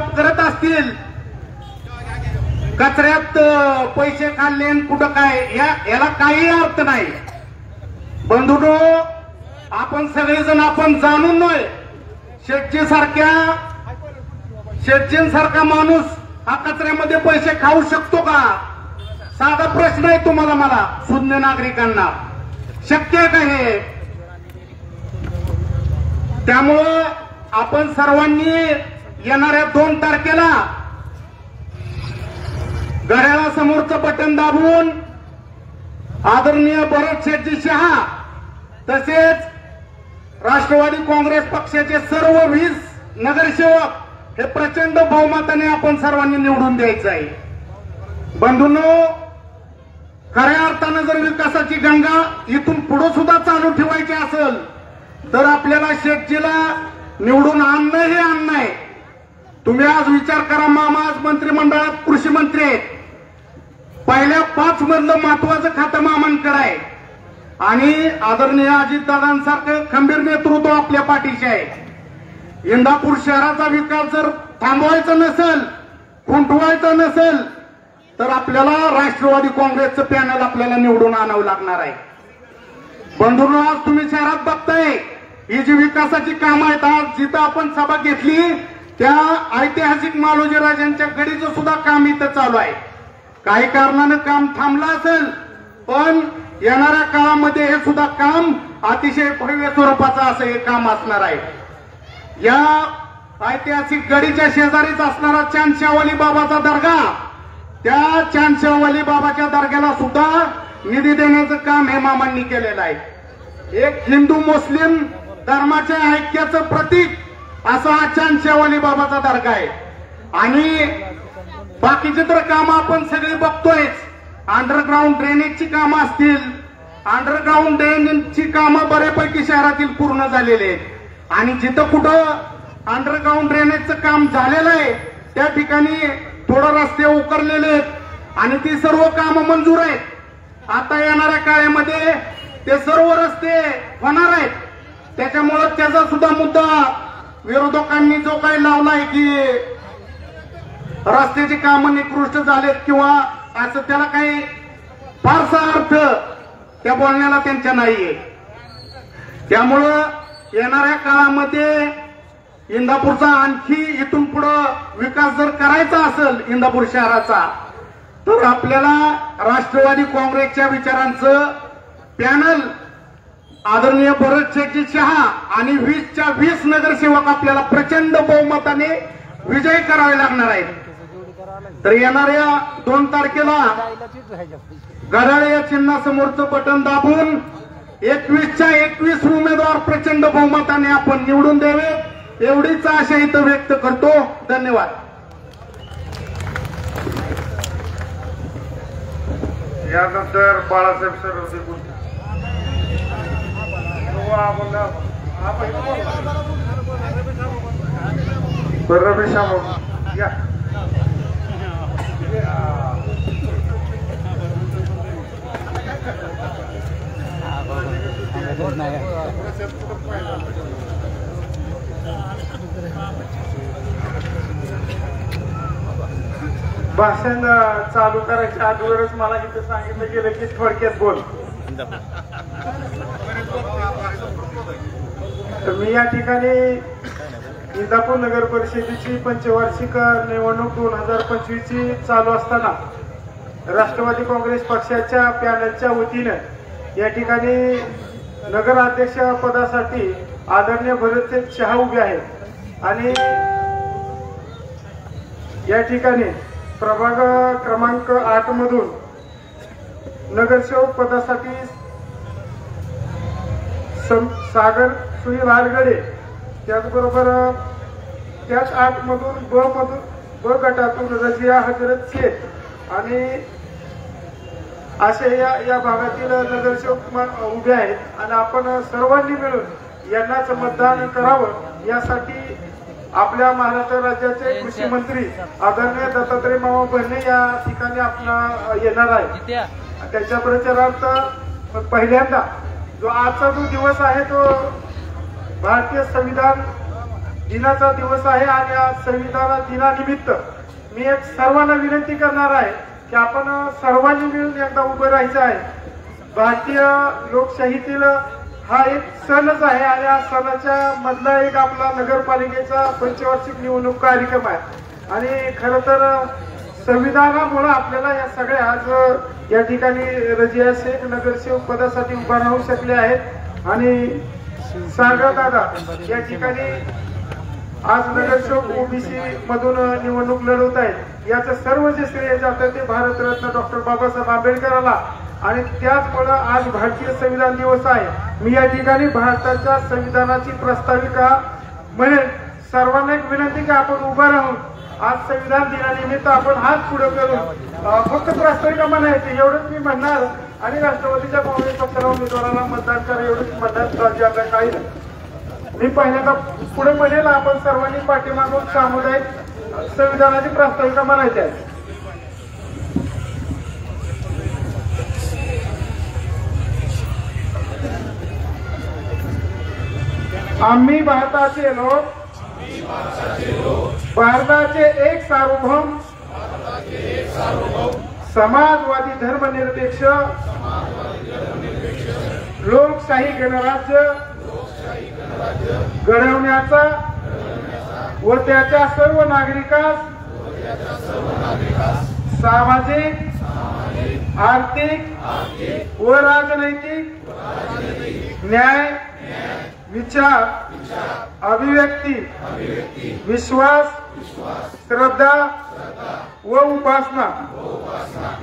आरोप करत असतील कचऱ्यात पैसे खाल्ले आणि कुठं काय, याला काही अर्थ नाही. बंधूंनो, आपण सगळेजण आपण जाणून नये, शेटजींसारखा माणूस हा कचऱ्यामध्ये पैसे खाऊ शकतो का? साधा प्रश्न आहे तुम्हाला, मला शून्य नागरिकांना, शक्य आहे का हे? त्यामुळं आपण सर्वांनी येणाऱ्या 2 तारखेला घड्याळासमोरचं बटन दाबून आदरणीय भरत शेठजी शहा तसेच राष्ट्रवादी काँग्रेस पक्षाचे सर्व 20 नगरसेवक हे प्रचंड बहुमताने आपण सर्वांनी निवडून द्यायचं आहे. बंधूंनो, खऱ्या अर्थानं जर विकासाची गंगा इथून पुढे सुद्धा चालू ठेवायची असेल तर आपल्याला शेठजीला निवडून आणणं हे आणणं आहे. तुम्ही आज विचार करा, मामा आज मंत्रिमंडळात कृषी मंत्री आहेत. पहिल्या 5 मधलं महत्वाचं खातं मामांकडे आहे आणि आदरणीय अजितदादांसारखं खंबीर नेतृत्व आपल्या पाठीशी आहे. इंदापूर शहराचा विकास जर थांबवायचा नसेल, खुंटवायचा नसेल तर आपल्याला राष्ट्रवादी काँग्रेसचं पॅनल आपल्याला निवडून आणावं लागणार आहे. बंधूंनो, आज तुम्ही शहरात बघताय ही जी विकासाची कामं आहेत, आज जिथं आपण सभा घेतली त्या ऐतिहासिक मालोजी राजांच्या गडीचं सुद्धा काम इथं चालू आहे. काही कारणानं काम थांबलं असेल पण येणाऱ्या काळामध्ये हे सुद्धा काम अतिशय भव्य स्वरूपाचं असं हे काम असणार आहे. या ऐतिहासिक गडीच्या शेजारीच असणारा चांदशावली बाबाचा दर्गा, त्या चांदशावली बाबाच्या दर्ग्याला सुद्धा निधी देण्याचं काम हे मामांनी केलेलं आहे. एक हिंदू मुस्लिम धर्माच्या ऐक्याचं प्रतीक असा हा चांदशावली बाबाचा दर्गा आहे. आणि बाकीचे तर कामं आपण सगळे बघतोयच. अंडरग्राऊंड ड्रेनेजची कामं असतील, अंडरग्राऊंड ड्रेनेजची कामं बऱ्यापैकी शहरातील पूर्ण झालेली आहेत आणि जिथं कुठं अंडरग्राऊंड ड्रेनेजचं काम झालेलं आहे त्या ठिकाणी थोडं रस्ते उकरलेले आहेत आणि ती सर्व कामं मंजूर आहेत. आता येणाऱ्या काळामध्ये ते सर्व रस्ते होणार आहेत. त्याच्यामुळे त्याचा सुद्धा मुद्दा विरोधकांनी जो काही लावलाय की रस्त्याची कामं निकृष्ट झालेत किंवा असं, त्याला काही फारसा अर्थ त्या बोलण्याला त्यांच्या नाहीये. त्यामुळं येणाऱ्या काळामध्ये इंदापूरचा आणखी इथून पुढं विकास जर करायचा असेल इंदापूर शहराचा तर आपल्याला राष्ट्रवादी काँग्रेसच्या विचारांचं पॅनल आदरणीय भरत शेठजी शहा आणि 20च्या 20 नगरसेवक आपल्याला प्रचंड बहुमताने विजयी करावे लागणार आहेत. तर येणाऱ्या 2 तारखेला घड्याळ या चिन्हासमोरचं बटन दाबून 21च्या 21 उमेदवार प्रचंड बहुमताने आपण निवडून द्यावे एवढीच आशा इथं व्यक्त करतो. धन्यवाद. यानंतर बाळासाहेब सरोदे रमेशा या भाषण चालू करायच्या अगोदरच मला इथं सांगितलं गेलं की थोडक्यात बोल. तर मी या ठिकाणी इंदापूर नगर परिषदेची पंचवार्षिक निवडणूक 2025 ची चालू असताना राष्ट्रवादी काँग्रेस पक्षाच्या पॅनलच्या वतीनं या ठिकाणी नगराध्यक्ष पदासाठी आदरणीय भरत शहा उभे आहेत आणि या ठिकाणी प्रभाग क्रमांक 8 मधून नगरसेवक पदासाठी सागर सुनील हारगडे, त्याचबरोबर त्याच 8 मधून ब गटातून रजिया हजरत शेख आणि असे या भागातील नगरसेवक उभे आहेत आणि आपण सर्वांनी मिळून यांनाच मतदान करावं यासाठी आपल्या महाराष्ट्र राज्याचे कृषी मंत्री आदरणीय दत्तात्रय मामा भरणे या ठिकाणी आपला येणार आहे. त्याच्या प्रचारार्थ पहिल्यांदा जो आजचा जो दिवस आहे तो भारतीय संविधान दिनाचा दिवस आहे आणि आज संविधान दिनानिमित्त मी एक सर्वांना विनंती करणार आहे की आपण सर्वांनी मिळून एकदा उभं राहायचं आहे. भारतीय लोकशाहीतील हा एक सणच आहे आणि या सणाच्या मधला एक आपला नगरपालिकेचा पंचवार्षिक निवडणूक कार्यक्रम आहे आणि खरं तर संविधानामुळे आपल्याला या सगळ्या आज या ठिकाणी रजिया शेख नगरसेवक पदासाठी उभा राहू शकले आहेत आणि सागर दादा या ठिकाणी आज नगरसेवक ओबीसी मधून निवडणूक लढवत आहेत. याचं सर्व जे श्रेय जातं ते भारतरत्न डॉक्टर बाबासाहेब आंबेडकरांना आणि त्याचमुळे आज भारतीय संविधान दिवस आहे. मी या ठिकाणी भारताच्या संविधानाची प्रास्ताविका म्हणेन सर्वांना एक विनंती की आपण उभा राहून आज संविधान दिनानिमित्त आपण हात पुढे करून फक्त प्रास्ताविका म्हणायची एवढंच मी म्हणणार आणि राष्ट्रवादीच्या काँग्रेस पक्षाला उमेदवाराला मतदान करा एवढंच म्हणणार. काही नाही. मी पहिल्यांदा पुढे म्हणेल आपण सर्वांनी पाठीमागून सामुदायिक संविधानाची प्रास्ताविका म्हणायची आहे. आम्ही भारताचे लोक भारताचे एक सार्वभौम समाजवादी धर्मनिरपेक्ष लोकशाही गणराज्य घडवण्याचा व त्याच्या सर्व नागरिकांस सामाजिक आर्थिक व राजनैतिक न्याय विचार अभिव्यक्ती विश्वास श्रद्धा व उपासना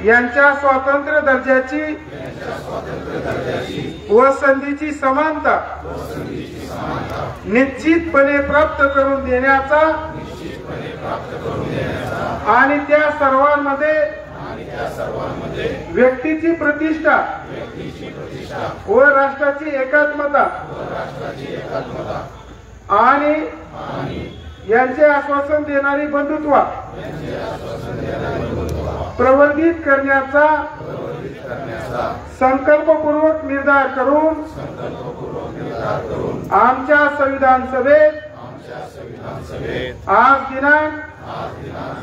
यांच्या स्वातंत्र्य दर्जाची व संधीची समानता निश्चितपणे प्राप्त करून देण्याचा आणि त्या सर्वांमध्ये व्यक्तीची प्रतिष्ठा व राष्ट्राची एकात्मता आणि यांचे आश्वासन देणारी बंधुत्व प्रवर्धित करण्याचा संकल्पपूर्वक निर्धार करून आमच्या संविधान सभेत आज दिनांक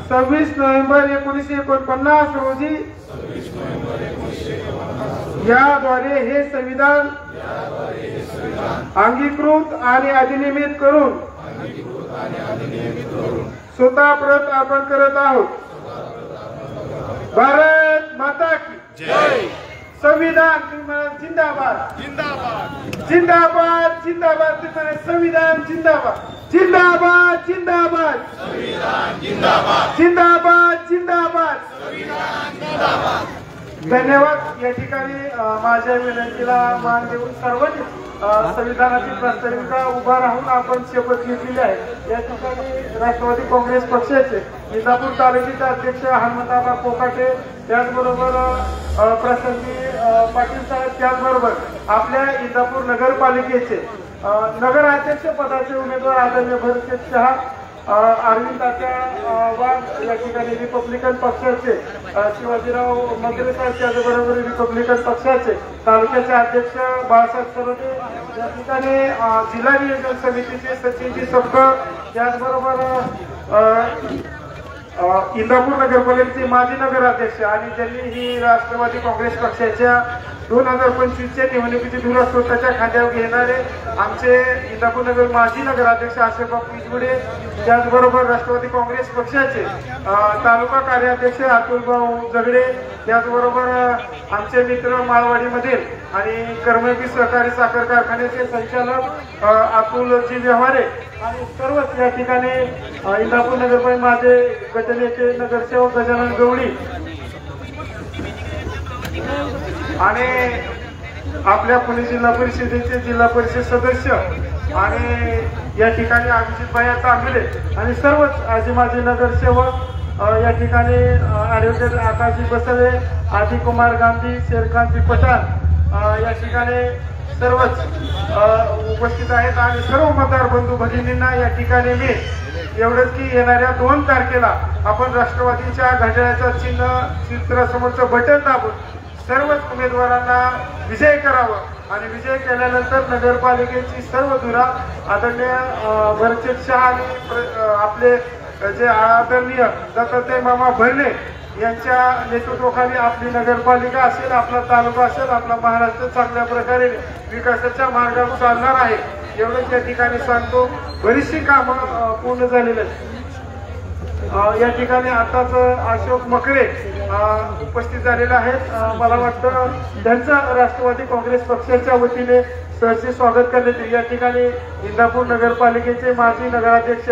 26 नोव्हेंबर 1949 रोजी याद्वारे हे संविधान अंगीकृत आणि अधिनियमित करून स्वतः परत अर्पण करत आहोत. भारत माता की जय. संविधान जिंदाबाद जिंदाबाद जिंदाबाद जिंदाबाद. संविधान जिंदाबाद जिंदाबाद जिंदाबाद जिंदाबाद जिंदाबाद जिंदाबाद. धन्यवाद. या ठिकाणी माझ्या विनंतीला मान देऊन सर्वांनी संविधानाची प्रास्ताविका उभा राहून आपण शपथ घेतलेली आहे. या ठिकाणी राष्ट्रवादी काँग्रेस पक्षाचे इंदापूर तालुक्याचे अध्यक्ष हनुमंतराव कोकाटे त्याचबरोबर प्रशांती पाटील साहेब त्याचबरोबर आपल्या इंदापूर नगरपालिकेचे नगराध्यक्ष पदाचे उमेदवार आदरणीय भरतशेठ शहा अरविंद तात्या वाघ या ठिकाणी रिपब्लिकन पक्षाचे शिवाजीराव मंत्री साहेब त्याचबरोबर रिपब्लिकन पक्षाचे तालुक्याचे अध्यक्ष बाळासाहेब सरोदे या ठिकाणी जिल्हा नियोजन समितीचे सचिनजी सपकाळ त्याचबरोबर इंदापूर नगरपालिकेचे माजी नगराध्यक्ष आणि ज्यांनी ही राष्ट्रवादी काँग्रेस पक्षाच्या 2025च्या निवडणुकीची धुरा स्वतःच्या खांद्यावर घेणारे आमचे इंदापूर नगर माजी नगराध्यक्ष आशेबाबू पिचगुडे त्याचबरोबर राष्ट्रवादी काँग्रेस पक्षाचे तालुका कार्याध्यक्ष अतुलभाऊ जगडे त्याचबरोबर आमचे मित्र माळवाडीमधील आणि कर्मयोगी सहकारी साखर कारखान्याचे संचालक अतुलजी व्यवहारे आणि सर्वच या ठिकाणी इंदापूर नगरपालिका माझे गटनेते नगरसेवक गजानन गवळी आणि आपल्या पुणे जिल्हा परिषदेचे जिल्हा परिषद सदस्य आणि या ठिकाणी अभिजित भाई तांबले आणि सर्वच आजी माजी नगरसेवक या ठिकाणी ॲडव्होकेट आकाशजी बसवे आदी कुमार गांधी शेरखानजी पठाण या ठिकाणी सर्वच उपस्थित आहेत आणि सर्व मतदार बंधू भगिनींना या ठिकाणी मी एवढंच की येणाऱ्या 2 तारखेला आपण राष्ट्रवादीच्या घड्याळाचं चिन्ह चित्रासमोरचं बटन दाबून सर्वच उमेदवारांना विजय करावं आणि विजय केल्यानंतर नगरपालिकेची सर्व धुरा आदरणीय भरतशेठ शाह आणि आपले जे आदरणीय दत्तात्रय मामा भरणे यांच्या नेतृत्वाखाली आपली नगरपालिका असेल, आपला तालुका असेल, आपला महाराष्ट्र चांगल्या प्रकारे विकासाच्या मार्गावर चालणार आहे एवढंच या ठिकाणी सांगतो. बरीचशी कामं पूर्ण झालेली आहेत. या ठिकाणी आताच अशोक मकरे उपस्थित झालेले आहेत. मला वाटतं त्यांचं राष्ट्रवादी काँग्रेस पक्षाच्या वतीने सहर्ष स्वागत करण्यात येईल. या ठिकाणी इंदापूर नगरपालिकेचे माजी नगराध्यक्ष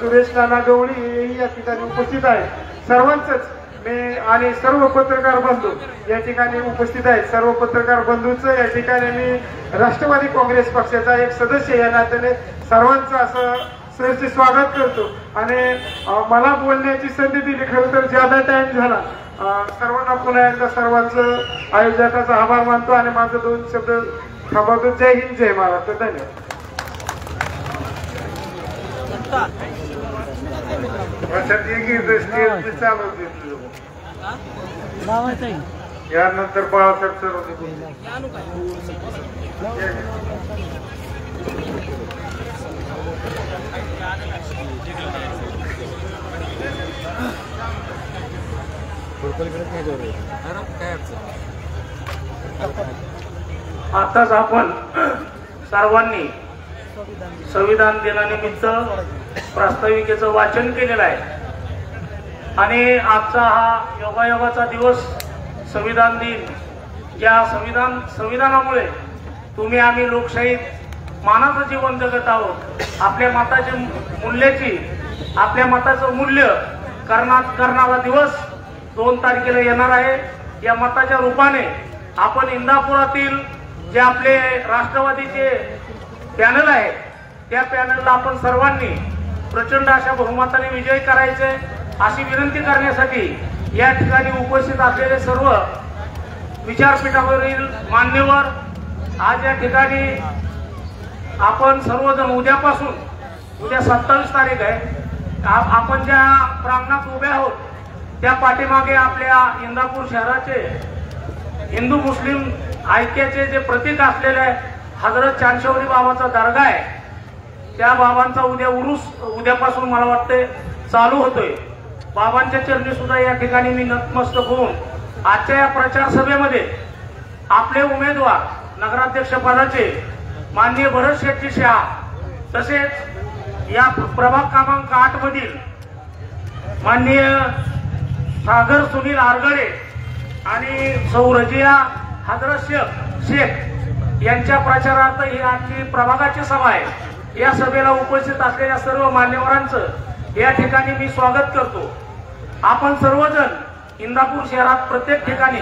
सुरेश नाना गवळी हेही या ठिकाणी उपस्थित आहेत. सर्वांचंच मी आणि सर्व पत्रकार बंधू या ठिकाणी उपस्थित आहेत. सर्व पत्रकार बंधूंचं या ठिकाणी मी राष्ट्रवादी काँग्रेस पक्षाचा एक सदस्य या नात्याने सर्वांचं असं सहर्ष स्वागत करतो. आणि मला बोलण्याची संधी दिली. खरं तर ज्यादा टाइम झाला. सर्वांना पुन्हा एकदा सर्वांचं आयोजकाचा आभार मानतो आणि माझं 2 शब्द थांबवतो. जय हिंद, जय महाराष्ट्र. धन्यवाद. यानंतर बाळासाहेब सर आताच आपण सर्वांनी संविधान दिनानिमित्त प्रास्ताविकेचं वाचन केलेलं आहे आणि आजचा हा योगायोगाचा दिवस संविधान दिन, ज्या संविधानामुळे तुम्ही आम्ही लोकशाहीत मानाचं जीवन जगत आहोत. आपल्या मताचं मूल्य करणारा दिवस 2 तारखेला येणार आहे. या मताच्या रूपाने आपण इंदापुरातील जे आपले राष्ट्रवादीचे पॅनल आहे त्या पॅनलला आपण सर्वांनी प्रचंड अशा बहुमताने विजयी करायचे अशी विनंती करण्यासाठी या ठिकाणी उपस्थित असलेले सर्व विचारपीठावरील मान्यवर आज या ठिकाणी आपण सर्वजण उद्या 27 तारीख आहे. आपण ज्या प्रांगणात उभे आहोत त्या पाठीमागे आपल्या इंदापूर शहराचे हिंदू मुस्लिम ऐक्याचे जे प्रतीक असलेले हजरत चांदशेवरी बाबाचा दर्गा आहे. त्या बाबांचा उद्यापासून मला वाटते चालू होतोय. बाबांच्या चरणी सुद्धा या ठिकाणी मी नतमस्तक होऊन आजच्या या प्रचार सभेमध्ये आपले उमेदवार नगराध्यक्ष पदाचे माननीय भरतशेठ शाह, तसेच या प्रभाग क्रमांक 8 मधील माननीय सागर सुनील आरगडे आणि सौ रजिया हजरत शेख यांच्या प्रचारार्थ ही आजची प्रभागाची सभा आहे. या सभेला उपस्थित असलेल्या सर्व मान्यवरांचं या ठिकाणी मी स्वागत करतो. आपण सर्वजण इंदापूर शहरात प्रत्येक ठिकाणी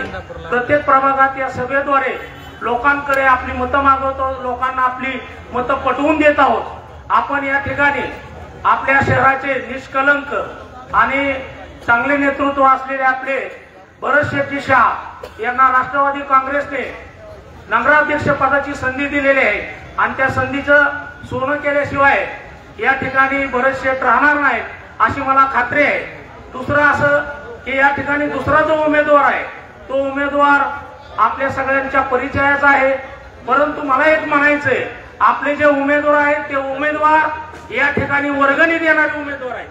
प्रत्येक प्रभागात या सभेद्वारे लोकांकडे आपली मतं मागवतो, लोकांना आपली मतं पटवून देत आहोत. आपण या ठिकाणी आपल्या शहराचे निष्कलंक आणि चांगले नेतृत्व असलेले आपले भरतशेठ शाह यांना राष्ट्रवादी काँग्रेसने नगराध्यक्ष पदाची संधी दिलेली आहे आणि त्या संधीचं सोनं केल्याशिवाय या ठिकाणी भरतशेठ राहणार नाहीत अशी मला खात्री आहे. दुसरं असं की या ठिकाणी दुसरा जो उमेदवार आहे तो उमेदवार आपल्या सगळ्यांच्या परिचयाचा आहे. परंतु मला एक म्हणायचंय, आपले जे उमेदवार आहेत ते उमेदवार या ठिकाणी वर्गणी देणारे उमेदवार आहेत,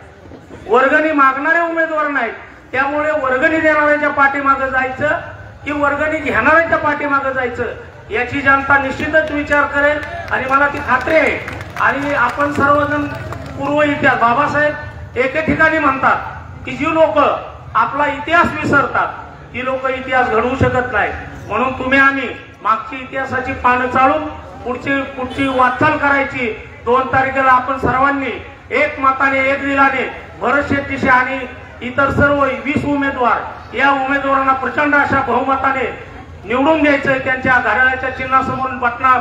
वर्गणी मागणारे उमेदवार नाहीत. त्यामुळे वर्गणी देणाऱ्याच्या पाठीमागे जायचं की वर्गणी घेणाऱ्याच्या पाठीमागे जायचं याची जनता निश्चितच विचार करेल आणि मला ती खात्री आहे. आणि आपण सर्वजण पूर्व इतिहास, बाबासाहेब एके ठिकाणी म्हणतात की जी लोक आपला इतिहास विसरतात ती लोक इतिहास घडवू शकत नाहीत. म्हणून तुम्ही आम्ही मागची इतिहासाची पानं चाळून पुढची वाटचाल करायची. 2 तारखेला आपण सर्वांनी एक मताने एक दिलाने भरतशेठ शाह आणि इतर सर्व 20 उमेदवार या उमेदवारांना प्रचंड अशा बहुमताने निवडून द्यायचंय. त्यांच्या घड्याळाच्या चिन्हासमोर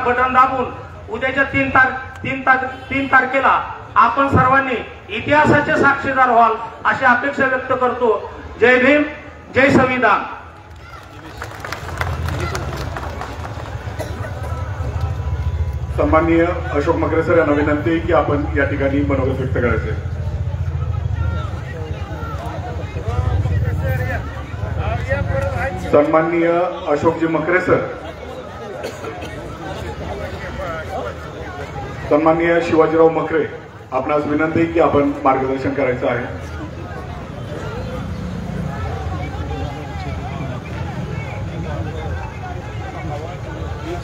बटन दाबून उद्याच्या 3 तारखेला आपण सर्वांनी इतिहासाचे साक्षीदार व्हाल अशी अपेक्षा व्यक्त करतो. जय भीम, जय संविधान. सन्माननीय अशोक मकरे सर यांना विनंती आहे की आपण या ठिकाणी मनोगत व्यक्त करायचे. सन्माननीय अशोकजी मकरे सर, सन्माननीय शिवाजीराव मकरे, आपणास विनंती आहे की आपण मार्गदर्शन करायचं आहे.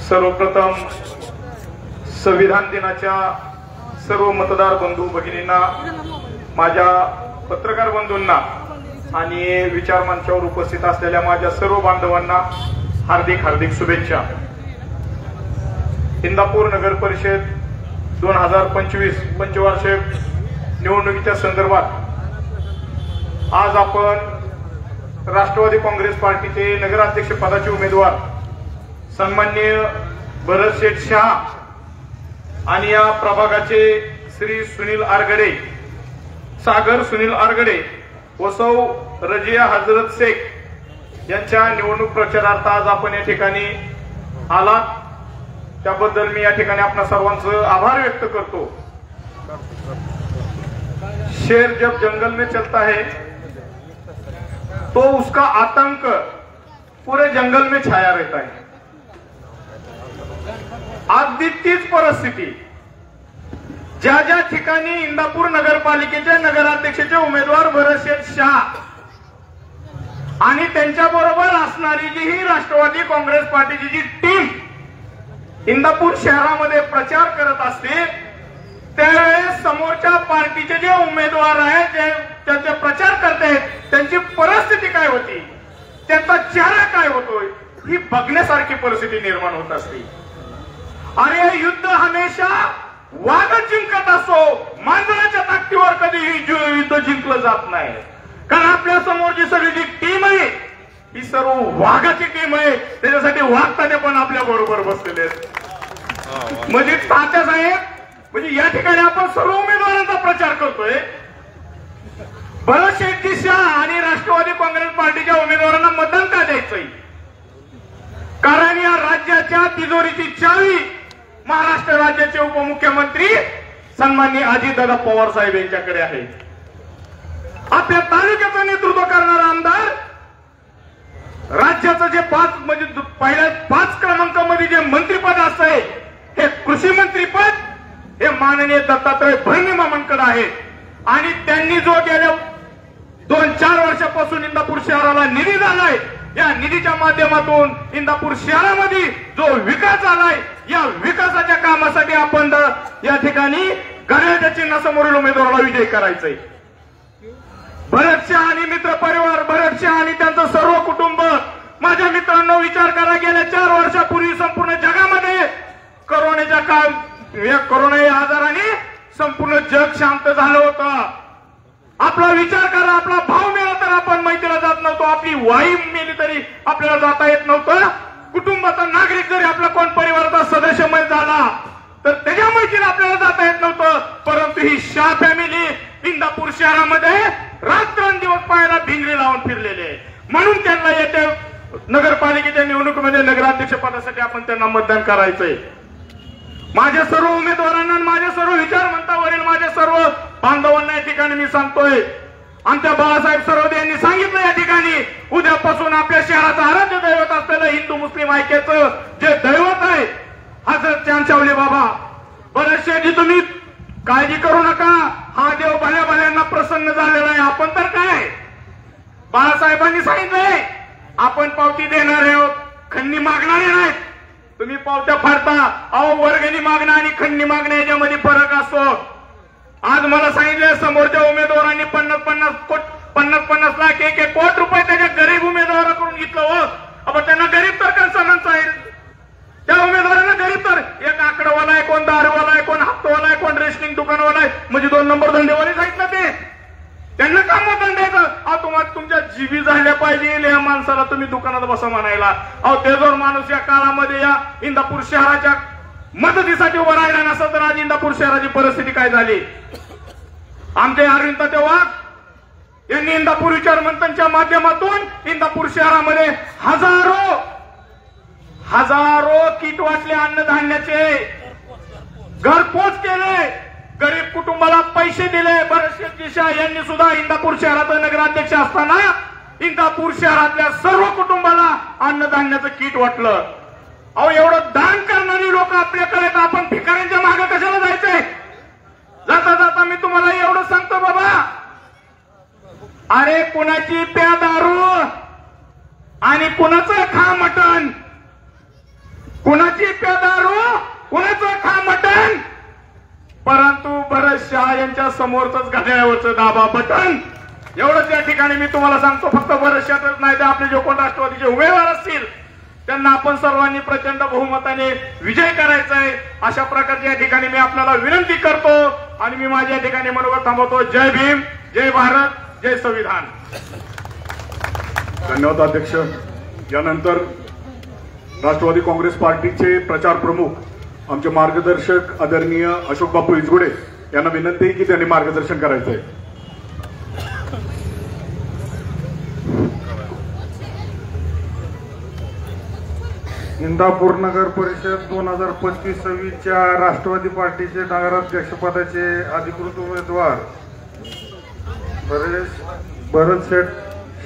सर्वप्रथम संविधान दिनाच्या सर्व मतदार बंधू भगिनींना, माझ्या पत्रकार बंधूंना आणि विचार मंचावर उपस्थित असलेल्या माझ्या सर्व बांधवांना हार्दिक हार्दिक शुभेच्छा. इंदापूर नगर परिषद 2025 पंचवार्षिक निवडणुकीच्या संदर्भात आज आपण राष्ट्रवादी काँग्रेस पार्टीचे नगराध्यक्ष पदाचे उमेदवार सन्माननीय भरत शेठ शाह आणि या प्रभागाचे श्री सुनील आरगडे, सागर सुनील आरगडे व सौ रजिया हजरत शेख यांच्या निवडणूक प्रचारार्थ आज आपण या ठिकाणी आलात, त्याबद्दल मी या ठिकाणी आपणा सर्वांचं आभार व्यक्त करतो. शेर जब जंगल में चलता है तो उसका आतंक पूरे जंगल में छाया रहता है. अगदी तीच परिस्थिती ज्या ज्या ठिकाणी इंदापूर नगरपालिकेचे नगराध्यक्षाचे उमेदवार भरत शेठ शाह आणि त्यांच्या बरोबर असणारी जी ही राष्ट्रवादी काँग्रेस पार्टीची जी टीम इंदापूर शहरामध्ये प्रचार करत असते, त्यावेळेस समोरच्या पार्टीचे जे उमेदवार आहेत, त्याचे प्रचार करतात, त्यांची परिस्थिती काय होती, त्यांचा चेहरा काय होतोय, ही बघण्यासारखी परिस्थिती निर्माण होत असते. अरे युद्ध हमेशा वाघ जिंकत असो, मांजराच्या ताकदीवर कधीही युद्ध जिंकलं जात नाही. कारण आपल्या समोर जी सगळी जी टीम आहे ही सर्व वाघाची टीम आहे, त्याच्यासाठी वाघताने पण आपल्या बरोबर बसलेले आहेत. म्हणजे तात्या साहेब, म्हणजे या ठिकाणी आपण सर्व उमेदवारांचा प्रचार करतोय. भरत शेठजी शाह आणि राष्ट्रवादी काँग्रेस पार्टीच्या उमेदवारांना मतदान का द्यायचंय? कारण या राज्याच्या तिजोरीची चावी महाराष्ट्र राज्याचे उपमुख्यमंत्री सन्माननीय अजितदादा पवार साहेब यांच्याकडे आहे. आपल्या तालुक्याचं नेतृत्व करणारा आमदार, राज्याचं जे म्हणजे पहिल्या 5 क्रमांकामध्ये जे मंत्रीपद असतंय, हे कृषी मंत्रीपद हे माननीय दत्तात्रय भरणे मामांकडे आहे. आणि त्यांनी जो गेल्या 2-4 वर्षापासून इंदापूर शहराला निधी झालाय, या निधीच्या माध्यमातून इंदापूर शहरामध्ये जो विकास झालाय, या विकासाच्या कामासाठी आपण या ठिकाणी घड्याळ्याच्या चिन्हासमोरील उमेदवाराला विजयी करायचंय. भरत शाह आणि मित्र परिवार, भरत शाह आणि त्यांचं सर्व कुटुंब, माझ्या मित्रांनो विचार करा, गेल्या 4 वर्षापूर्वी संपूर्ण जगामध्ये कोरोना या आजाराने संपूर्ण जग शांत झालं होतं. आपला विचार करा, आपला भाव मिळाला तर आपण मैत्रीला जात नव्हतो, आपली वाईफ मेली तरी आपल्याला जाता येत नव्हतं, कुटुंबाचा नागरिक जरी आपला कोण परिवाराचा सदस्य मय झाला तर त्याच्या मैत्रीला आपल्याला जाता येत नव्हतं. परंतु ही शाह फॅमिली इंदापूर शहरामध्ये रात्रंदिवस पायाला भिंगरी लावून फिरलेले, म्हणून त्यांना येत्या नगरपालिकेच्या निवडणुकीमध्ये नगराध्यक्ष पदासाठी आपण त्यांना मतदान करायचंय. माझ्या सर्व उमेदवारांना, माझ्या सर्व विचारमंचावरील माझ्या सर्व बांधवांना या ठिकाणी मी सांगतोय, आमच्या बाळासाहेब सरोदे यांनी सांगितलं, या ठिकाणी उद्यापासून आपल्या शहराचं आराध्य दैवत असलेलं हिंदू मुस्लिम ऐक्याचं जे दैवत आहे हजरत चांदशावली बाबा भरत शेठजी, तुम्ही काळजी करू नका, हा देव भल्या भल्यांना प्रसन्न झालेला आहे. आपण तर काय, बाळासाहेबांनी सांगितलंय, आपण पावती देणारे आहोत, खंडणी मागणारे नाहीत. तुम्ही पावत्या फाडता, अहो वर्गणी मागणं आणि खंडणी मागणं याच्यामध्ये फरक असतो. आज मला सांगितलं समोरच्या उमेदवारांनी 50-50 लाख 1-1 कोटी रुपये त्याच्या गरीब उमेदवाराकडून घेतलं. हो आपण त्यांना गरीब तर कसं म्हणता येईल? त्या उमेदवारांना गरीब तर एक आकडेवाला आहे, कोण दारूवाला आहे, कोण हप्तावाला आहे, कोण रेशनिंग दुकानवाला आहे, म्हणजे 2 नंबर धंदेवाले सांगितलं ते. त्यांना का मतदान द्यायचं? अहो तुम्हाला तुमच्या जीवी झाल्या पाहिजे या माणसाला तुम्ही दुकानात बसा म्हणायला. अहो तेजोर माणूस या काळामध्ये या इंदापूर शहराच्या मदतीसाठी उभा राहिला नसता तर आज इंदापूर शहराची परिस्थिती काय झाली. आमचे अरविंद वाघ यांनी इंदापूर विचार मंथनच्या माध्यमातून इंदापूर शहरामध्ये हजारो किट वाटले अन्नधान्याचे, घरपोच केले, गरीब कुटुंबाला पैसे दिले. भरत शेठजी शाह यांनी सुद्धा इंदापूर शहराचा नगराध्यक्ष असताना इंदापूर शहरातल्या सर्व कुटुंबाला अन्नधान्याचं किट वाटलं. अहो एवढं दान करणारी लोक आपल्याकडे आहेत, आपण भिकाऱ्यांच्या मागे कशाला जायचंय? जाता जाता मी तुम्हाला एवढं सांगतो बाबा, अरे कुणाची प्या दारू आणि कुणाचं खा मटण, कुणाची प्या दारू कुणाचं खा मटण, परंतु भरत शहा यांच्या समोरच घड्याळावरचं दाबा बटन. एवढंच या ठिकाणी मी तुम्हाला सांगतो. फक्त भरत शहाच नाही तर आपले जो कोण राष्ट्रवादीचे उमेदवार असतील त्यांना आपण सर्वांनी प्रचंड बहुमताने विजय करायचा आहे. अशा प्रकारच्या या ठिकाणी मी आपल्याला विनंती करतो आणि मी माझ्या ठिकाणी मनोगत थांबवतो. जय भीम, जय भारत, जय संविधान. धन्यवाद अध्यक्ष. यानंतर राष्ट्रवादी काँग्रेस पार्टीचे प्रचार प्रमुख आमचे मार्गदर्शक आदरणीय अशोक बापू इजगुडे यांना विनंती आहे की त्यांनी मार्गदर्शन करायचं आहे. इंदापूर नगर परिषद 2025-26च्या राष्ट्रवादी पार्टीचे नगराध्यक्षपदाचे अधिकृत उमेदवार भरत शेठ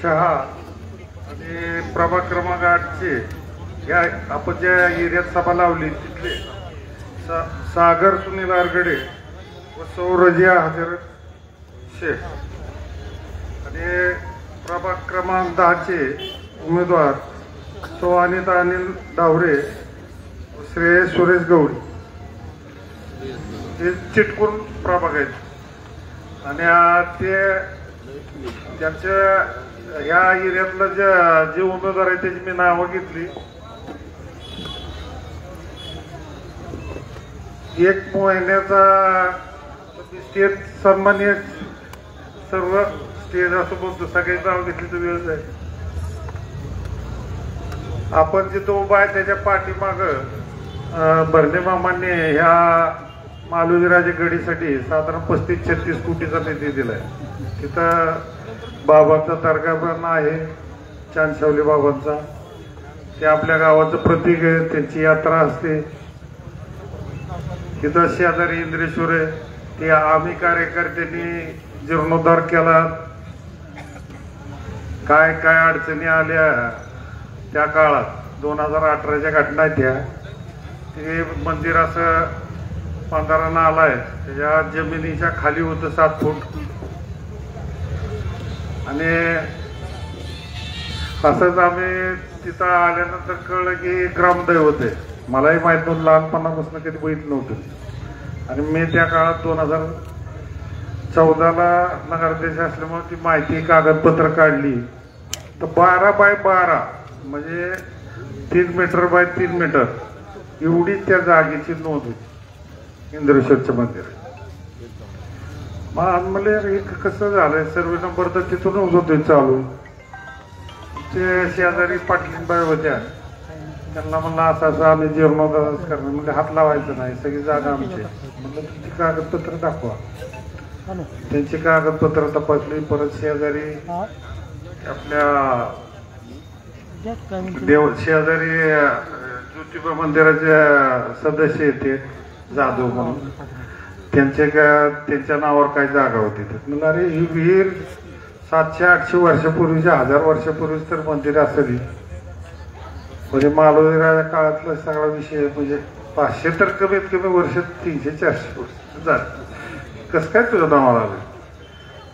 शहा आणि प्रभाग क्रमांक 8चे या आपण ज्या एरियात सभा लावली तिथले सागर सुनील आरगडे व सौरजिया हजरत शेख आणि प्रभाग क्रमांक 10चे उमेदवार सौ अनिता अनिल डावरे श्रेयस सुरेश गौडी हे चिटकून प्रभाग आहेत आणि ते त्यांच्या ह्या एरियातलं जे उमेदवार आहेत त्याची मी नावं घेतली. एक महिन्याचा स्टेज सन्मान्य सर्व स्टेज असं बोलतो, सगळी नाव घेतली तर वेळ जाईल. आपण जिथं उभा आहे त्याच्या पाठीमाग भरणे मामांनी ह्या मालुजीराजे गडीसाठी साधारण 35-36 कोटीचा निधी दिलाय. तिथं बाबांचा दर्गा पण आहे, चांदशावली बाबांचा. ते आपल्या गावाचं प्रतीक आहे, त्यांची यात्रा असते. तिथं शेजारी इंद्रेश्वर आहे, ते आम्ही कार्यकर्त्यांनी जीर्णोद्धार केला. काय काय अडचणी आल्या त्या काळात 2018च्या घटना आहेत त्या. ते मंदिर असं 15 नाला आहे, त्याच्या जमिनीच्या खाली होतं 7 फूट. आणि असंच आम्ही तिथं आल्यानंतर कळलं की ग्रामदैवत आहे. मलाही माहित नव्हतं, लहानपणापासून कधी बघितलं नव्हतं. आणि मी त्या काळात 2014ला नगराध्यक्ष असल्यामुळे ती माहिती कागदपत्र काढली तर 12 बाय 12 म्हणजे 3 मीटर बाय 3 मीटर एवढी त्या जागेची नोंद होती इंद्रेश्वरचं मंदिर. मग मला हे कसं झालंय, सर्वे नंबर तर तिथूनच होते चालू. ते शेजारी पाटलीनबाई होत्या, त्यांना म्हणलं असं असं आम्ही जीर्णोद्धार करणार. म्हणजे हात लावायचं नाही, सगळी जागा आमची. म्हणलं तुमची कागदपत्र दाखवा. त्यांची कागदपत्र तपासली. परत शेजारी आपल्या शेजारी ज्योतिबा मंदिराचे सदस्य येते जाधव म्हणून, त्यांच्या नावावर काही जागा होती. म्हणलं अरे ही विहीर 700-800 वर्षापूर्वीच्या 1000 वर्षापूर्वीच तर मंदिर असेल. म्हणजे मालवणीच्या काळातला सगळा विषय. म्हणजे 500 तर कमीत कमी वर्ष 300-400 वर्ष झाले. कसं काय तुझं नावाला आलं?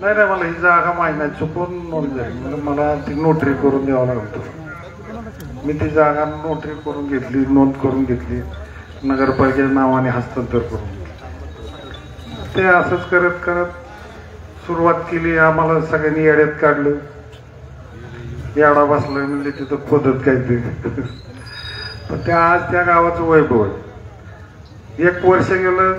नाही नाही मला ही जागा माहीत नाही, चुकून नोंद झाली. म्हणजे मला ती नोटरी करून द्यावं लागतो. मी ती जागा नोटरी करून घेतली, नोंद करून घेतली, नगरपालिकेच्या नावाने हस्तांतर करून घेतली. ते असंच करत करत सुरुवात केली. आम्हाला सगळ्यांनी येड्यात काढलं. येडा बसला म्हणजे तिथं खोदत काहीतरी. पण त्या आज त्या गावाचं वैभव आहे. 1 वर्ष गेलं,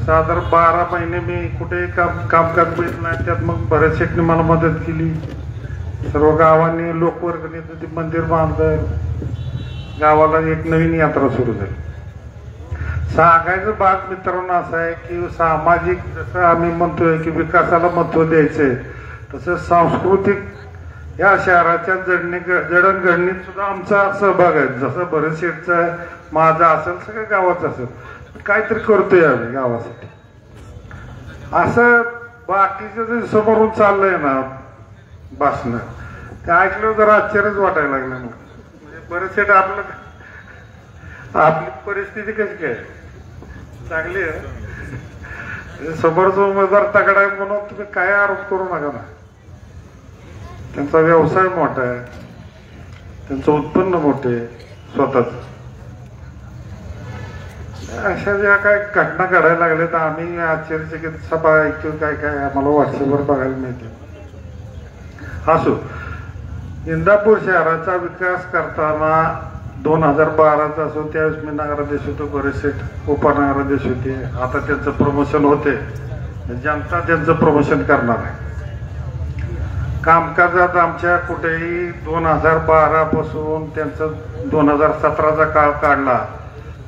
साधारण 12 महिने मी कुठेही कामकाज बघितलं नाही. त्यात मग भरत शेठने मला मदत केली. सर्व गावांनी लोकवर्गणीचं ते मंदिर बांधलं. गावाला एक नवीन यात्रा सुरू झाली. सांगायचं भाग मित्रांनो असा आहे की सामाजिक जसं आम्ही म्हणतोय की विकासाला महत्व द्यायचंय, तसं सांस्कृतिक या शहराच्या जडणघडणीत सुद्धा आमचा सहभाग आहे. जसं भरत शेठचा माझा असेल, सगळ्या गावाचं असेल, काहीतरी करतोय आम्ही गावासाठी. असं बाकीचं जे समोरून चाललंय ना भाषण, ते ऐकलं जरा आश्चर्यच वाटायला लागलं. मग म्हणजे बरेचसे आपली परिस्थिती कशी काय चांगली आहे. समोरचा उमेदवार तगडा आहे म्हणून तुम्ही काय आरोप करू नका ना. त्यांचा व्यवसाय मोठा आहे, त्यांचं उत्पन्न मोठे स्वतःच. अशा ज्या काय घटना घडायला लागल्या तर आम्ही आश्चर्यचकित सभा ऐकतो काय काय आम्हाला व्हॉट्सअपवर बघायला मिळते. असो, इंदापूर शहराचा विकास करताना 2012चा असो त्यावेळेस मी नगराध्यक्ष होतो, बरेचसे उपनगराध्यक्ष होते. आता त्यांचं प्रमोशन होते, जनता त्यांचं प्रमोशन करणार आहे. कामकाजात आमच्या कुठेही 2012 पासून त्यांचं 2017चा काळ काढला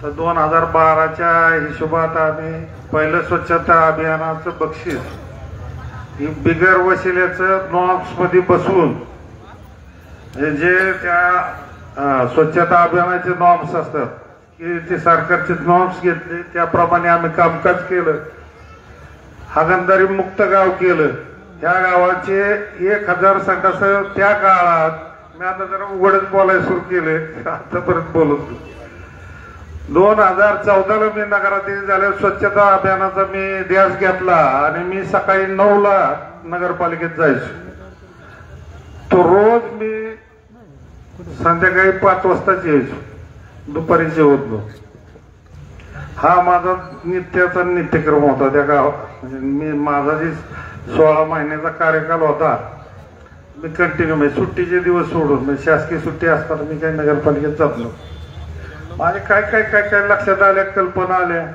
तर 2012च्या हिशोबात आम्ही पहिलं स्वच्छता अभियानाचं बक्षीस ही बिगर वशिल्याचं नॉर्म्स मध्ये बसवून जे त्या स्वच्छता अभियानाचे नॉर्म्स असतात की ते सरकारचे नॉर्म्स घेतले त्याप्रमाणे आम्ही कामकाज केलं. हागणदारी मुक्त गाव केलं. त्या गावाचे 1000 संडास त्या काळात मी आता जरा उघडच बोलायला सुरू केले, आतापर्यंत बोलत. 2014ला मी नगराध्यक्ष झाल्यावर स्वच्छता अभियानाचा मी ध्यास घेतला आणि मी सकाळी 9ला नगरपालिकेत जायचो. तो रोज मी संध्याकाळी 5 वाजताच यायचो, दुपारी जेवत नव्हतो. हा माझा नित्याचा नित्यक्रम होता त्या गावात. म्हणजे मी माझा जे 16 महिन्याचा कार्यकाल होता मी कंटिन्यू म्हणजे सुट्टीचे दिवस सोडून म्हणजे शासकीय सुट्टी असताना मी काही नगरपालिकेत जात नव्हतो. माझे काय काय काय काय लक्षात आल्या, कल्पना आल्या.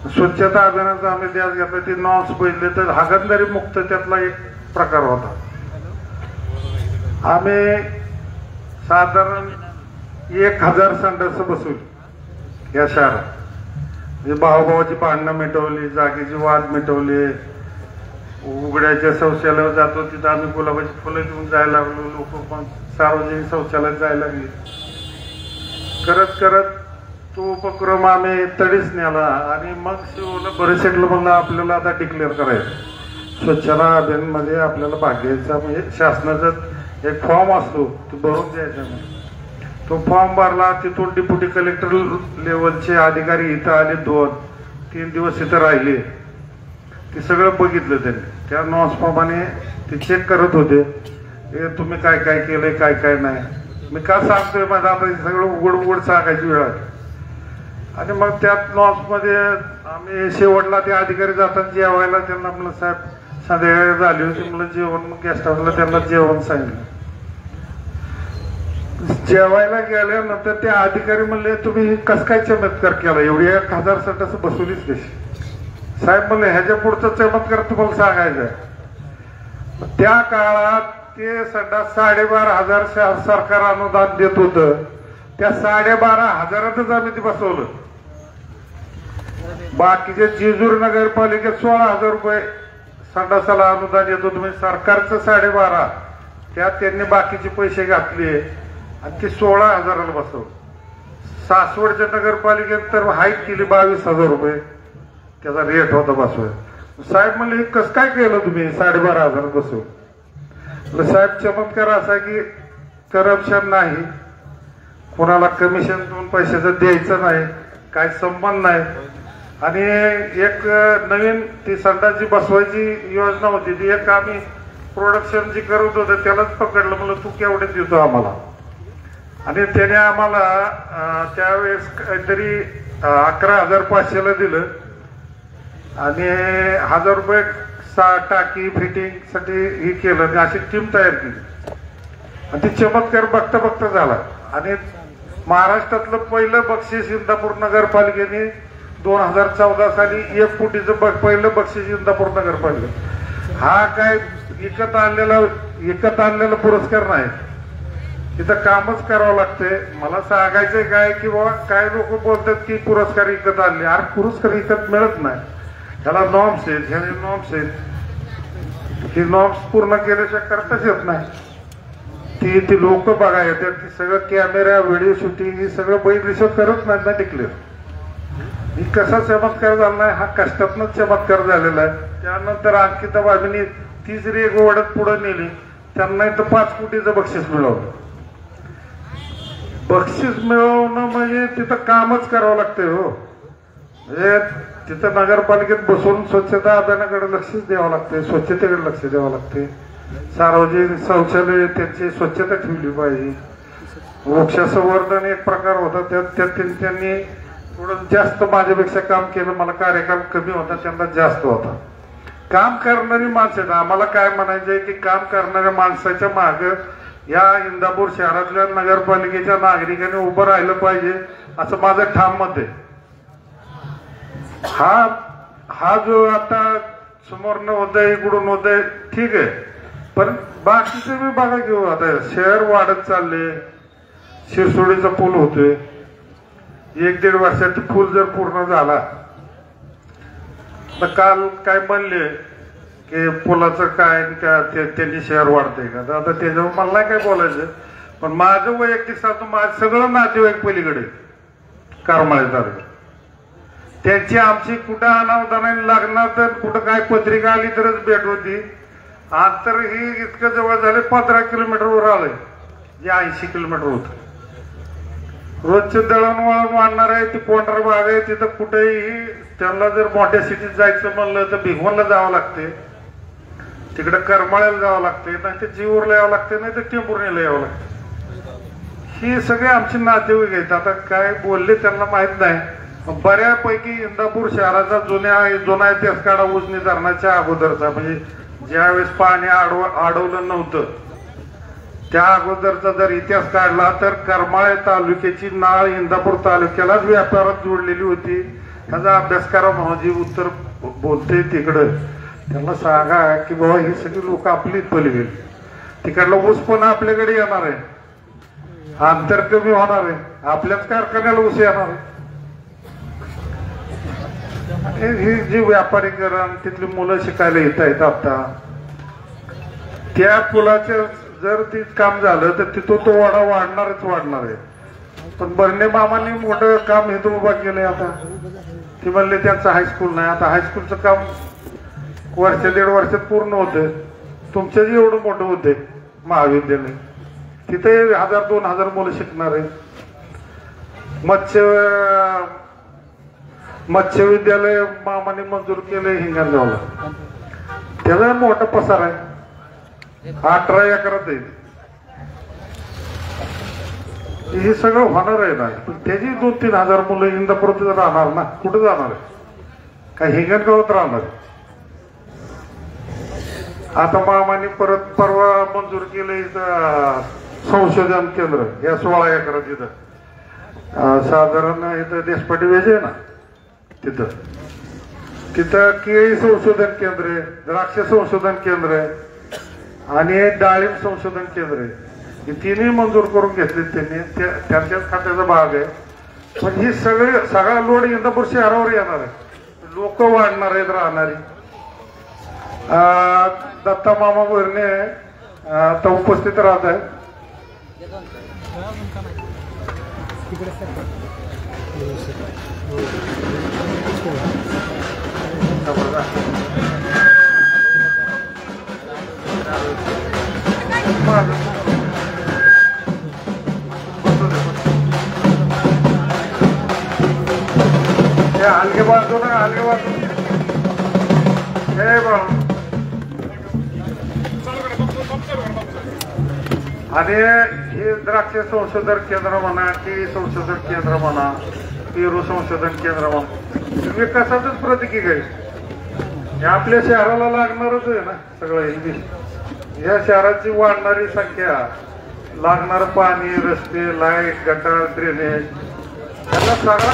स्वच्छता अभियानाचा आम्ही ध्यास घेतला. ते नॉर्म्स बघितले तर हागणदारी मुक्त त्यातला एक प्रकार होता. आम्ही साधारण 1000 संडास बसवली या शहरात. म्हणजे भावाभावाची भांडणं मिटवली, जागेची वाद मिटवले. उघड्याच्या शौचालयावर जातो तिथं आम्ही गुलाबाची फुलं घेऊन जायला लागलो. लोक पण सार्वजनिक शौचालयात जायला लागले. करत करत तो उपक्रम आम्ही तडीच नेला आणि मग शिवलं बरेचसेटलं म्हणलं आपल्याला आता डिक्लेअर करायचं स्वच्छता अभियानमध्ये आपल्याला भाग घ्यायचा. म्हणजे शासनाचा एक फॉर्म असतो तो भरून द्यायचा. तो फॉर्म भरला. तिथून डेप्युटी कलेक्टर लेवलचे अधिकारी इथं आले. 2-3 दिवस इथं राहिले. ते सगळं बघितलं त्यांनी. त्या नॉर्म्सप्रमाणे ते चेक करत होते. हे तुम्ही काय काय केलंय काय काय नाही. मी का सांगतोय माझं आता सगळं उघड सांगायची वेळ आहे. आणि मग त्यात नॉर्म्समध्ये आम्ही शेवटला ते अधिकारी जातात जेवायला. त्यांना म्हणलं साहेब संध्याकाळी झाली होती म्हणलं जेवण. मग गेस्ट हाऊसला त्यांना जेवण सांगितलं. जेवायला गेल्यानंतर ते अधिकारी म्हणले तुम्ही कस काय चमत्कार केला, एवढी 1000 संडास बसवलीच कशी. साहेब म्हणले ह्याच्या पुढचा चमत्कार तुम्हाला सांगायचा. त्या काळात ते संडास 12,500 सरकार अनुदान देत होतं. त्या 12,500 आम्ही ते बसवलं. बाकीचे जेजूर नगरपालिकेत 16,000 रुपये संडासाला अनुदान येत होतं. म्हणजे सरकारचं 12,500 त्यात त्यांनी बाकीचे पैसे घातले आणि ते 16,000ला बसवलं. सासवडच्या नगरपालिकेत तर हाईक केली 22,000 रुपये त्याचा रेट होता बसवाय. साहेब म्हणले कसं काय केलं तुम्ही 12,500 बसवलं. साहेब चमत्कार असा की करप्शन नाही, कोणाला कमिशन 2 पैशाचं द्यायचं नाही, काय संबंध नाही. आणि एक नवीन ती संडासची बसवायची योजना होती. ती एक आम्ही प्रोडक्शन जी करत होतं त्यालाच पकडलं. म्हणलं तू केवढे देतो आम्हाला. आणि त्याने आम्हाला त्यावेळेस काहीतरी 11,500ला दिलं आणि 1000 रुपये टाकी फिटिंग साठी हे केलं आणि अशी टीम तयार केली. आणि ती चमत्कार बघता बघता झाला. आणि महाराष्ट्रातलं पहिलं बक्षीस इंदापूर नगरपालिकेने 2014 साली 1 कोटीचं पहिलं बक्षीस इंदापूर नगरपालिका. हा काय विकत आणलेला पुरस्कार नाही. तिथं कामच करावं लागतंय. मला सांगायचंय काय की बाबा काय लोक बोलतात की पुरस्कार विकत आणले. अरे पुरस्कार विकत मिळत नाही. ह्याला नॉर्म्स आहेत, ह्याला नॉर्म्स आहेत. ही नॉर्म्स पूर्ण केल्याशिवाय करताच येत नाही. ती लोक बघा येतात. ती सगळं कॅमेरा व्हिडिओ शूटिंग हे सगळं बघितल्याशिवाय करत नाही ना डिक्लेअर. ही कसा चमत्कार झाला नाही, हा कष्टातनच चमत्कार झालेला आहे. त्यानंतर अंकिता बाबींनी तीच रेग ओढत पुढे नेली. त्यांना इथं 5 कोटीचं बक्षीस मिळवलं. बक्षीस मिळवणं म्हणजे तिथं कामच करावं लागतंय हो. म्हणजे तिथं नगरपालिकेत बसून स्वच्छता अभियानाकडे लक्षच द्यावं लागते, स्वच्छतेकडे लक्ष द्यावं लागते. सार्वजनिक शौचालय त्यांची स्वच्छता ठेवली पाहिजे. वृक्षसंवर्धन एक प्रकार होता, त्यात त्यांनी थोडं जास्त माझ्यापेक्षा काम केलं. मला कार्यकाल कमी होता, त्यांना जास्त होता. काम करणारी माणसं, आम्हाला काय म्हणायचंय की काम करणाऱ्या माणसाच्या मागे या इंदापूर शहरातल्या नगरपालिकेच्या नागरिकांनी उभं राहिलं पाहिजे, असं माझं ठाम मत आहे. हा जो आता समोरनं होतंय, इकडून होतंय, ठीक आहे, पण बाकीचे मी बघा घेऊ. आता शहर वाढत चालले, शिरसोडीचा पूल होतोय, 1-1.5 वर्षात पूल जर पूर्ण झाला तर काल काय म्हणले की पुलाचं काय का त्यांनी शहर वाढतंय का. आता त्याच्यावर मला नाही काय बोलायचं, पण माझं वैयक्तिक सांगतो, माझं सगळं नातेवाईक पलीकडे करमाळे तालुक्यात. त्यांची आमची कुठं अनावधानाने लागणार तर कुठं काय पत्रिका आली तरच भेट होती. अंतर ही इतकं जवळ झाले 15 किलोमीटरवर आलंय, जे 80 किलोमीटर होतं. रोजचं दळणवळण वाढणार आहे. ती पोंढर भाग आहे, तिथं कुठेही त्यांना जर मोठ्या सिटीत जायचं म्हणलं तर भिगवणला जावं लागते, तिकडे करमाळ्याला जावं लागते, नाही तर जीवरला यावं लागते, नाही तर टेंभुर्णीला यावं लागते. ही सगळे आमची नातेवाईक आहेत. आता काय बोलले त्यांना माहित नाही. बऱ्यापैकी इंदापूर शहराचा जुना इतिहास काढा उजनी धरणाच्या अगोदरचा, म्हणजे ज्यावेळेस पाणी अडवलं नव्हतं त्या अगोदरचा जर इतिहास काढला तर करमाळे तालुक्याची नाळ इंदापूर तालुक्यालाच व्यापारात जोडलेली होती. त्याचा अभ्यास करा भाऊजी उत्तर बोलते तिकडं. त्यांना सांगा की बाबा ही सगळी लोक आपलीच पलीकडे, तिकडला ऊस पण आपल्याकडे येणार आहे, अंतर कमी होणार आहे, आपल्याच कारखान्याला ऊस येणार आहे. ही जी व्यापारीकरण, तिथली मुलं शिकायला येत आहेत आता, त्या पुलाचे जर ते काम झालं तर तिथून तो वाडा वाढणार आहे. पण बर्णे मामांनी मोठं काम हे उभा केलंय. आता ते म्हणले त्यांचं हायस्कूल नाही, आता हायस्कूलचं काम 1-1.5 वर्षात पूर्ण होतं. तुमचं जे एवढं मोठं होते महाविद्यालय, तिथे 1000-2000 मुलं शिकणार आहे. मत्स्य विद्यालय मामाने मंजूर केलंय हिंगणगावला, त्याला मोठा पसार आहे, 18 एकरात आहे. हे सगळं होणार आहे ना. त्याची 2-3 हजार मुलं इंदापुरात राहणार ना, कुठं जाणार आहे, काय हिंगणगावात राहणार आहे. आता मामाने परत परवा मंजूर केलंय संशोधन केंद्र या 16 एकरात. इथं साधारण इथं देशपाटी वेज आहे ना, तिथं केळी संशोधन केंद्र आहे, द्राक्ष संशोधन केंद्र आहे आणि डाळिंब संशोधन केंद्र आहे. हे तिन्ही मंजूर करून घेतले त्यांनी, त्यांच्याच खात्याचा भाग आहे. पण ही सगळा लोड इंदापूर शहरावर येणार आहे, लोक वाढणार आहेत राहणारी. दत्ता मामा भरणे आता उपस्थित राहत आहे. हलके बाजू ना, हलके बाजू हे बघ. आणि हे द्राक्ष संशोधन केंद्र म्हणा, केळी संशोधन केंद्र म्हणा, पेरू संशोधन केंद्र म्हणा, विकासाचंच प्रतीक आहे. हे आपल्या शहराला लागणारच आहे ना सगळं. या शहराची वाढणारी संख्या, लागणार पाणी, रस्ते, लाईट, गटार, ड्रेनेज, याला सगळा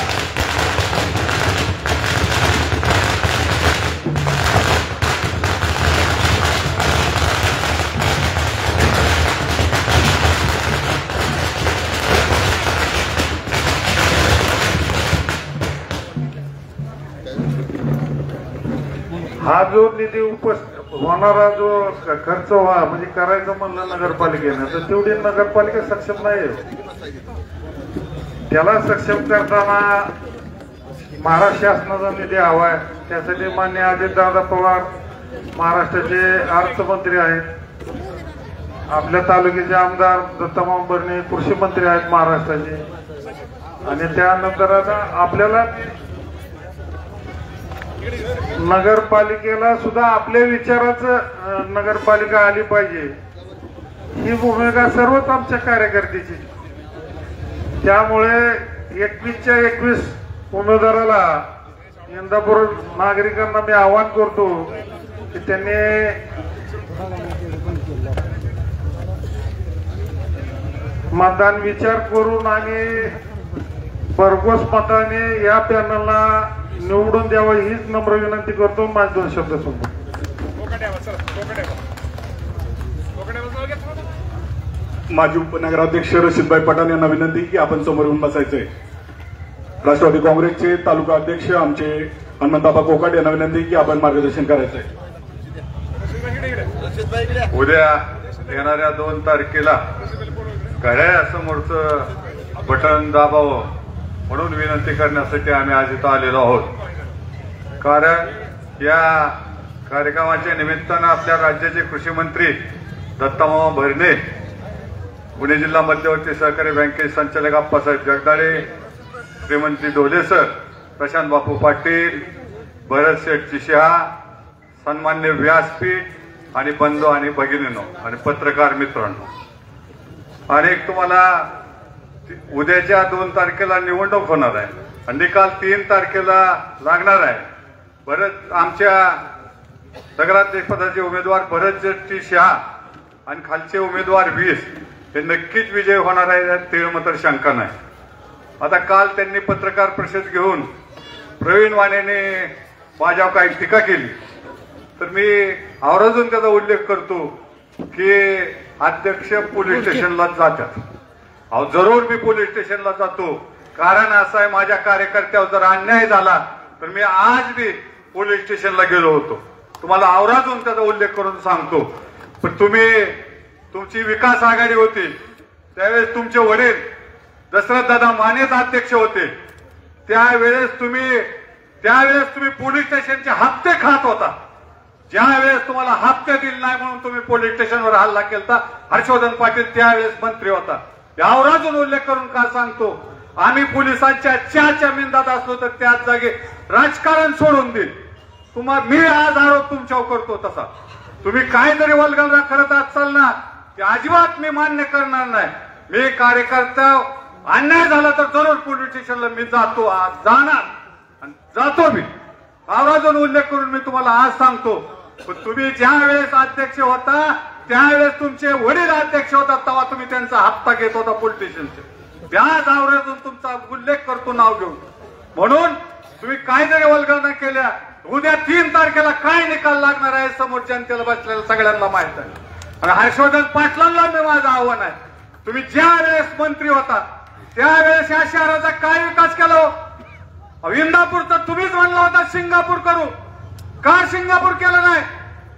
हा जो निधी होणारा जो खर्च म्हणजे करायचं म्हणलं नगरपालिकेनं, तर तेवढी नगरपालिका सक्षम नाही. त्याला सक्षम करताना महाराष्ट्र शासनाचा निधी हवाय. त्यासाठी मान्य अजितदादा पवार महाराष्ट्राचे अर्थमंत्री आहेत, आपल्या तालुक्याचे आमदार दत्तामामा भरणे कृषी मंत्री आहेत महाराष्ट्राचे, आणि त्यानंतर आता आपल्याला नगरपालिकेला सुद्धा आपल्या विचाराचं नगरपालिका आली पाहिजे ही भूमिका सर्वच आमच्या कार्यकर्त्याची. त्यामुळे 21च्या 21 उमेदवाराला इंदापूर नागरिकांना मी आवाहन करतो की त्यांनी मतदान विचार करून आणि भरघोस मताने या पॅनलला निवडून द्यावं हीच नम्र विनंती करतो. माझे 2 शब्द संपतो. माजी उपनगराध्यक्ष रशीदभाई पठाण यांना विनंती की आपण समोर येऊन बसायचंय. राष्ट्रवादी काँग्रेसचे तालुका अध्यक्ष आमचे हनुमंतआबा कोकाटे यांना विनंती की आपण मार्गदर्शन करायचंय. उद्या येणाऱ्या 2 तारखेला घड्याळासमोरचं बटन दाबावं म्हणून विनंती करण्यासाठी आम्ही आज इथं आलेलो आहोत. कारण या कार्यक्रमाच्या निमित्तानं आपल्या राज्याचे कृषी मंत्री दत्तामामा भरणे, पुणे जिल्हा मध्यवर्ती सहकारी बँकेचे संचालक आप्पासाहेब जगदाळे, श्रीमंती ढोले सर, प्रशांत बापू पाटील, भरत शेठ शहा, सन्मान्य व्यासपीठ आणि बंधू आणि भगिनींनो आणि पत्रकार मित्रांनो, अनेक तुम्हाला उद्याच्या 2 तारखेला निवडणूक होणार आहे आणि निकाल 3 तारखेला लागणार आहे. भरत आमच्या नगराध्यक्षपदाचे उमेदवार भरत शेठ शहा आणि खालचे उमेदवार 20 हे नक्कीच विजय होणार आहे, यात तीळमात्र शंका नाही. आता काल त्यांनी पत्रकार परिषद घेऊन प्रवीण वाणेने माझ्यावर काही टीका केली, तर मी आवर्जून त्याचा उल्लेख करतो की अध्यक्ष पोलीस स्टेशनला जातात. अहो जरूर मी पोलीस स्टेशनला जातो, कारण असं आहे माझ्या कार्यकर्त्यावर जर अन्याय झाला तर मी आज बी पोलीस स्टेशनला गेलो होतो. तुम्हाला आवर्जून त्याचा उल्लेख करून सांगतो. पण तुमची विकास आघाडी होती त्यावेळेस तुमचे वडील दशरथदादा मानेच अध्यक्ष होते. त्यावेळेस तुम्ही पोलीस स्टेशनचे हप्ते खात होता. ज्या वेळेस तुम्हाला हप्ते दिले नाही म्हणून तुम्ही पोलीस स्टेशनवर हल्ला केला, हर्षवर्धन पाटील त्यावेळेस मंत्री होता. यावरून उल्लेख करून का सांगतो, आम्ही पोलिसांच्या च्या मिंदात असलो तर त्याच जागी राजकारण सोडून देईल. मी आज आरोप तुमच्यावर करतो तसा तुम्ही काहीतरी वल्गना करत असाल ना, की अजिबात मी मान्य करणार नाही. मी कार्यकर्ता अन्याय झाला तर जरूर पोलीस स्टेशनला मी जातो, आज जाणार आणि जातो मी. आवाजून उल्लेख करून मी तुम्हाला आज सांगतो. पण तुम्ही ज्या वेळेस अध्यक्ष होता त्यावेळेस तुमचे वडील अध्यक्ष होता, तेव्हा तुम्ही त्यांचा हप्ता घेत होता पोलीस स्टेशनचे. त्याच आवर्जून तुमचा उल्लेख करतो नाव घेऊन. म्हणून तुम्ही काहीतरी वल्गना केल्या. उद्या 3 तारखेला काय निकाल लागणार आहे समोर जनतेला बसलेल्या सगळ्यांना माहित आहे. आणि हर्षवर्धन पाटलांना मी माझं आव्हान आहे, तुम्ही ज्या वेळेस मंत्री होता त्यावेळेस या शहराचा काय विकास केला हो? इंदापूरचा तुम्हीच म्हणला होता सिंगापूर करू, का सिंगापूर केलं नाही?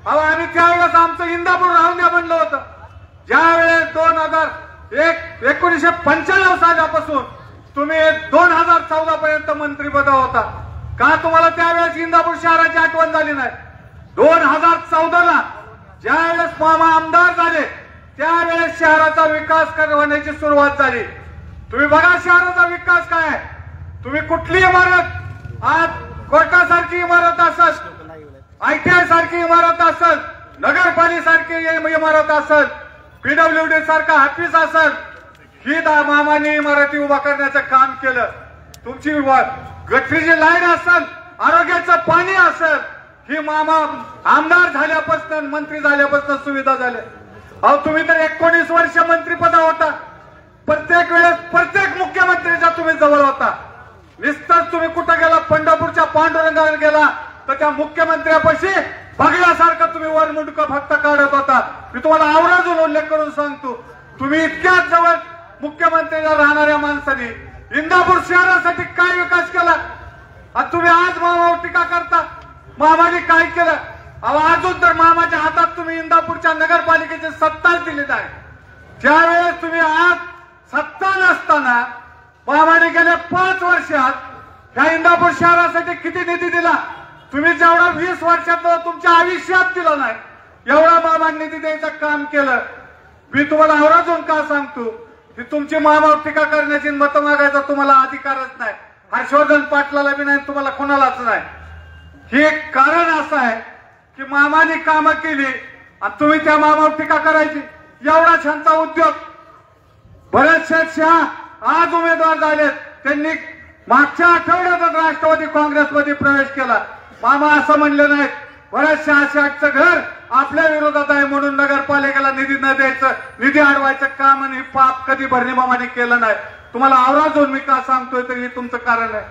अहो आम्ही त्यावेळेस आमचं इंदापूर राहून द्या म्हणलं होतं. ज्यावेळेस 1995 सालापासून तुम्ही 2014 पर्यंत मंत्रीपद होता, का तुम्हाला त्यावेळेस इंदापूर शहराची आठवण झाली नाही? 2014ला ज्यावेळेस मामा आमदार झाले त्यावेळेस शहराचा विकास करण्याची सुरुवात झाली. तुम्ही बघा शहराचा विकास काय आहे. तुम्ही कुठली इमारत, आज कोर्टासारखी इमारत असेल, ITI सारखी इमारत असेल, नगरपालिकेसारखी इमारत असेल, PWD सारखा ऑफिस असेल, ही मामाने इमारती उभा करण्याचं काम केलं. तुमची गटरीची लाईन असेल, आरोग्याचं पाणी असेल, ही मामा आमदार झाल्यापासून मंत्री झाल्यापासून सुविधा झाल्या. अहो तुम्ही तर 19 वर्ष मंत्रीपदा होता. प्रत्येक वेळेस प्रत्येक मुख्यमंत्रीच्या तुम्ही जवळ होता. नुसतंच तुम्ही कुठं गेला, पंढरपूरच्या पांडुरंगावर गेला तर त्या मुख्यमंत्र्यापाशी बघल्यासारखं तुम्ही वरमुंडकं फक्त काढत होता. मी तुम्हाला आवर्जून उल्लेख करून सांगतो, तुम्ही इतक्याच जवळ मुख्यमंत्र्याला राहणाऱ्या माणसांनी इंदापूर शहरासाठी काय विकास केला आणि तुम्ही आज मामावर टीका करता. मामाने काय केलं? अहो अजून तर मामाच्या हातात तुम्ही इंदापूरच्या नगरपालिकेची सत्ताच दिली नाही. ज्यावेळेस तुम्ही आज सत्ता नसताना मामाने गेल्या 5 वर्षात ह्या इंदापूर शहरासाठी किती निधी दिला? तुम्ही जेवढा 20 वर्षात तुमच्या आयुष्यात दिला नाही एवढा मामाने निधी द्यायचं काम केलं. मी तुम्हाला आवर्जून का सांगतो की तुमची मामावर टीका करण्याची मतं मागायचा तुम्हाला अधिकारच नाही. हर्षवर्धन पाटलाला बी नाही, तुम्हाला कोणालाच नाही. हे एक कारण असं आहे की मामाने कामं केली आणि तुम्ही त्या मामावर टीका करायची. एवढा छानचा उद्योग बरेचसे शहा आज उमेदवार झालेत, त्यांनी मागच्या आठवड्यातच राष्ट्रवादी काँग्रेसमध्ये प्रवेश केला. मामा असं म्हणले नाहीत बऱ्याचशा आशाचं घर आपल्या विरोधात आहे म्हणून नगरपालिकेला निधी न द्यायचं, निधी अडवायचं काम आणि पाप कधी भरणी मामाने केलं नाही. तुम्हाला आवर्जून मी का सांगतोय तर हे तुमचं कारण आहे.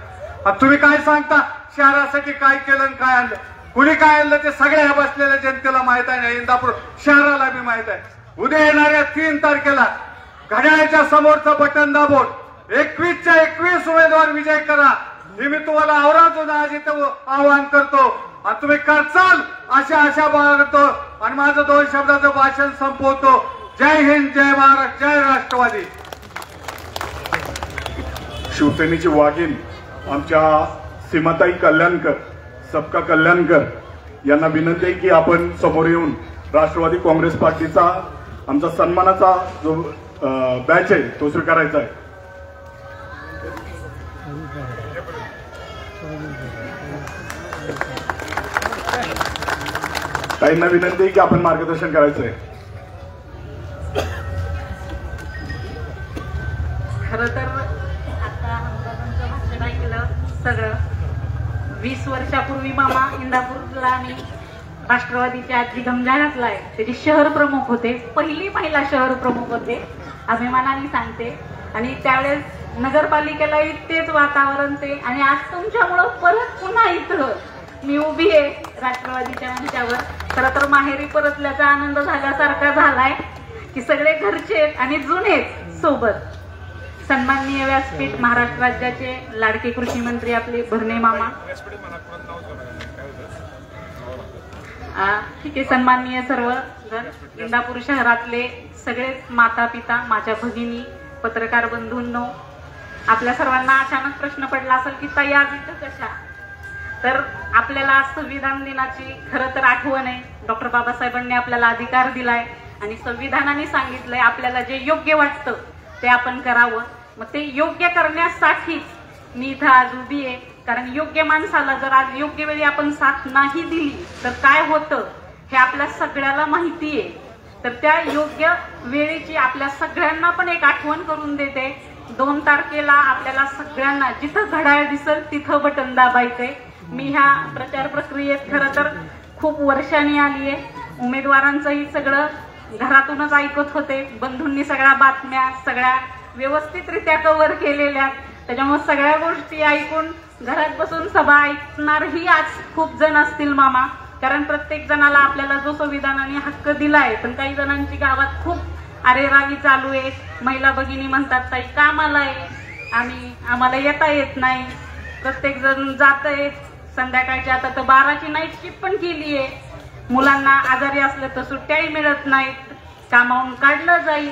आणि तुम्ही काय सांगता शहरासाठी काय केलं आणि काय आणलं, कुणी काय आणलं ते सगळ्या बसलेल्या जनतेला माहित आहे. इंदापूर शहराला बी माहित आहे. उद्या येणाऱ्या 3 तारखेला घड्याळाच्या समोरचं बटन दाबून 21च्या 21 उमेदवार विजय करा हे मी तुम्हाला आवर्जून आज इथं आवाहन करतो. आणि तुम्ही करचाल अशा आशा बाळगतो आणि माझं 2 शब्दाचं भाषण संपवतो. जय हिंद, जय महाराष्ट्र, जय राष्ट्रवादी. शिवसेनेची वाघीण आमच्या सीमाताई कल्याणकर, सबका कल्याणकर यांना विनंती आहे की आपण समोर येऊन राष्ट्रवादी काँग्रेस पार्टीचा आमचा सन्मानाचा जो बॅच आहे तो स्वीकारायचा आहे. ताईंना विनंती आहे की आपण मार्गदर्शन करायचं आहे. खरं तर आता आमदारांचं भाषण ऐकलं सगळं. 20 वर्षापूर्वी मामा इंदापूरला आणि राष्ट्रवादीच्या आजी गमजा घातलाय. त्याचे शहर प्रमुख होते, पहिली महिला शहर प्रमुख होते, अभिमानाने सांगते. आणि त्यावेळेस नगरपालिकेलाही तेच वातावरण ते. आणि आज तुमच्यामुळं परत पुन्हा इथं मी उभी आहे राष्ट्रवादीच्या मंचावर. खरं तर माहेरी परतल्याचा आनंद झाल्यासारखा झालाय की सगळे घरचे आणि जुनेच सोबत. सन्माननीय व्यासपीठ महाराष्ट्र राज्याचे लाडके कृषी मंत्री आपले भरणे मामा, ठीक आहे, सन्माननीय सर्व इंदापूर शहरातले सगळेच माता पिता, माझ्या भगिनी, पत्रकार बंधूंनो, आपल्या सर्वांना अचानक प्रश्न पडला असेल की ताई आज इथं कशा. तर आपल्याला संविधान दिनाची खरं तर आठवण आहे. डॉक्टर बाबासाहेबांनी आपल्याला अधिकार दिलाय आणि संविधानाने सांगितलंय आपल्याला जे योग्य वाटतं ते आपण करावं. मग ते योग्य करण्यासाठीच मी इथं आज उभी आहे. कारण योग्य माणसाला जर आज योग्य वेळी आपण साथ नाही दिली तर काय होतं हे आपल्या सगळ्याला माहिती आहे. तर त्या योग्य वेळेची आपल्या सगळ्यांना पण एक आठवण करून देते. 2 तारखेला आपल्याला सगळ्यांना जिथं घड्याळ दिसेल तिथं बटन दाबायचंय. मी ह्या प्रचार प्रक्रियेत खरं तर खूप वर्षांनी आली आहे. उमेदवारांचंही सगळं घरातूनच ऐकत होते. बंधूंनी सगळ्या बातम्या सगळ्या व्यवस्थितरित्या कव्हर केलेल्या, त्याच्यामुळे सगळ्या गोष्टी ऐकून घरात बसून सभा ऐकणारही आज खूप जण असतील मामा. कारण प्रत्येक जणाला आपल्याला जो संविधानाने हक्क दिलाय, पण काही जणांची गावात खूप अरेरावी चालू आहे. महिला भगिनी म्हणतात ताई कामाला आहे, आम्हाला येता येत नाही. प्रत्येक जण जात आहे संध्याकाळची, आता तर 12ची नाईट शिफ्ट पण केली आहे. मुलांना आजारी असलं तर सुट्ट्याही मिळत नाहीत, कामावून काढलं जाईल.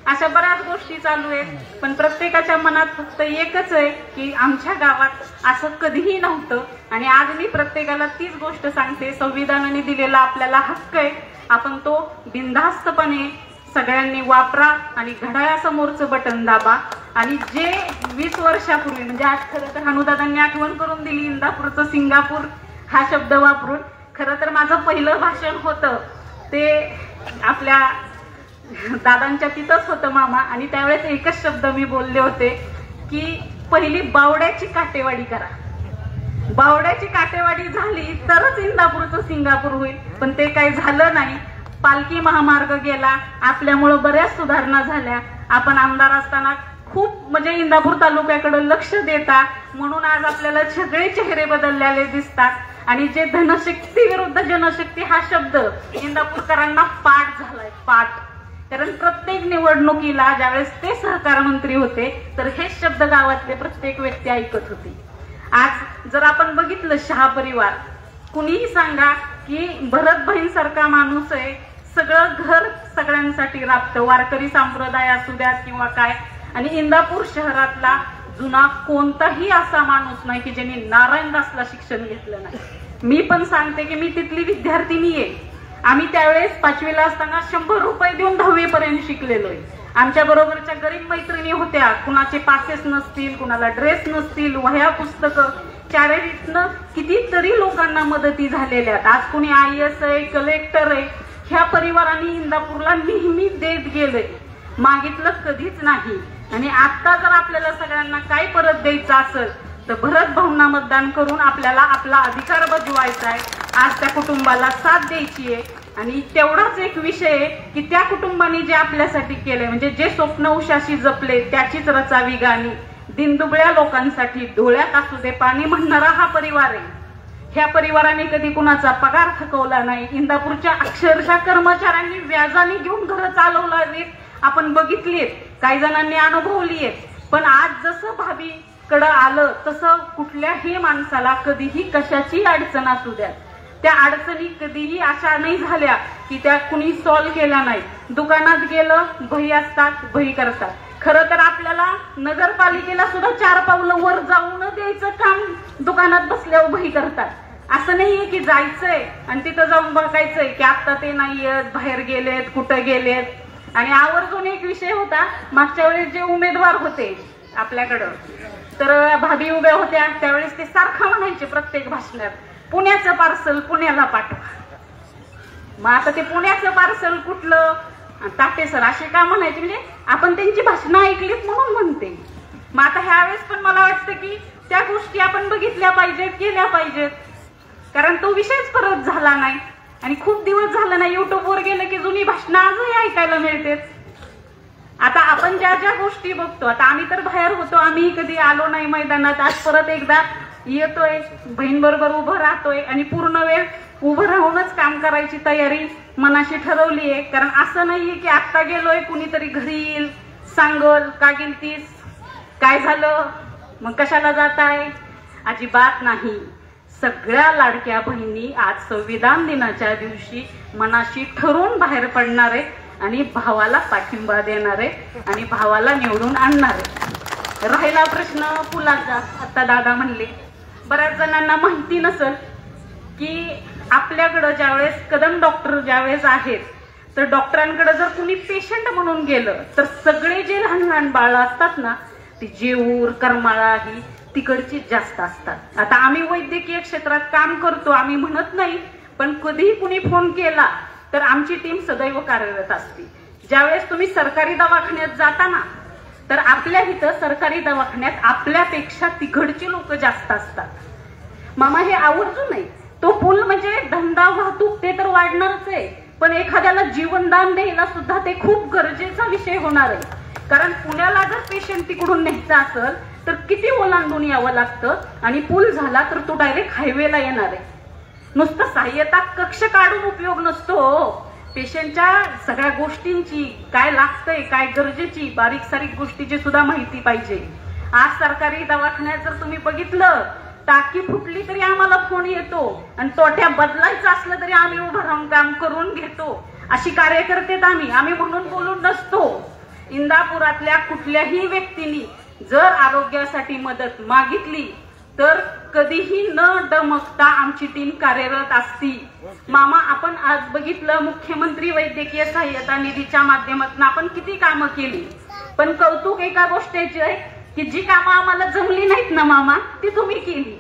अशा बऱ्याच गोष्टी चालू आहेत. पण प्रत्येकाच्या मनात फक्त एकच आहे की आमच्या गावात असं कधीही नव्हतं. आणि आज मी प्रत्येकाला तीच गोष्ट सांगते, संविधानाने दिलेला आपल्याला हक्क आहे, आपण तो बिनधास्तपणे सगळ्यांनी वापरा आणि घड्याळासमोरचं बटन दाबा. आणि जे 20 वर्षापूर्वी म्हणजे आज खरं तर हनुदादांनी आठवण करून दिली इंदापूरचं सिंगापूर हा शब्द वापरून. खरं तर माझं पहिलं भाषण होतं ते आपल्या दादांच्या तिथंच होतं मामा. आणि त्यावेळेस एकच शब्द मी बोलले होते की पहिली बावड्याची काटेवाडी करा. बावड्याची काटेवाडी झाली तरच इंदापूरचं सिंगापूर होईल. पण ते काही झालं नाही. पालखी महामार्ग गेला, आपल्यामुळं बऱ्याच सुधारणा झाल्या. आपण आमदार असताना खूप म्हणजे इंदापूर तालुक्याकडे लक्ष देता, म्हणून आज आपल्याला सगळे चेहरे बदललेले दिसतात. आणि जे धनशक्ती विरुद्ध जनशक्ती हा शब्द इंदापूरकरांना पाठ झालाय, पाठ. कारण प्रत्येक निवडणुकीला ज्यावेळेस ते सहकार मंत्री होते तर हे शब्द गावातले प्रत्येक व्यक्ती ऐकत होती. आज जर आपण बघितलं शहा परिवार, कुणीही सांगा की भरत बहीण सारखा माणूस आहे, सगळं घर सगळ्यांसाठी राबतं, वारकरी संप्रदाय असू द्यात किंवा काय. आणि इंदापूर शहरातला जुना कोणताही असा माणूस नाही की ज्यांनी नारायणदासला शिक्षण घेतलं नाही. मी पण सांगते की मी तिथली विद्यार्थिनी आहे. आम्ही त्यावेळेस 5वीला असताना 100 रुपये देऊन 10वी पर्यंत शिकलेलो आहे. आमच्या बरोबरच्या गरीब मैत्रिणी होत्या, कुणाचे पासेस नसतील, कुणाला ड्रेस नसतील, वह्या पुस्तकं, चॅरिटीतनं कितीतरी लोकांना मदती झालेल्या आहेत. आज कुणी IAS आहे, कलेक्टर आहे, ह्या परिवारांनी इंदापूरला नेहमी देत गेले, मागितलं कधीच नाही. आणि आता जर आपल्याला सगळ्यांना काय परत द्यायचं असेल तर भरत भाऊंना मतदान करून आपल्याला आपला अधिकार बजवायचा आहे. आज त्या कुटुंबाला साथ द्यायची आहे. आणि तेवढाच एक विषय आहे की त्या कुटुंबाने जे आपल्यासाठी केलंय, म्हणजे जे स्वप्न उशाशी जपले त्याचीच रचावी गाणी, दिनदुबळ्या लोकांसाठी डोळ्यात असू दे पाणी म्हणणारा हा परिवार आहे. ह्या परिवाराने कधी कुणाचा पगार थकवला नाही. इंदापूरच्या अक्षरशः कर्मचाऱ्यांनी व्याजाने घेऊन घरं चालवली आपण बघितलीत, काही जणांनी अनुभवली आहेत. पण आज जसं भाभीकडं आलं तसं कुठल्याही माणसाला कधीही कशाची अडचण असू द्या, त्या अडचणी कधीही अशा नाही झाल्या की त्या कुणी सॉल्व्ह केल्या नाही. दुकानात गेलं भई असतात, भई करतात. खरं तर आपल्याला नगरपालिकेला सुद्धा 4 पावलं वर जाऊन द्यायचं काम दुकानात बसल्यावर भई करतात. असं नाहीये की जायचंय आणि तिथं जाऊन बघायचंय की आता ते नाहीयेत, बाहेर गेलेत, कुठं गेलेत. आणि आवर्जून एक विषय होता, मागच्या वेळेस जे उमेदवार होते आपल्याकडं, तर भाभी उभ्या होत्या त्यावेळेस ते सारखं म्हणायचे प्रत्येक भाषणात, पुण्याचं पार्सल पुण्याला पाठवा. मग आता ते पुण्याचं पार्सल कुठलं, ताटे सर असे का म्हणायचे, म्हणजे आपण त्यांची भाषणं ऐकलीत म्हणून म्हणते. मग आता ह्यावेळेस पण मला वाटतं की त्या गोष्टी आपण बघितल्या पाहिजेत, केल्या पाहिजेत, कारण तो विषयच परत झाला नाही. आणि खूप दिवस झालं नाही युट्यूबवर गेलं की जुनी भाषणं आजही ऐकायला मिळतेच. आता आपण ज्या ज्या गोष्टी बघतो, आता आम्ही तर बाहेर होतो, आम्ही कधी आलो नाही मैदानात, आज परत एकदा येतोय, बहीण बरोबर उभं राहतोय आणि पूर्ण वेळ उभं राहूनच काम करायची तयारी मनाशी ठरवली आहे. कारण असं नाहीये की आता गेलोय कुणीतरी घरी येईल सांगल का गेलतीस, काय झालं, मग कशाला जाताय, अजिबात नाही. सगळ्या लाडक्या बहिणी आज संविधान दिनाच्या दिवशी मनाशी ठरवून बाहेर पडणार आहे आणि भावाला पाठिंबा देणार आहे आणि भावाला निवडून आणणार आहे. राहिला प्रश्न पुलाचा, आता दादा म्हणले, बऱ्याच जणांना माहिती नसेल की आपल्याकडं ज्यावेळेस कदम डॉक्टर ज्यावेळेस आहेत तर डॉक्टरांकडे जर कुणी पेशंट म्हणून गेलं तर सगळे जे लहान लहान बाळ असतात ना, ती जेऊर करमाळा ही तिकडची जास्त असतात. आता आम्ही वैद्यकीय क्षेत्रात काम करतो, आम्ही म्हणत नाही, पण कधीही कुणी फोन केला तर आमची टीम सदैव कार्यरत असते. ज्यावेळेस तुम्ही सरकारी दवाखान्यात जाता ना, तर आपल्या इथं सरकारी दवाखान्यात आपल्यापेक्षा तिकडची लोक जास्त असतात. मामा हे आवर्जून नाही, तो पूल म्हणजे धंदा वाहतूक ते तर वाढणारच आहे, पण एखाद्याला जीवनदान द्यायला सुद्धा ते खूप गरजेचा विषय होणार आहे. कारण पुण्याला जर पेशंट तिकडून न्यायचा असेल तर किती ओलांडून यावं लागतं, आणि पूल झाला तर तो डायरेक्ट हायवेला येणार आहे. नुसतं सहाय्यता कक्ष काढून उपयोग नसतो, पेशंटच्या सगळ्या गोष्टींची काय लागतंय, काय गरजेची बारीक सारीक गोष्टीची सुद्धा माहिती पाहिजे. आज सरकारी दवाखान्यात जर तुम्ही बघितलं, टाकी फुटली तरी आम्हाला फोन येतो आणि तोट्या बदलायचं असलं तरी आम्ही उभं राहून काम करून घेतो. अशी कार्यकर्ते आम्ही म्हणून बोलून नसतो. इंदापुरातल्या कुठल्याही व्यक्तीने जर आरोग्यासाठी मदत मागितली तर कधीही न डमकता आमची टीम कार्यरत असती. मामा, आपण आज बघितलं मुख्यमंत्री वैद्यकीय सहाय्यता निधीच्या माध्यमातून आपण किती कामं केली, पण कौतुक एका गोष्टीचे आहे की जी कामं आम्हाला जमली नाहीत ना मामा, ती तुम्ही केली.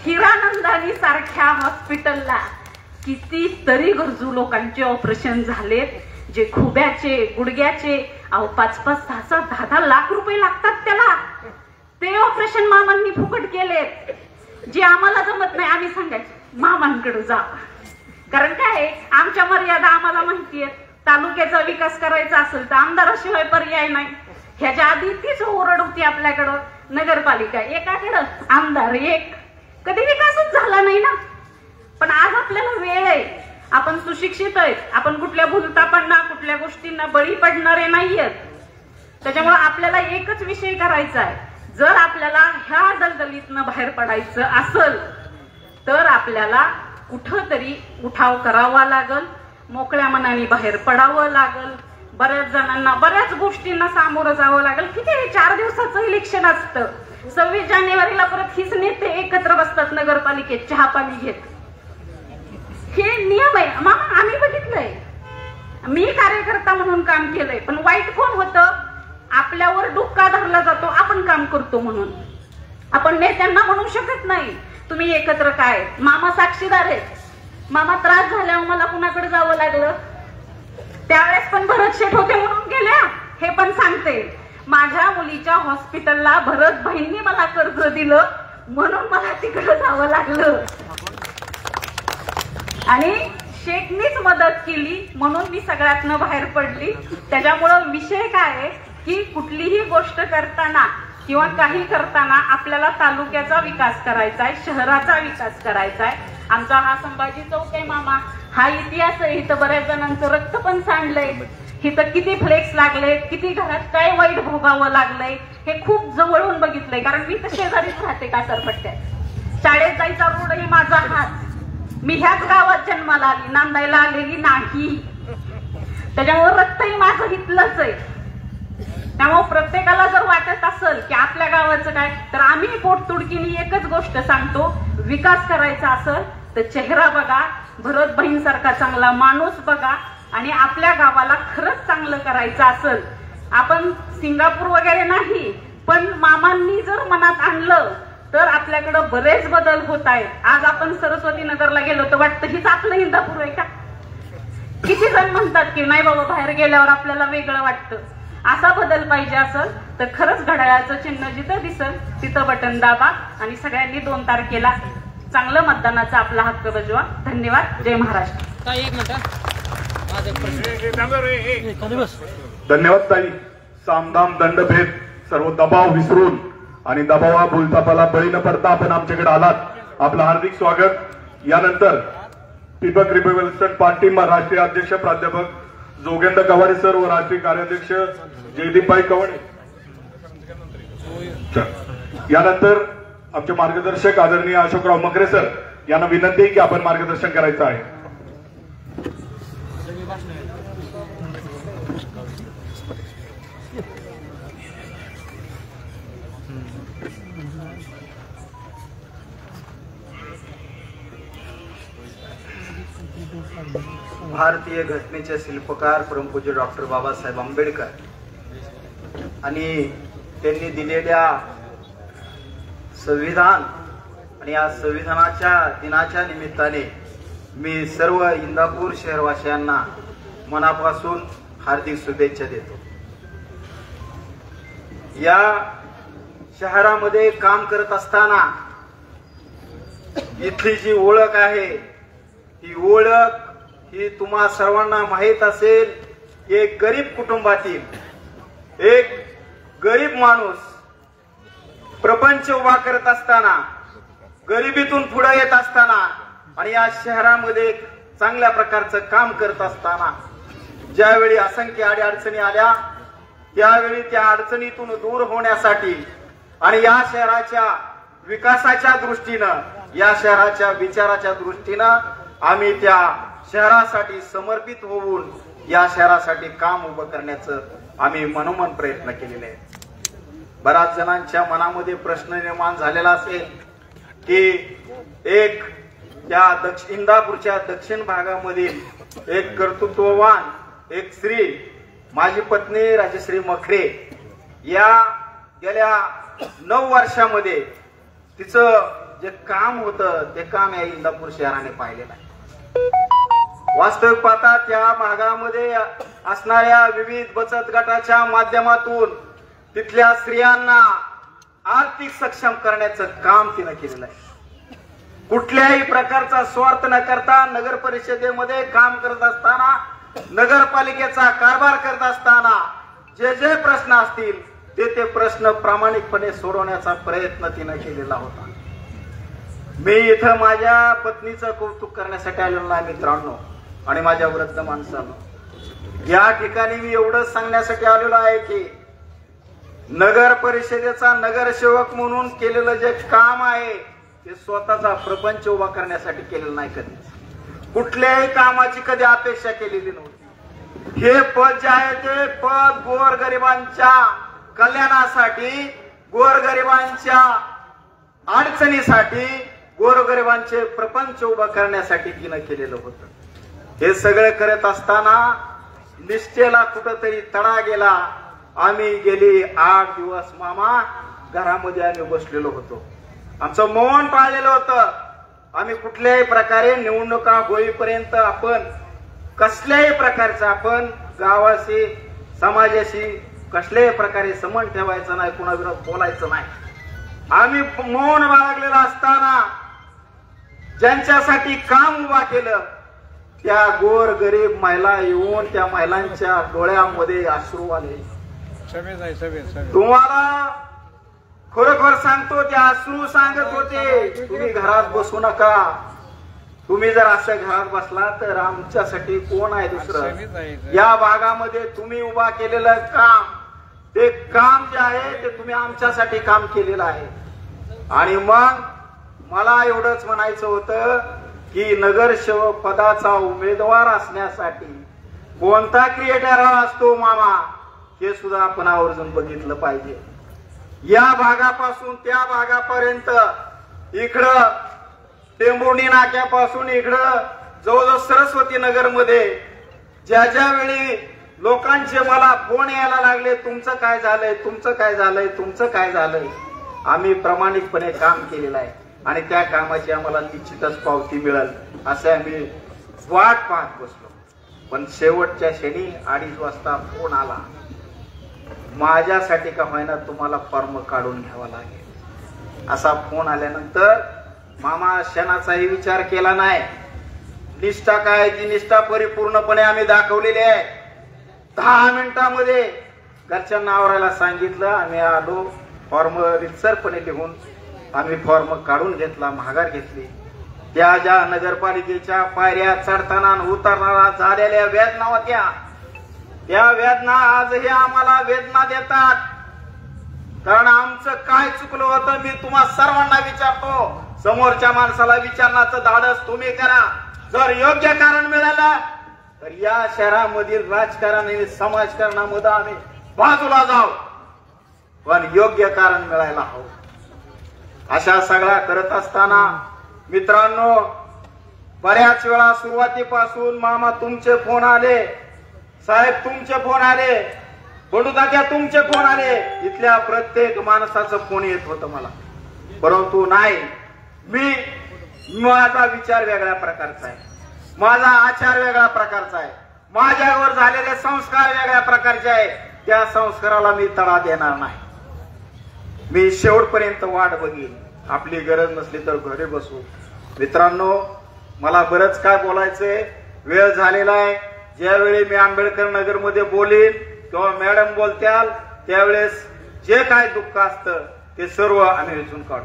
हिरानंदानी सारख्या हॉस्पिटलला कितीतरी गरजू लोकांचे ऑपरेशन झालेत, जे खुब्याचे, गुडघ्याचे, 5-5, 6-6, 10-10 लाख रुपये लागतात त्याला. ते ऑपरेशन मामांनी फुकट केलेत. जे आम्हाला जमत नाही आम्ही सांगायचं मामांकडे जा, कारण काय आमच्या मर्यादा आम्हाला माहिती आहेत. तालुक्याचा विकास करायचा असेल तर आमदाराशिवाय पर्याय नाही. ह्याच्या आधी तीच ओरड होती आपल्याकडं, नगरपालिका एकाकडं, आमदार एक, कधी विकासच झाला नाही ना. पण आज आपल्याला वेळ आहे, आपण सुशिक्षित आहेत, आपण कुठल्या भूलतापांना कुठल्या गोष्टींना बळी पडणारे नाहीयेत. त्याच्यामुळे आपल्याला एकच विषय करायचा आहे, जर आपल्याला ह्या दलदलीतनं बाहेर पडायचं असेल तर आपल्याला कुठंतरी उठाव करावा लागल, मोकळ्या मनाने बाहेर पडावं लागल, बऱ्याच जणांना बऱ्याच गोष्टींना सामोरं जावं लागेल. किती 4 दिवसाचं इलेक्शन असतं, 26 जानेवारीला परत हीच नेते एकत्र बसतात नगरपालिकेत चहा पाणी घेत. हे नियम आहे मामा, आम्ही बघितलंय. मी कार्यकर्ता म्हणून काम केलंय, पण वाईट कोण होतं? आपल्यावर डुक्का धरला जातो आपण काम करतो म्हणून. आपण नेत्यांना म्हणू शकत नाही तुम्ही एकत्र काय. मामा साक्षीदार आहेत. मामा त्रास झाल्यावर मला कुणाकडे जावं लागलं, त्यावेळेस पण भरत शेठ होते म्हणून गेल्या. हे पण सांगते, माझ्या मुलीच्या हॉस्पिटलला भरत भाईंनी मला कर्ज दिलं म्हणून मला तिकडे जावं लागलं, आणि शेठनीच मदत केली म्हणून मी सगळ्यातनं बाहेर पडली. त्याच्यामुळं विषय काय आहे की कुठलीही गोष्ट करताना किंवा काही करताना आपल्याला तालुक्याचा विकास करायचा आहे, शहराचा विकास करायचा आहे. आमचा हा संभाजी चौक आहे मामा, हा इतिहास आहे. इथं बऱ्याच जणांचं रक्त पण सांडलंय, इथं किती फ्लेक्स लागले, किती घरात काय वाईट भोगावं लागलंय हे खूप जवळून बघितलंय. कारण मी तर शेजारीच राहते कासारपट्ट्यात. शाळेत जायचा रोडही माझा हात. मी ह्याच गावात जन्माला आली, नांदायला आलेली नाही. त्याच्यामुळे रक्तही माझं इथलंच आहे. त्यामुळे प्रत्येकाला जर वाटत असेल की आपल्या गावाचं काय, तर आम्ही पोटतुडकीने एकच गोष्ट सांगतो, विकास करायचा असेल तर चेहरा बघा, भरत बहीणसारखा चांगला माणूस बघा, आणि आपल्या गावाला खरंच चांगलं करायचं असेल, आपण सिंगापूर वगैरे नाही, पण मामांनी जर मनात आणलं तर आपल्याकडे बरेच बदल होत आहेत. आज आपण सरस्वती नगरला गेलो तर वाटतं हीच आपलं इंदापूर आहे का? किती जण म्हणतात की नाही बाबा, बाहेर गेल्यावर आपल्याला वेगळं वाटतं. असा बदल पाहिजे असेल तर खरंच घड्याळाचं चिन्ह जिथं दिसेल तिथं बटन दाबा, आणि सगळ्यांनी 2 तारखेला चांगलं मतदानाचा आपला हक्क बजवा. धन्यवाद. जय महाराष्ट्र. धन्यवाद ताई. सामदाम दंडभेद सर्व दबाव विसरून आणि दबावा भूलथापाला बळी न पडता आपण आमच्याकडे आलात. आपलं हार्दिक स्वागत. यानंतर पीपक रिपब्लिकन पार्टी राष्ट्रीय अध्यक्ष प्राध्यापक जोगेंद्र कवाडे सर व राष्ट्रीय कार्याध्यक्ष जयदीपभाई कवाडे. यानंतर आमचे मार्गदर्शक आदरणीय अशोकराव मकरे सर यांना विनंती आहे की आपण मार्गदर्शन करायचं आहे. भारतीय घटनेचे शिल्पकार परमपूज्य डॉक्टर बाबासाहेब आंबेडकर आणि त्यांनी दिलेल्या संविधान आणि या संविधानाच्या दिनाच्या निमित्ताने मी सर्व इंदापूर शहरवासियांना मनापासून हार्दिक शुभेच्छा देतो. या शहरामध्ये काम करत असताना इथली जी ओळख आहे ती ओळख ही तुम्हा सर्वांना माहीत असेल. एक गरीब कुटुंबातील एक गरीब माणूस प्रपंच उभा करत असताना, गरिबीतून पुढे येत असताना आणि या शहरामध्ये चांगल्या प्रकारचं काम करत असताना ज्यावेळी असंख्य अडचणी आल्या त्यावेळी त्या अडचणीतून दूर होण्यासाठी आणि या शहराच्या विकासाच्या दृष्टीनं, या शहराच्या विचाराच्या दृष्टीनं आम्ही त्या शहरासाठी समर्पित होऊन या शहरासाठी काम उभं करण्याचं आम्ही मनोमन प्रयत्न केलेले आहेत. बऱ्याच जणांच्या मनामध्ये प्रश्न निर्माण झालेला असेल की एक त्या इंदापूरच्या दक्षिण भागामधील एक कर्तृत्ववान एक स्त्री, माझी पत्नी राजश्री मखरे, या गेल्या 9 वर्षामध्ये तिचं जे काम होतं ते काम या इंदापूर शहराने पाहिलेलं आहे. वास्तविक पाहता त्या भागामध्ये असणाऱ्या विविध बचत गटाच्या माध्यमातून तिथल्या स्त्रियांना आर्थिक सक्षम करण्याचं काम तिनं केलेलं आहे. कुठल्याही प्रकारचा स्वार्थ न करता नगर परिषदेमध्ये काम करत असताना, नगरपालिकेचा कारभार करत असताना जे जे प्रश्न असतील ते प्रश्न प्रामाणिकपणे सोडवण्याचा प्रयत्न तिनं केलेला होता. मी इथं माझ्या पत्नीचं कौतुक करण्यासाठी आलेलो नाही मित्रांनो आणि माझ्या वृद्ध माणसांनो. या ठिकाणी मी एवढंच सांगण्यासाठी आलेलो आहे की नगर परिषदेचा नगरसेवक म्हणून केलेलं जे काम आहे ते स्वतःचा प्रपंच उभा करण्यासाठी केलेलं नाही. कधी कुठल्याही कामाची कधी अपेक्षा केलेली नव्हती. हे पद जे आहे ते पद गोरगरिबांच्या कल्याणासाठी, गोरगरिबांच्या अडचणीसाठी, गोरगरिबांचे प्रपंच उभा करण्यासाठी तिनं केलेलं होतं. हे सगळं करत असताना निष्ठेला कुठंतरी तडा गेला. आम्ही गेली 8 दिवस मामा घरामध्ये आम्ही बसलेलो होतो. आमचं मौन पाळलेलं होतं. आम्ही कुठल्याही प्रकारे निवडणुका होईपर्यंत आपण कसल्याही प्रकारचं आपण गावाशी समाजाशी कसल्याही प्रकारे समन ठेवायचं नाही, कुणाविरोधात बोलायचं नाही. आम्ही मौन बाळगलेलं असताना ज्यांच्यासाठी काम उभा केलं त्या गोर गरीब महिला येऊन त्या महिलांच्या डोळ्यामध्ये अश्रू आले. तुम्हाला खरोखर सांगतो, ते अश्रू सांगत होते तुम्ही घरात बसू नका. तुम्ही जर असं घरात बसला तर आमच्यासाठी कोण आहे दुसरं. या भागामध्ये तुम्ही उभा केलेलं काम, ते काम जे आहे ते तुम्ही आमच्यासाठी काम केलेलं आहे. आणि मग मला एवढंच म्हणायचं होतं की नगरसेवक पदाचा उमेदवार असण्यासाठी कोणता क्रिएटर असतो मामा, हे सुद्धा आपण आवर्जून बघितलं पाहिजे. या भागापासून त्या भागापर्यंत, इकडं टेंभुर्णी नाक्यापासून इकडं जवळजवळ सरस्वती नगर मध्ये ज्या वेळी लोकांचे मला फोन यायला लागले, तुमचं काय झालंय, तुमचं काय झालंय, तुमचं काय झालंय, आम्ही प्रामाणिकपणे काम केलेलं आहे आणि त्या कामाची आम्हाला निश्चितच पावती मिळेल असं आम्ही वाट पाहत बसलो. पण शेवटच्या क्षणी 2:30 वाजता फोन आला, माझ्यासाठी का होईना तुम्हाला फॉर्म काढून घ्यावा लागेल. असा फोन आल्यानंतर मामा क्षणाचाही विचार केला नाही. निष्ठा काय, ती निष्ठा परिपूर्णपणे आम्ही दाखवलेली आहे. 10 मिनिटांमध्ये घरच्यांना आवरायला सांगितलं. आम्ही आलो, फॉर्म रितसरपणे लिहून आम्ही फॉर्म काढून घेतला, माघार घेतली. त्या ज्या नगरपालिकेच्या पायऱ्या चढताना उतरणारा झालेल्या वेदना होत्या, त्या वेदना आजही आम्हाला वेदना देतात. कारण आमचं काय चुकलं होतं मी तुम्हा सर्वांना विचारतो. समोरच्या माणसाला विचारण्याचं धाडस तुम्ही करा. जर योग्य कारण मिळालं तर या शहरामधील राजकारण आणि समाजकारणामध्ये आम्ही बाजूला जाऊ, पण योग्य कारण मिळायला हवं. अशा सगळ्या करत असताना मित्रांनो, बऱ्याच वेळा सुरुवातीपासून मामा तुमचे फोन आले, साहेब तुमचे फोन आले, बंडूदादा तुमचे फोन आले, इथल्या प्रत्येक माणसाचं फोन येत होतं मला. परंतु नाही, माझा विचार वेगळ्या प्रकारचा आहे, माझा आचार वेगळ्या प्रकारचा आहे, माझ्यावर झालेले संस्कार वेगळ्या प्रकारचे आहे. त्या संस्काराला मी तडा देणार नाही. मी शेवटपर्यंत वाट बघीन. आपली गरज नसली तर घरी बसू. मित्रांनो, मला बरंच काय बोलायचंय, वेळ झालेला आहे. ज्यावेळी मी आंबेडकर नगर मध्ये बोलीन किंवा मॅडम बोलत्याल त्यावेळेस जे काय दुःख असतं ते सर्व आम्ही विचारून काढू.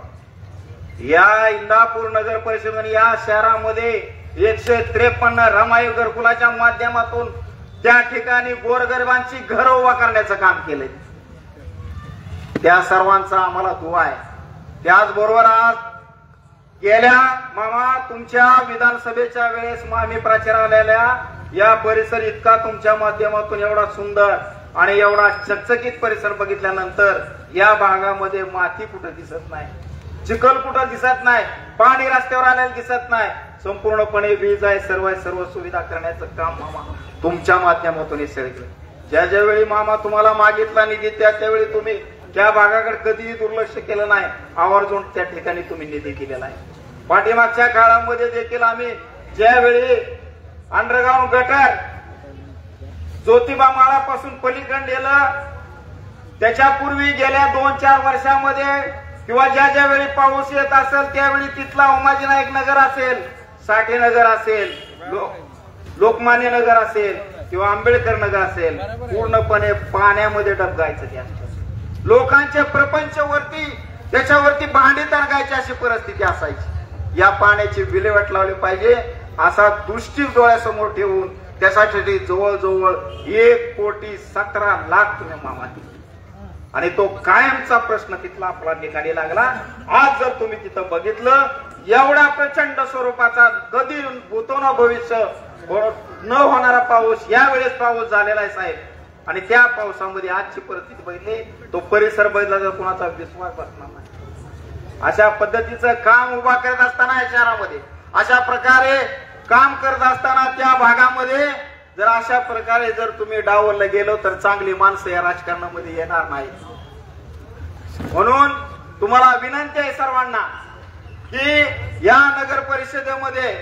या इंदापूर नगर परिषदेने या शहरामध्ये 153 रमाई घरकुलाच्या माध्यमातून त्या ठिकाणी गोरगरिबांची घर उभा करण्याचं काम केलंय. त्या सर्वांचा आम्हाला दुआ आहे. त्याचबरोबर आज गेल्या मामा तुमच्या विधानसभेच्या वेळेस आम्ही प्रचाराला या परिसर इतका तुमच्या माध्यमातून एवढा सुंदर आणि एवढा चकचकीत परिसर बघितल्यानंतर या भागामध्ये माती कुठं दिसत नाही, चिखल कुठं दिसत नाही, पाणी रस्त्यावर आलेलं दिसत नाही. संपूर्णपणे वीज आहे, सर्व सुविधा करण्याचं काम मामा तुमच्या माध्यमातून हे सगळं. ज्या वेळी मामा तुम्हाला मागितला निधी त्यावेळी तुम्ही त्या भागाकडे कधीही दुर्लक्ष केलं नाही. आवर्जून त्या ठिकाणी तुम्ही निधी दिलेला आहे. पाठीमागच्या काळामध्ये देखील आम्ही ज्यावेळी अंडरग्राउंड गटर ज्योतिबा माळापासून पलीकडे त्याच्यापूर्वी गेल्या 2-4 वर्षामध्ये किंवा ज्या वेळी पाऊस येत असेल त्यावेळी तिथला उमाजी नाईक नगर असेल, साठे नगर असेल, लोकमान्य नगर असेल किंवा आंबेडकर नगर असेल, पूर्णपणे पाण्यामध्ये डबगायचं. त्या लोकांच्या प्रपंचवरती त्याच्यावरती भांडी तडकायची अशी परिस्थिती असायची. या पाण्याची विल्हेवाट लावली पाहिजे असा दृष्टी डोळ्यासमोर ठेवून त्यासाठी जवळजवळ 1,17,00,000 तुम्ही मामा दिले आणि तो कायमचा प्रश्न तिथला आपला ठिकाणी लागला. आज जर तुम्ही तिथं बघितलं एवढा प्रचंड स्वरूपाचा कधी भूतोन भविष्य न होणारा पाऊस यावेळेस पाऊस झालेला आहे साहेब. आणि त्या पावसामध्ये आजची परिस्थिती बघितली, तो परिसर बघितला तर कुणाचा विश्वास बसणार नाही. अशा पद्धतीचं काम उभा करत असताना या शहरामध्ये अशा प्रकारे काम करत असताना त्या भागामध्ये जर अशा प्रकारे जर तुम्ही डावललं गेलो तर चांगली माणसं या राजकारणामध्ये येणार नाही. म्हणून तुम्हाला विनंती आहे सर्वांना की या नगर परिषदेमध्ये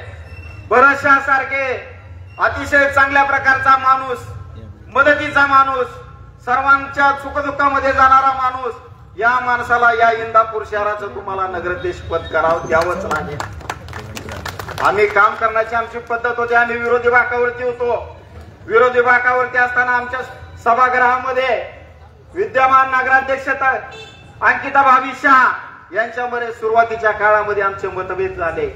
बरशा सारखे अतिशय चांगल्या प्रकारचा माणूस, मदतीचा माणूस, सर्वांच्या सुखदुःखामध्ये जाणारा माणूस, या माणसाला या इंदापूर शहराचं तुम्हाला नगराध्यक्ष पद करावं द्यावंच लागेल. आम्ही काम करण्याची आमची पद्धत होती. आम्ही विरोधी बाकावरती होतो. विरोधी बाकावरती असताना आमच्या सभागृहामध्ये विद्यमान नगराध्यक्ष अंकिता भाभी शाह यांच्यामध्ये सुरुवातीच्या काळामध्ये आमचे मतभेद झाले,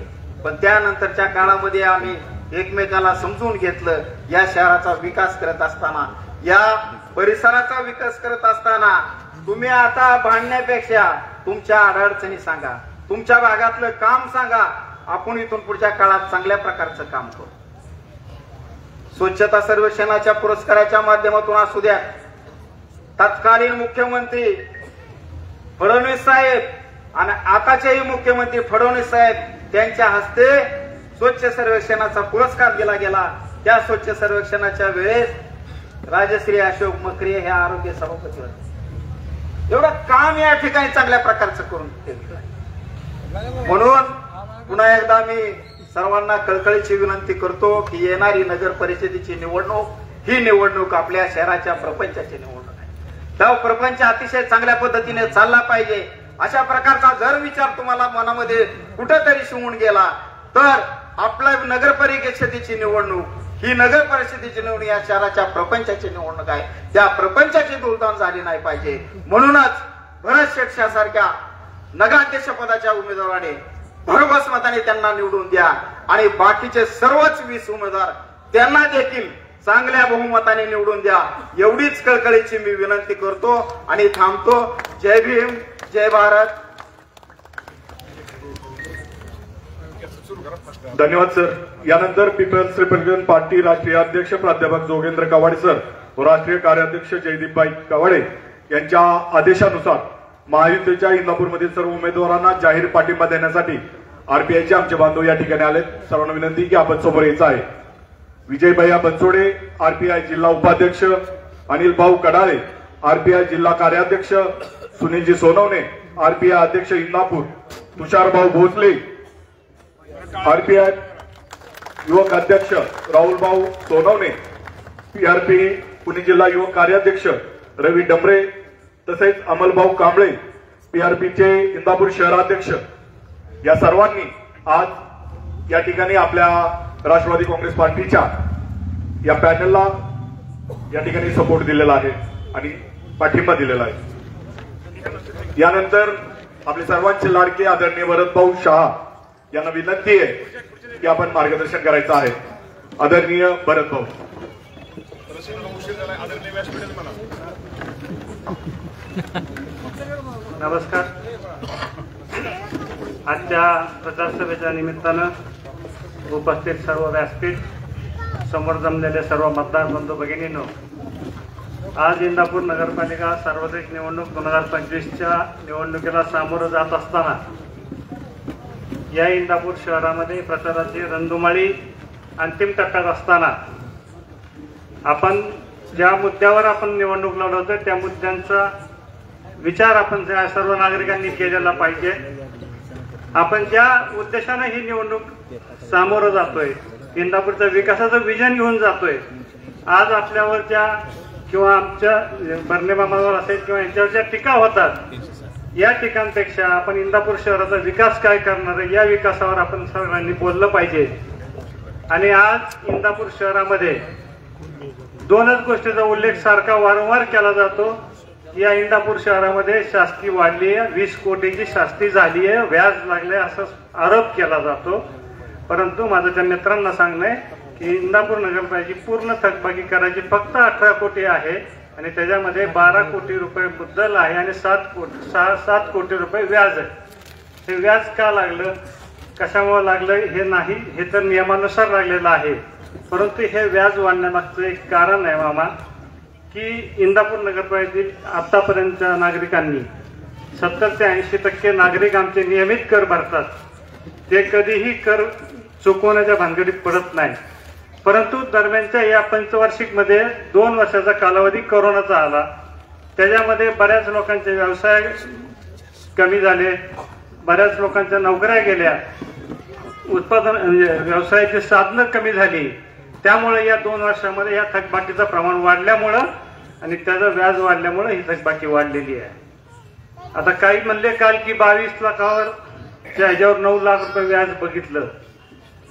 पण त्यानंतरच्या काळामध्ये आम्ही एकमेकाला समजून घेतलं. या शहराचा विकास करत असताना, या परिसराचा विकास करत असताना तुम्ही आता भांडण्यापेक्षा तुमच्या अडचणी सांगा, तुमच्या भागातलं काम सांगा. आपण इथून पुढच्या काळात चांगल्या प्रकारचं काम करू. स्वच्छता सर्वेक्षणाच्या पुरस्काराच्या माध्यमातून असू द्या, तत्कालीन मुख्यमंत्री फडणवीस साहेब आणि आताचेही मुख्यमंत्री फडणवीस साहेब त्यांच्या हस्ते स्वच्छ सर्वेक्षणाचा पुरस्कार दिला गेला. त्या स्वच्छ सर्वेक्षणाच्या वेळेस राजश्री अशोक मकरे हे आरोग्य सभापती होते. एवढं काम या ठिकाणी चांगल्या प्रकारचं करून ठेवलं. म्हणून पुन्हा एकदा मी सर्वांना कळकळीची विनंती करतो की येणारी नगर परिषदेची निवडणूक ही निवडणूक आपल्या शहराच्या प्रपंचाची निवडणूक आहे. त्या प्रपंच अतिशय चांगल्या पद्धतीने चालला पाहिजे. अशा प्रकारचा जर विचार तुम्हाला मनामध्ये कुठेतरी शिवून गेला तर आपल्या नगर परिषदेची निवडणूक ही नगर परिषदेची निवडणूक या शहराच्या प्रपंचाची निवडणूक आहे. त्या प्रपंचाची दुलदान झाली नाही पाहिजे. म्हणूनच भरत शेठ सारख्या नगराध्यक्ष पदाच्या उमेदवाराने भरघोस मताने त्यांना निवडून द्या आणि बाकीचे सर्वच 20 उमेदवार त्यांना देखील चांगल्या बहुमताने निवडून द्या. एवढीच कळकळीची मी विनंती करतो आणि थांबतो. जय भीम, जय भारत. धन्यवाद सर. यानंतर पीपल्स रिपब्लिकन पार्टी राष्ट्रीय अध्यक्ष प्राध्यापक जोगेंद्र कवाडे सर व राष्ट्रीय कार्याध्यक्ष जयदीपभाई कवाडे यांच्या आदेशानुसार महायुतीच्या इंदापूरमधील सर्व उमेदवारांना जाहीर पाठिंबा देण्यासाठी आरपीआयचे आमचे बांधव या ठिकाणी आलेत. सर्वांना विनंती की आपण समोर यायचं आहे. विजयभैया बनसोडे आरपीआय जिल्हा उपाध्यक्ष, अनिल भाऊ कडाळे आरपीआय जिल्हा कार्याध्यक्ष, सुनीलजी सोनवणे आरपीआय अध्यक्ष इंदापूर, तुषार भाऊ भोसले आरपीआय युवक अध्यक्ष, राहुल भाऊ सोनवणे पीआरपी पुणे जिल्हा युवक कार्याध्यक्ष, रवी डमरे तसेच अमलभाऊ कांबळे पीआरपीचे इंदापूर शहराध्यक्ष, या सर्वांनी आज या ठिकाणी आपल्या राष्ट्रवादी काँग्रेस पार्टीच्या या पॅनलला या ठिकाणी सपोर्ट दिलेला आहे आणि पाठिंबा दिलेला आहे. यानंतर आपले सर्वांचे लाडके आदरणीय भरतभाऊ शाह यांना विनंती आहे की आपण मार्गदर्शन करायचं आहे. आदरणीय भरतभाऊ. नमस्कार. आजच्या प्रचारसभेच्या निमित्तानं उपस्थित सर्व व्यासपीठ, समोर जमलेले सर्व मतदार बंधू भगिनींनो, आज इंदापूर नगरपालिका सार्वत्रिक निवडणूक 2025च्या निवडणुकीला सामोरं जात असताना या इंदापूर शहरामध्ये प्रचाराची रणधुमाळी अंतिम टप्प्यात असताना आपण ज्या मुद्द्यावर आपण निवडणूक लढवतोय त्या मुद्द्यांचा विचार आपण सर्व नागरिकांनी केलेला पाहिजे. आपण ज्या उद्देशाने ही निवडणूक सामोरं जातोय, इंदापूरच्या विकासाचं विजन घेऊन जातोय, आज आपल्यावरच्या किंवा आमच्या बर्नेमामावर असेल किंवा यांच्यावरच्या टीका होतात, या टीकांपेक्षा आपण इंदापूर शहराचा विकास काय करणार आहे या विकासावर आपण सर्वांनी बोललं पाहिजे. आणि आज इंदापूर शहरामध्ये दोनच गोष्टीचा उल्लेख सारखा वारंवार केला जातो. या इंदापूर शहरामध्ये शास्ती वाढली आहे, 20 कोटीची शास्ती झाली आहे, व्याज लागले असा आरोप केला जातो. परंतु माझं त्या मित्रांना सांगणं आहे की इंदापूर नगरपालिकेची पूर्ण थकबाकी करायची फक्त 18 कोटी आहे आणि त्याच्यामध्ये 12 कोटी रुपये मुद्दल आहे आणि 7 कोटी रुपये व्याज आहे. हे व्याज का लागलं, कशामुळे लागलं हे नाही, हे तर नियमानुसार लागलेलं आहे. परंतु हे व्याज वाढण्यामागचं एक कारण आहे मामा की इंदापूर नगरपालिकेतील आतापर्यंतच्या नागरिकांनी 70 ते 80% नागरिक आमचे नियमित कर भरतात. ते कधीही कर चुकवण्याच्या भानगडीत पडत नाही. परंतु दरम्यानच्या या पंचवार्षिकमध्ये 2 वर्षाचा कालावधी कोरोनाचा आला. त्याच्यामध्ये बऱ्याच लोकांचे व्यवसाय कमी झाले, बऱ्याच लोकांच्या नोकऱ्या गेल्या, उत्पादन व्यवसायाची साधनं कमी झाली. त्यामुळे या 2 वर्षामध्ये या थकबाकीचं प्रमाण वाढल्यामुळं आणि त्याचं व्याज वाढल्यामुळं ही थकबाकी वाढलेली आहे. आता काही म्हणले काल की 22 लाखावर ह्याच्यावर 9 लाख रुपये व्याज बघितलं.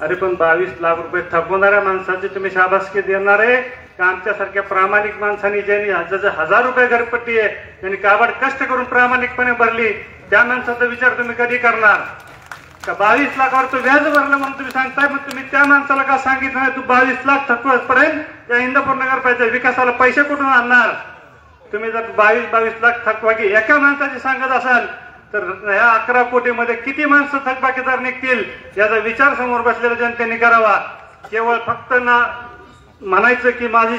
अरे पण 22 लाख रुपये थकवणाऱ्या माणसाची तुम्ही शाबासकी देणार आहे का आमच्यासारख्या प्रामाणिक माणसांनी ज्यांनी 1000 रुपये घरपट्टी आहे त्यांनी काबाड कष्ट करून प्रामाणिकपणे भरली त्या माणसाचा विचार तुम्ही कधी करणार का? 22 लाखावर तो व्याज भरलं म्हणून तुम्ही सांगताय, मग तुम्ही त्या माणसाला का सांगितलं नाही तू 22 लाख थकवपर्यंत या इंदापूर नगरपालिकेच्या विकासाला पैसे कुठून आणणार? तुम्ही जर 22 लाख थकबाकी एका माणसाची सांगत असाल तर ह्या 11 कोटीमध्ये किती माणसं थकबाकीदार निघतील याचा विचार समोर बसलेल्या जनतेने करावा. केवळ फक्त ना म्हणायचं की माझी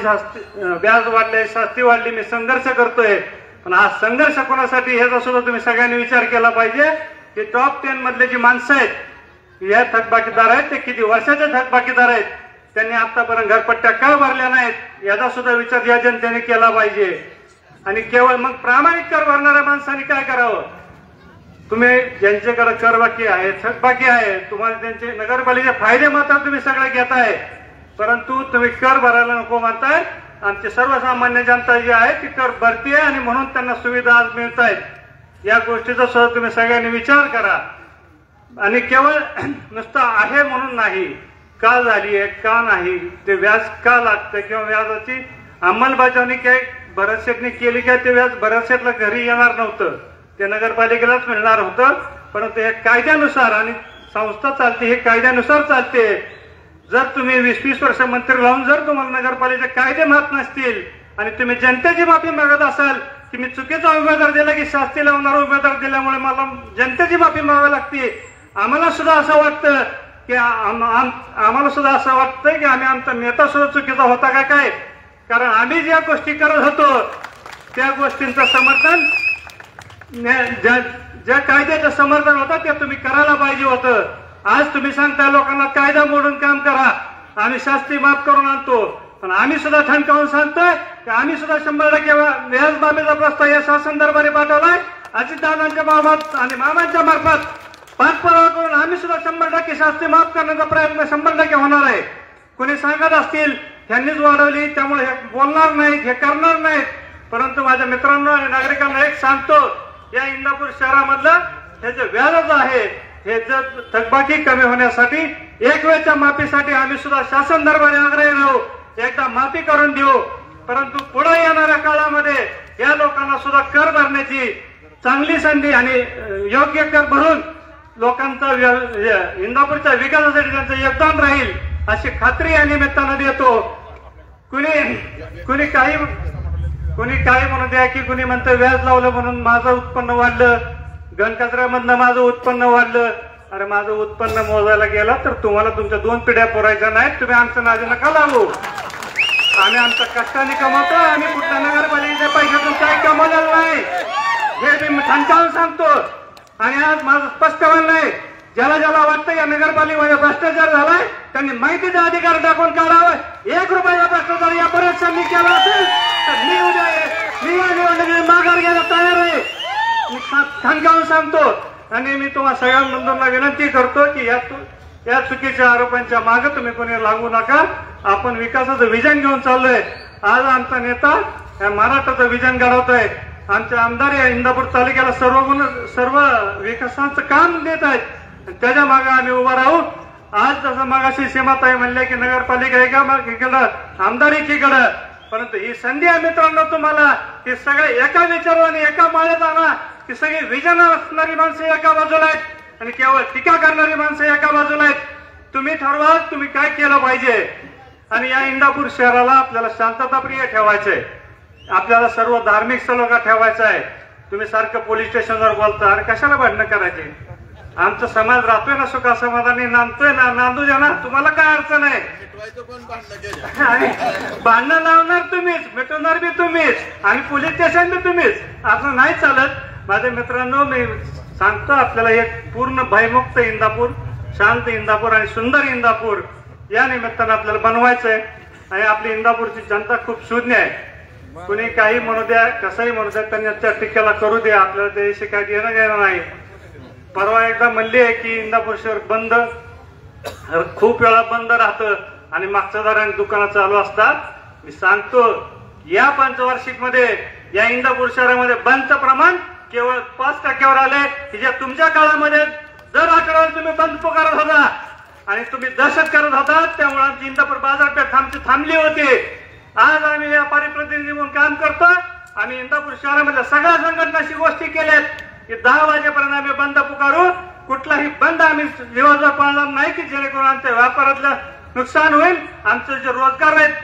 व्याज वाढले, शास्ती वाढली, मी संघर्ष करतोय, पण हा संघर्ष कोणासाठी ह्याचा सुद्धा तुम्ही सगळ्यांनी विचार केला पाहिजे की टॉप 10 मधले जी माणसं आहेत या थकबाकीदार आहेत ते किती वर्षाचे थकबाकीदार आहेत, त्यांनी आतापर्यंत घरपट्ट्या का भरल्या नाहीत याचा सुद्धा विचार या जनतेने केला पाहिजे. आणि केवळ मग प्रामाणिक कर भरणाऱ्या माणसांनी काय करावं? तुम्ही ज्यांच्याकडे कर बाकी आहे, थकबाकी आहे, तुम्हाला त्यांचे नगरपालिकेचे फायदे मात्र तुम्ही सगळे घेताय, परंतु तुम्ही कर भरायला नको म्हणताय. आमची सर्वसामान्य जनता जी आहे ती कर भरतीये आणि म्हणून त्यांना सुविधा आज मिळत आहेत. या गोष्टीचा सुद्धा तुम्ही सगळ्यांनी विचार करा. आणि केवळ नुसतं आहे म्हणून नाही, का झाली आहे, का नाही, ते व्याज का लागतं किंवा व्याजाची अंमलबजावणी काय भरत शेठने केली काय ते व्याज भरत शेठला घरी येणार नव्हतं, ते नगरपालिकेलाच मिळणार होतं. परंतु हे कायद्यानुसार आणि संस्था चालते, हे कायद्यानुसार चालते. जर तुम्ही 20-20 वर्ष मंत्री राहून जर तुम्हाला नगरपालिकेचे कायदे माहित नसतील आणि तुम्ही जनतेची माफी मागत असाल की मी चुकीचा उमेदवार दिला की शास्ती लावणारा उमेदवार दिल्यामुळे मला जनतेची माफी मागावी लागते, आम्हाला सुद्धा असं वाटतं की आम्हाला सुद्धा असं वाटतंय की आमचा नेता सुद्धा चुकीचा होता का काय? कारण आम्ही ज्या गोष्टी करत होतो त्या गोष्टींचं समर्थन, ज्या कायद्याचं समर्थन होतं ते तुम्ही करायला पाहिजे होतं. आज तुम्ही सांगताय लोकांना कायदा मोडून काम करा, आम्ही शास्ती माफ करून आणतो, पण आम्ही सुद्धा ठणकावून सांगतोय की आम्ही सुद्धा 100% व्याज माफीचा प्रस्ताव या शासन दरबारी पाठवलाय. अजितदादांच्या मार्फत आणि मामांच्या मार्फत पाठपुरावा करून आम्ही सुद्धा 100% शास्ती माफ करण्याचा प्रयत्न 100% होणार आहे. कोणी सांगत असतील त्यांनीच वाढवली त्यामुळे हे बोलणार नाहीत, हे करणार नाहीत, परंतु माझ्या मित्रांनो आणि नागरिकांना एक सांगतो, या इंदापूर शहरामधलं हे जे व्याज आहे हे जर थकबाकी कमी होण्यासाठी, एक वेळच्या माफीसाठी आम्ही सुद्धा शासन दरबारी आग्रही राहू, एकदा माफी करून देऊ. परंतु पुढे येणाऱ्या काळामध्ये या लोकांना सुद्धा कर भरण्याची चांगली संधी आणि योग्य कर भरून लोकांचा इंदापूरच्या विकासासाठी त्यांचं योगदान राहील अशी खात्री या निमित्तानं देतो. कुणी काही म्हणू द्या की कुणी म्हणतं व्याज लावलं म्हणून माझं उत्पन्न वाढलं, घनकचऱ्यामधनं माझं उत्पन्न वाढलं. अरे माझं उत्पन्न मोजायला गेला तर तुम्हाला तुमच्या 2 पिढ्या पुरायच्या नाहीत, तुम्ही आमचं नादी नका लावू. आम्ही आमच्या कष्टाने कमवतो, आम्ही कुठल्या नगरपालिकेच्या पैशातून काही कमवलेलं नाही हे मी ठणकावून सांगतो. आणि आज माझं स्पष्ट म्हणणं आहे, ज्याला वाटतं या नगरपालिकेमध्ये भ्रष्टाचार झालाय त्यांनी माहितीचा अधिकार टाकून काढावं. 1 रुपयाचा भ्रष्टाचार या परीक्षांनी केला असेल तर मी या निवडणुकीत माघार घ्यायला तयार आहे, मी ठणकावून सांगतो. आणि मी तुम्हा सगळ्या बंधूंना विनंती करतो की या चुकीच्या आरोपांच्या मागे तुम्ही कोणी लागू नका. आपण विकासाचं विजन घेऊन चाललोय. आज आमचा नेता या महाराष्ट्राचं विजन घडवतोय. आमचे आमदार या इंदापूर तालुक्याला सर्व विकासाचं काम देत आहेत, त्याच्या मागे आम्ही उभा राहू. आज जसं मागाशी सीमाताई म्हणले की नगरपालिका एकीकडं, आमदार एकीकडं, परंतु ही संधी आहे मित्रांनो तुम्हाला की सगळे एका विचार आणि एका माळ्यात आणा की सगळी विजन असणारी माणसं एका बाजूला आहेत आणि केवळ टीका करणारी माणसं एका बाजूला आहेत. तुम्ही ठरवा तुम्ही काय केलं पाहिजे. आणि या इंदापूर शहराला आपल्याला शांतताप्रिय ठेवायचंय, आपल्याला सर्व धार्मिक सलोखा ठेवायचा आहे. तुम्ही सारखं पोलीस स्टेशनवर बोलता, अरे कशाला भांडणं करायचे? आमचा समाज राहतोय ना सुखा समाधानी, नांदतोय ना, नांदू द्या ना, तुम्हाला काय अडचण आहे? भांडणं लावणार तुम्हीच, मिटवणार बी तुम्हीच आणि पोलीस स्टेशन बी तुम्हीच. असं नाही चालत. माझ्या मित्रांनो मी सांगतो आपल्याला एक पूर्ण भयमुक्त इंदापूर, शांत इंदापूर आणि सुंदर इंदापूर या निमित्तानं आपल्याला बनवायचं आहे. आणि आपली इंदापूरची जनता खूप शून्य आहे. कुणी काही म्हणू द्या, कसंही म्हणू द्या, त्यांच्या टीकेला करू द्या, आपल्याला त्याशी काय घेणं घेणं नाही. परवा एकदा म्हणली आहे की इंदापूर शहर बंद, खूप वेळा बंद राहतं आणि मागच्या दाराने दुकानं चालू असतात. मी सांगतो या पंचवार्षिक मध्ये या इंदापूर शहरामध्ये बंदचं प्रमाण केवळ 5% आले, की जे तुमच्या काळामध्ये दर आठवड्याला तुम्ही बंद पुकारत होता आणि तुम्ही दहशत करत होता. त्यामुळे आमची इंदापूर बाजारपेठ थांबली होती. आज आम्ही व्यापारी प्रतिनिधी म्हणून काम करतो. आम्ही इंदापूर शहरामधल्या सगळ्या संघटनाशी गोष्टी केल्यात की 10 वाजेपर्यंत आम्ही बंद पुकारू. कुठलाही बंद आम्ही दिवसभर पाळणार नाही की जेणेकरून आमच्या व्यापारातलं नुकसान होईल. आमचे जे रोजगार आहेत,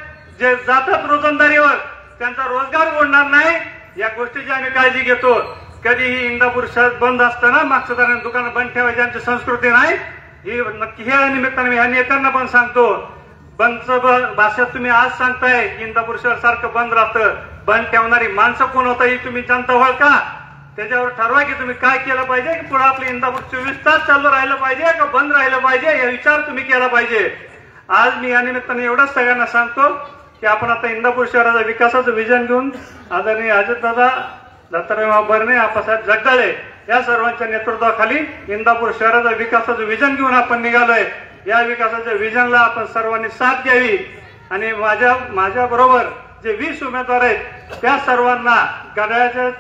जे जातात रोजंदारीवर, त्यांचा रोजगार उडणार नाही. या गोष्टीची आम्ही काळजी घेतो. कधीही इंदापूर शहर बंद असताना मागच्या दाराने दुकानं बंद ठेवायची आमची संस्कृती नाही. ही नक्की ह्या निमित्ताने मी ह्या नेत्यांना पण सांगतो. बंदचं भाषा तुम्ही आज सांगताय इंदापूर शहर सारखं बंद राहतं. बंद ठेवणारी माणसं कोण होता ही तुम्ही जनता ओळखा. त्याच्यावर ठरवा की तुम्ही काय केलं पाहिजे, की पुढे आपलं इंदापूर 24 तास चालू राहिलं पाहिजे का बंद राहिलं पाहिजे, या विचार तुम्ही केला पाहिजे. आज मी या निमित्ताने एवढंच सगळ्यांना सांगतो की आपण आता इंदापूर शहराचा विकासाचं विजन घेऊन आदरणीय अजितदादा, दत्तात्रयराव भरणे, आप्पासाहेब जगदाळे या सर्वांच्या नेतृत्वाखाली इंदापूर शहराचा विकासाचं विजन घेऊन आपण निघालोय. या विकासाच्या विजनला आपण सर्वांनी साथ द्यावी आणि माझ्या बरोबर जे 20 उमेदवार आहेत त्या सर्वांना घड्याळाच्या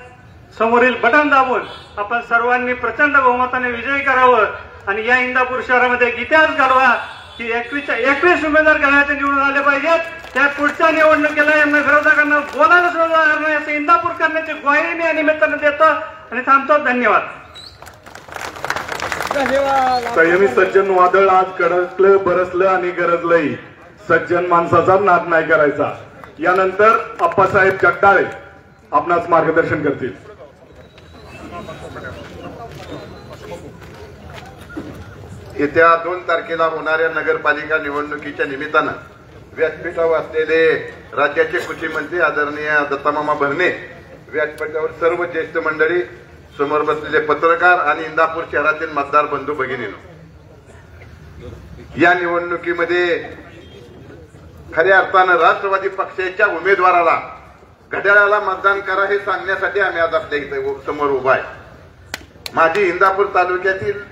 समोरील बटन दाबून आपण सर्वांनी प्रचंड बहुमताने विजयी करावं आणि या इंदापूर शहरामध्ये एक इतिहास घडवा की 21 उमेदवार घड्याळाचे निवडून आले पाहिजेत. त्या पुढच्या निवडणुकीला यांना विरोधकांना बोलायला सुद्धा नाही असं इंदापूर करण्याची ग्वाही मी या निमित्तानं देतो आणि थांबतो. धन्यवाद. संयमी सज्जन वादळ आज कडकलं, बरसलं आणि गरजलंही. सज्जन माणसाचा नाद नाही करायचा. यानंतर आप्पासाहेब जगदाळे आपणास मार्गदर्शन करतील. येत्या 2 तारखेला होणाऱ्या नगरपालिका निवडणुकीच्या निमित्तानं व्यासपीठावर असलेले राज्याचे कृषी मंत्री आदरणीय दत्तामामा भरणे, व्यासपीठावर सर्व ज्येष्ठ मंडळी, समोर बसलेले पत्रकार आणि इंदापूर शहरातील मतदार बंधू भगिनींनो, या निवडणुकीमध्ये खऱ्या अर्थानं राष्ट्रवादी पक्षाच्या उमेदवाराला घड्याळाला मतदान करा हे सांगण्यासाठी आम्ही आज आपल्या इथे समोर उभा आहे. माझी इंदापूर तालुक्यातील,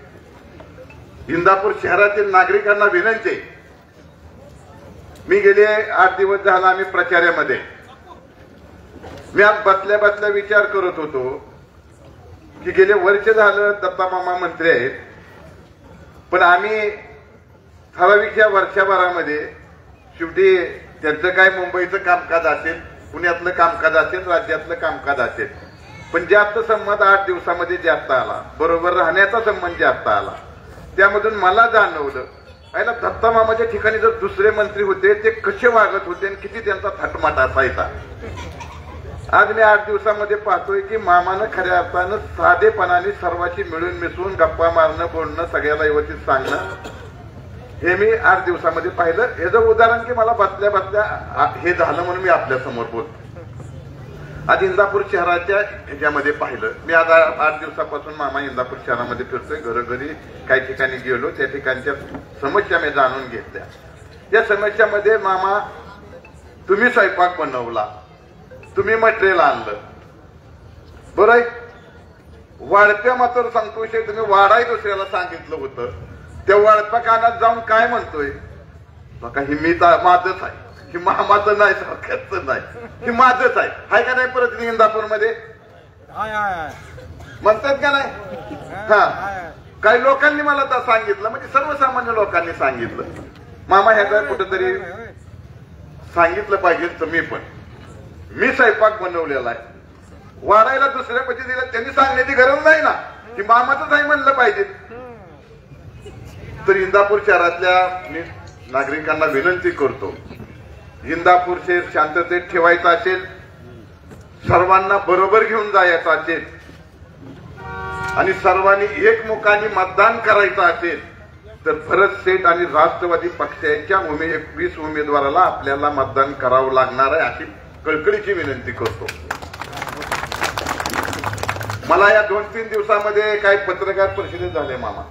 इंदापूर शहरातील नागरिकांना विनंती. मी गेले 8 दिवस झाला आम्ही प्रचारामध्ये. मी आज बसल्या बसल्या विचार करत होतो की गेले वर्ष झालं दत्तामामा मंत्री आहेत, पण आम्ही ठराविक या वर्षभरामध्ये शेवटी त्यांचं काय मुंबईचं कामकाज असेल, पुण्यातलं कामकाज असेल, राज्यातलं कामकाज असेल, पण जास्त संबंध 8 दिवसामध्ये जास्त आला, बरोबर राहण्याचा संबंध जास्त आला. त्यामधून मला जाणवलं आयला दत्तामामाच्या ठिकाणी जर दुसरे मंत्री होते ते कसे वागत होते आणि किती त्यांचा थाटमाट असायचा. आज मी 8 दिवसामध्ये पाहतोय की मामानं खऱ्या अर्थानं साधेपणाने सर्वांशी मिळून मिसळून गप्पा मारणं, बोलणं, सगळ्याला व्यवस्थित सांगणं हे मी 8 दिवसामध्ये पाहिलं. याचं उदाहरण की मला बसल्या बसल्या हे झालं म्हणून मी आपल्या समोर बोलतो. आज इंदापूर शहराच्या ह्याच्यामध्ये पाहिलं मी. आज 8 दिवसापासून मामा इंदापूर शहरामध्ये फिरतोय, घरोघरी काही ठिकाणी गेलो, त्या ठिकाणच्या समस्या मी जाणून घेतल्या. या समस्यामध्ये मामा तुम्ही स्वयंपाक बनवला, तुम्ही मटेरियल आणलं, बरं आहे. वाढत्या मात्र सांगतोय तुम्ही वाढाय दुसऱ्याला सांगितलं होतं, त्या वाढत्या कानात जाऊन काय म्हणतोय बघा ही मी माझंच आहे, ही मामाचं नाही, सरकारचं नाही, ही माझंच आहे. हाय का नाही परत इंदापूरमध्ये म्हणतात का नाही. हा काही लोकांनी मला तर सांगितलं, म्हणजे सर्वसामान्य लोकांनी सांगितलं मामा ह्याचा कुठेतरी सांगितलं पाहिजे. तुम्ही पण मी स्वयंपाक बनवलेला आहे, वाढायला दुसऱ्या पैसे दिला त्यांनी सांगण्याची गरज नाही ना की मामाचंच आहे म्हणलं पाहिजे. तर इंदापूर शहरातल्या नागरिकांना विनंती करतो, इंदापूर शहर शांततेत ठेवायचं असेल, सर्वांना बरोबर घेऊन जायचं असेल आणि सर्वांनी एकमुखाने मतदान करायचं असेल तर भरत शेठ आणि राष्ट्रवादी पक्षाच्या 21 उमेदवाराला आपल्याला मतदान करावं लागणार आहे अशी कळकळीची विनंती करतो. मला या 2-3 दिवसामध्ये काही पत्रकार परिषदेत झाले मामा,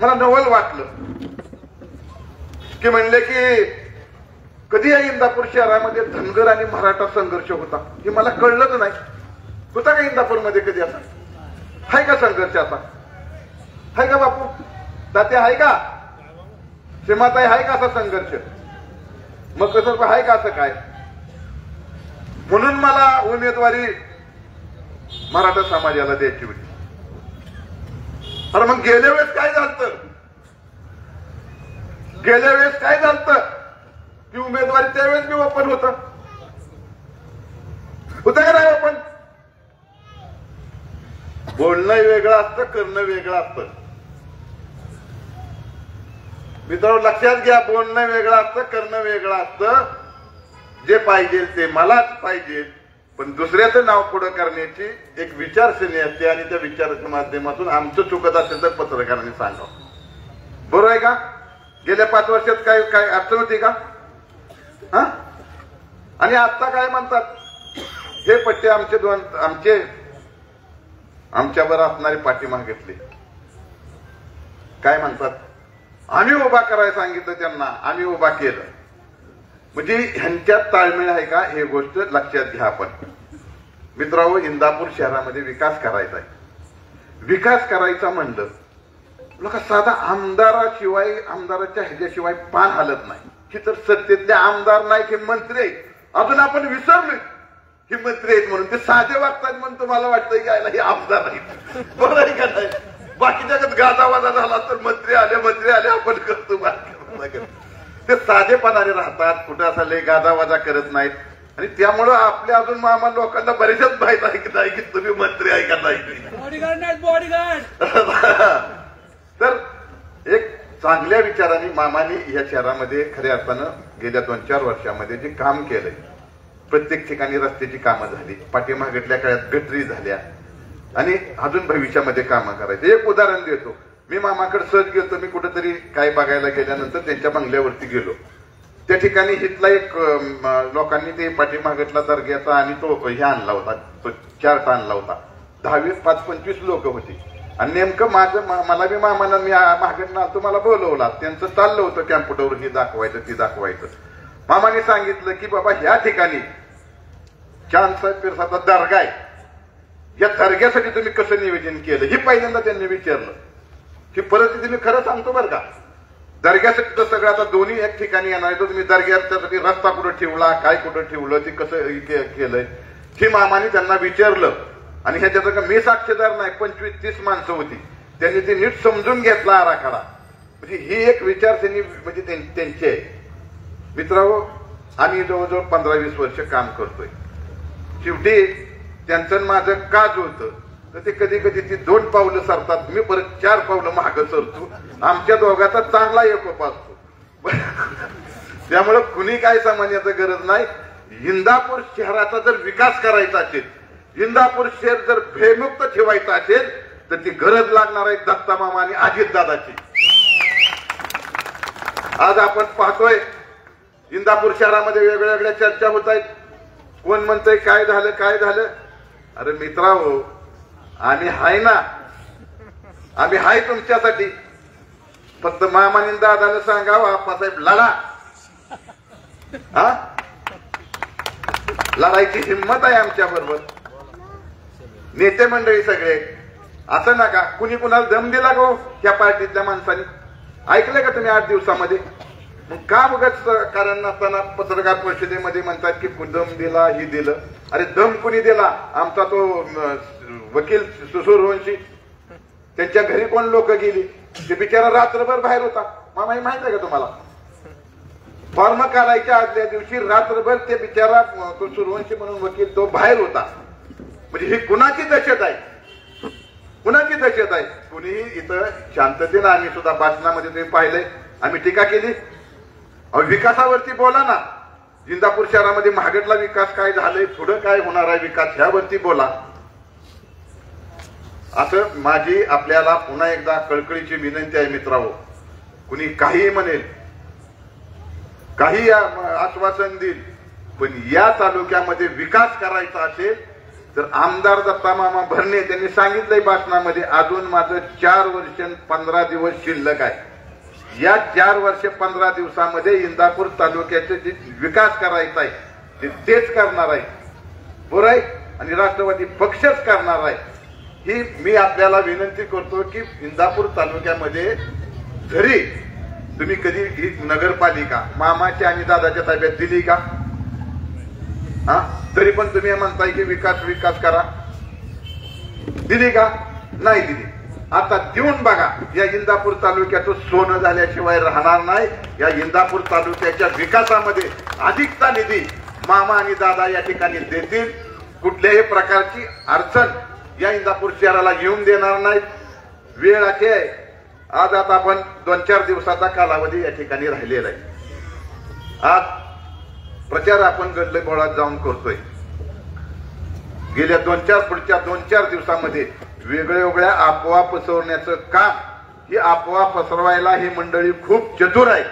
मला नवल वाटलं. की म्हणले की कधी या इंदापूर शहरामध्ये धनगर आणि मराठा संघर्ष होता हे मला कळलंच नाही. होता का इंदापूरमध्ये कधी असा? आहे का संघर्ष असा? आहे का बापू? तात्या आहे का? सीमाताई आहे का असा संघर्ष? मग कसं आहे का असं काय? म्हणून मला उमेदवारी मराठा समाजाला द्यायची होती. अरे मग गेल्या वेळेस काय झालं? गेल्या वेळेस काय झालं की उमेदवारी त्यावेळेस मी ओपन होतं का नाही ओपन? बोलणं वेगळं असतं, करणं वेगळं असतं. मित्रांनो लक्षात घ्या, बोलणं वेगळं असतं, करणं वेगळं असतं. जे पाहिजे ते मलाच पाहिजे, पण दुसऱ्याचं नाव पुढं करण्याची एक विचारसरणी असते आणि त्या विचाराच्या माध्यमातून आमचं चुकत असेल तर पत्रकारांनी सांगावं. बरोबर आहे का? गेल्या 5 वर्षात काय काय अडचण होती का? हा? आणि आता काय म्हणतात? हे पट्टे आमच्यावर असणारी पाठीमाग घेतली. काय म्हणतात? आम्ही उभा करायला सांगितलं त्यांना, आम्ही उभा केलं. म्हणजे ह्यांच्यात ताळमेळ आहे का? हे गोष्ट लक्षात घ्या. आपण मित्रांनो, इंदापूर शहरामध्ये विकास करायचा आहे. विकास करायचा म्हणलं लोक साधा आमदाराशिवाय, आमदाराच्या ह्याच्याशिवाय पान हलत नाही. की तर सत्तेतले आमदार नाही की मंत्री आहेत. अजून आपण विसरलोय ही मंत्री आहेत म्हणून. ते साधे वागतात म्हणून तुम्हाला वाटतंय की हे आमदार आहेत. बरोबर आहे का नाही? बाकीच्या गाजावाजा झाला तर मंत्री आले आपण करतो. ते साधेपणाने राहतात, कुठं असा लय गाजावाजा करत नाहीत. आणि त्यामुळं आपल्या अजून मामा लोकांना बरेचच माहित आहे की नाही की तुम्ही मंत्री आहे का नाही. तर एक चांगल्या विचाराने मामाने या शहरामध्ये खऱ्या अर्थानं गेल्या 2-4 वर्षामध्ये जे काम केलंय, प्रत्येक ठिकाणी रस्त्याची कामं झाली, पाठीमागल्या काळात गटरी झाल्या आणि अजून भविष्यामध्ये कामं करायची. एक उदाहरण देतो. मी मामाकडे सहज गेलो. मी कुठेतरी काय बघायला गेल्यानंतर त्यांच्या बंगल्यावरती गेलो. त्या ठिकाणी इथला एक लोकांनी ते पाठीमागटला दर्ग्याचा आणि तो हे आणला होता, तो चार्ट आणला होता. 10-20-25 लोक होती. आणि नेमकं मला बी मामाला मी मागणं आलो, मला बोलवला. त्यांचं चाललं होतं कॅम्प्युटरवर हे दाखवायचं ते दाखवायचं. मामाने सांगितलं की बाबा ह्या ठिकाणी चांदसाहेब पिरसाचा दर्गा आहे, या दर्ग्यासाठी तुम्ही कसं नियोजन केलं हे पहिल्यांदा त्यांनी विचारलं. ही परिस्थिती मी खरं सांगतो बरं का. दर्ग्यासाठी तर सगळं आता दोन्ही एक ठिकाणी येणार आहे. तर तुम्ही दर्ग्यासाठी रस्ता कुठं ठेवला, काय कुठं ठेवलं, ते कसं केलंय हे मामाने त्यांना विचारलं. आणि ह्याच्यात मी साक्षीदार नाही, 25-30 माणसं होती. त्यांनी ते नीट समजून घेतला आराखडा. म्हणजे ही एक विचारसरणी म्हणजे त्यांची आहे. मित्रांनो, आम्ही जवळजवळ 15-20 वर्ष काम करतोय. शेवटी त्यांचं माझं का जुळतं तर ते कधी कधी ती 2 पावलं सरतात, मी परत 4 पावलं मागं सरतो. आमच्या दोघांचा चांगला एकोप असतो. त्यामुळं कुणी काय समजण्याची गरज नाही. इंदापूर शहराचा जर विकास करायचा असेल, इंदापूर शहर जर भयमुक्त ठेवायचं असेल तर ती गरज लागणार आहे दत्ता मामा आणि अजितदादाची. आज आपण पाहतोय इंदापूर शहरामध्ये वेगळ्या वेगळ्या चर्चा होत आहेत. कोण म्हणतंय काय झालं काय झालं. अरे मित्रांनो, आम्ही हाय ना, आम्ही हाय तुमच्यासाठी. फक्त मामाने दादाने सांगावं आप्पासाहेब लढा. हा, लढायची हिंमत आहे आमच्या बरोबर. नेते मंडळी सगळे असं नका. कुणी कुणाला दम दिला गो त्या पार्टीतल्या माणसांनी? ऐकलंय का तुम्ही 8 दिवसामध्ये? मग का बघत कारण नसताना पत्रकार परिषदेमध्ये म्हणतात की दम दिला, ही दिलं. अरे दम कुणी दिला? आमचा तो वकील सूर्यवंशी. त्यांच्या घरी कोण लोक गेली? ते बिचारा रात्रभर बाहेर होता. मामा हे माहित आहे का तुम्हाला? फॉर्म काढायच्या आदल्या दिवशी रात्रभर ते बिचारा तो सूर्यवंशी म्हणून वकील तो बाहेर होता. म्हणजे ही कुणाची दहशत आहे? कुणाची दहशत आहे? कुणीही इथं शांततेनं, आम्ही सुद्धा भाषणामध्ये तुम्ही पाहिलंय, आम्ही टीका केली. विकासावरती बोला ना. इंदापूर शहरामध्ये महागडला विकास काय झालाय, पुढं काय होणार आहे विकास, ह्यावरती बोला. असं माझी आपल्याला पुन्हा एकदा कळकळीची विनंती आहे मित्रांनो. कुणी काही म्हणेल, काही आश्वासन देईल, पण या तालुक्यामध्ये विकास करायचा असेल तर आमदार दत्ता मामा भरणे त्यांनी सांगितलंय भाषणामध्ये, अजून माझं 4 वर्ष 15 दिवस शिल्लक आहे. या 4 वर्ष 15 दिवसामध्ये इंदापूर तालुक्याचे जे विकास करायचा आहे तेच करणार आहे, बरं आहे, आणि राष्ट्रवादी पक्षच करणार आहे. ही मी आपल्याला विनंती करतो की इंदापूर तालुक्यामध्ये जरी तुम्ही कधी ही नगरपालिका मामाच्या आणि दादाच्या ताब्यात दिली का? तरी पण तुम्ही म्हणताय की विकास विकास करा, दिली का? नाही दिली. आता देऊन बघा. या इंदापूर तालुक्याचं सोनं झाल्याशिवाय राहणार नाही. या इंदापूर तालुक्याच्या विकासामध्ये अधिकचा निधी मामा आणि दादा या ठिकाणी देतील. कुठल्याही प्रकारची अडचण या इंदापूर शहराला येऊन देणार नाहीत. वेळ अशी आहे, आज आता आपण 2-4 दिवसाचा कालावधी या ठिकाणी राहिलेला आहे. आज प्रचार आपण गडलगोळात जाऊन करतोय. गेल्या पुढच्या 2-4 दिवसामध्ये वेगळ्या अफवा पसरवण्याचं काम, ही अफवा पसरवायला ही मंडळी खूप चतुर आहे.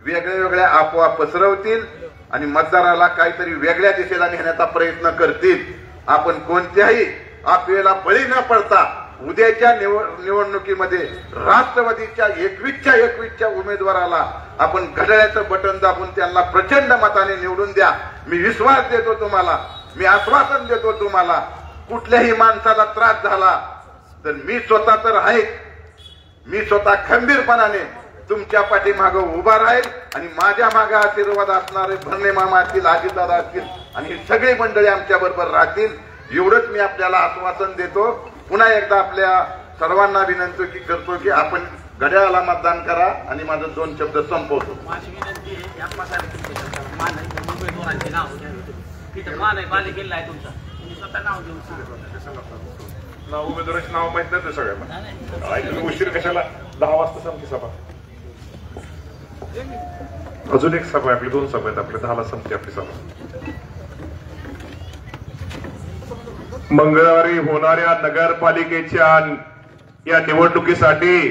वेगळ्या अफवा पसरवतील आणि मतदाराला काहीतरी वेगळ्या दिशेला नेण्याचा प्रयत्न करतील. आपण कोणत्याही अफवेला बळी न पडता उद्याच्या निवडणुकीमध्ये राष्ट्रवादीच्या 21च्या उमेदवाराला आपण घड्याळ्याचं बटन दाबून त्यांना प्रचंड मताने निवडून द्या. मी विश्वास देतो तुम्हाला, मी आश्वासन देतो तुम्हाला. कुठल्याही माणसाला त्रास झाला तर मी स्वतः तर आहे, मी स्वतः खंबीरपणाने तुमच्या पाठीमागे उभा राहील आणि माझ्या मागे आशीर्वाद असणारे भरणे मामा असतील, अजितदादा असतील आणि ही सगळी मंडळी आमच्या बरोबर राहतील. एवढंच मी आपल्याला आश्वासन देतो. पुन्हा एकदा आपल्या सर्वांना विनंती करतो की आपण घड्याळाला मतदान करा आणि माझं 2 शब्द संपवतो. उमेदवाराचे नाव माहित नाही सगळ्यांना. उशीर कशाला? 10 वाजता संपली सभा. अजून एक सभा आहे आपली, 2 सभा आहेत आपल्या. 10ला संपते आपली सभा. मंगळवारी होणाऱ्या नगरपालिकेच्या या निवडणुकीसाठी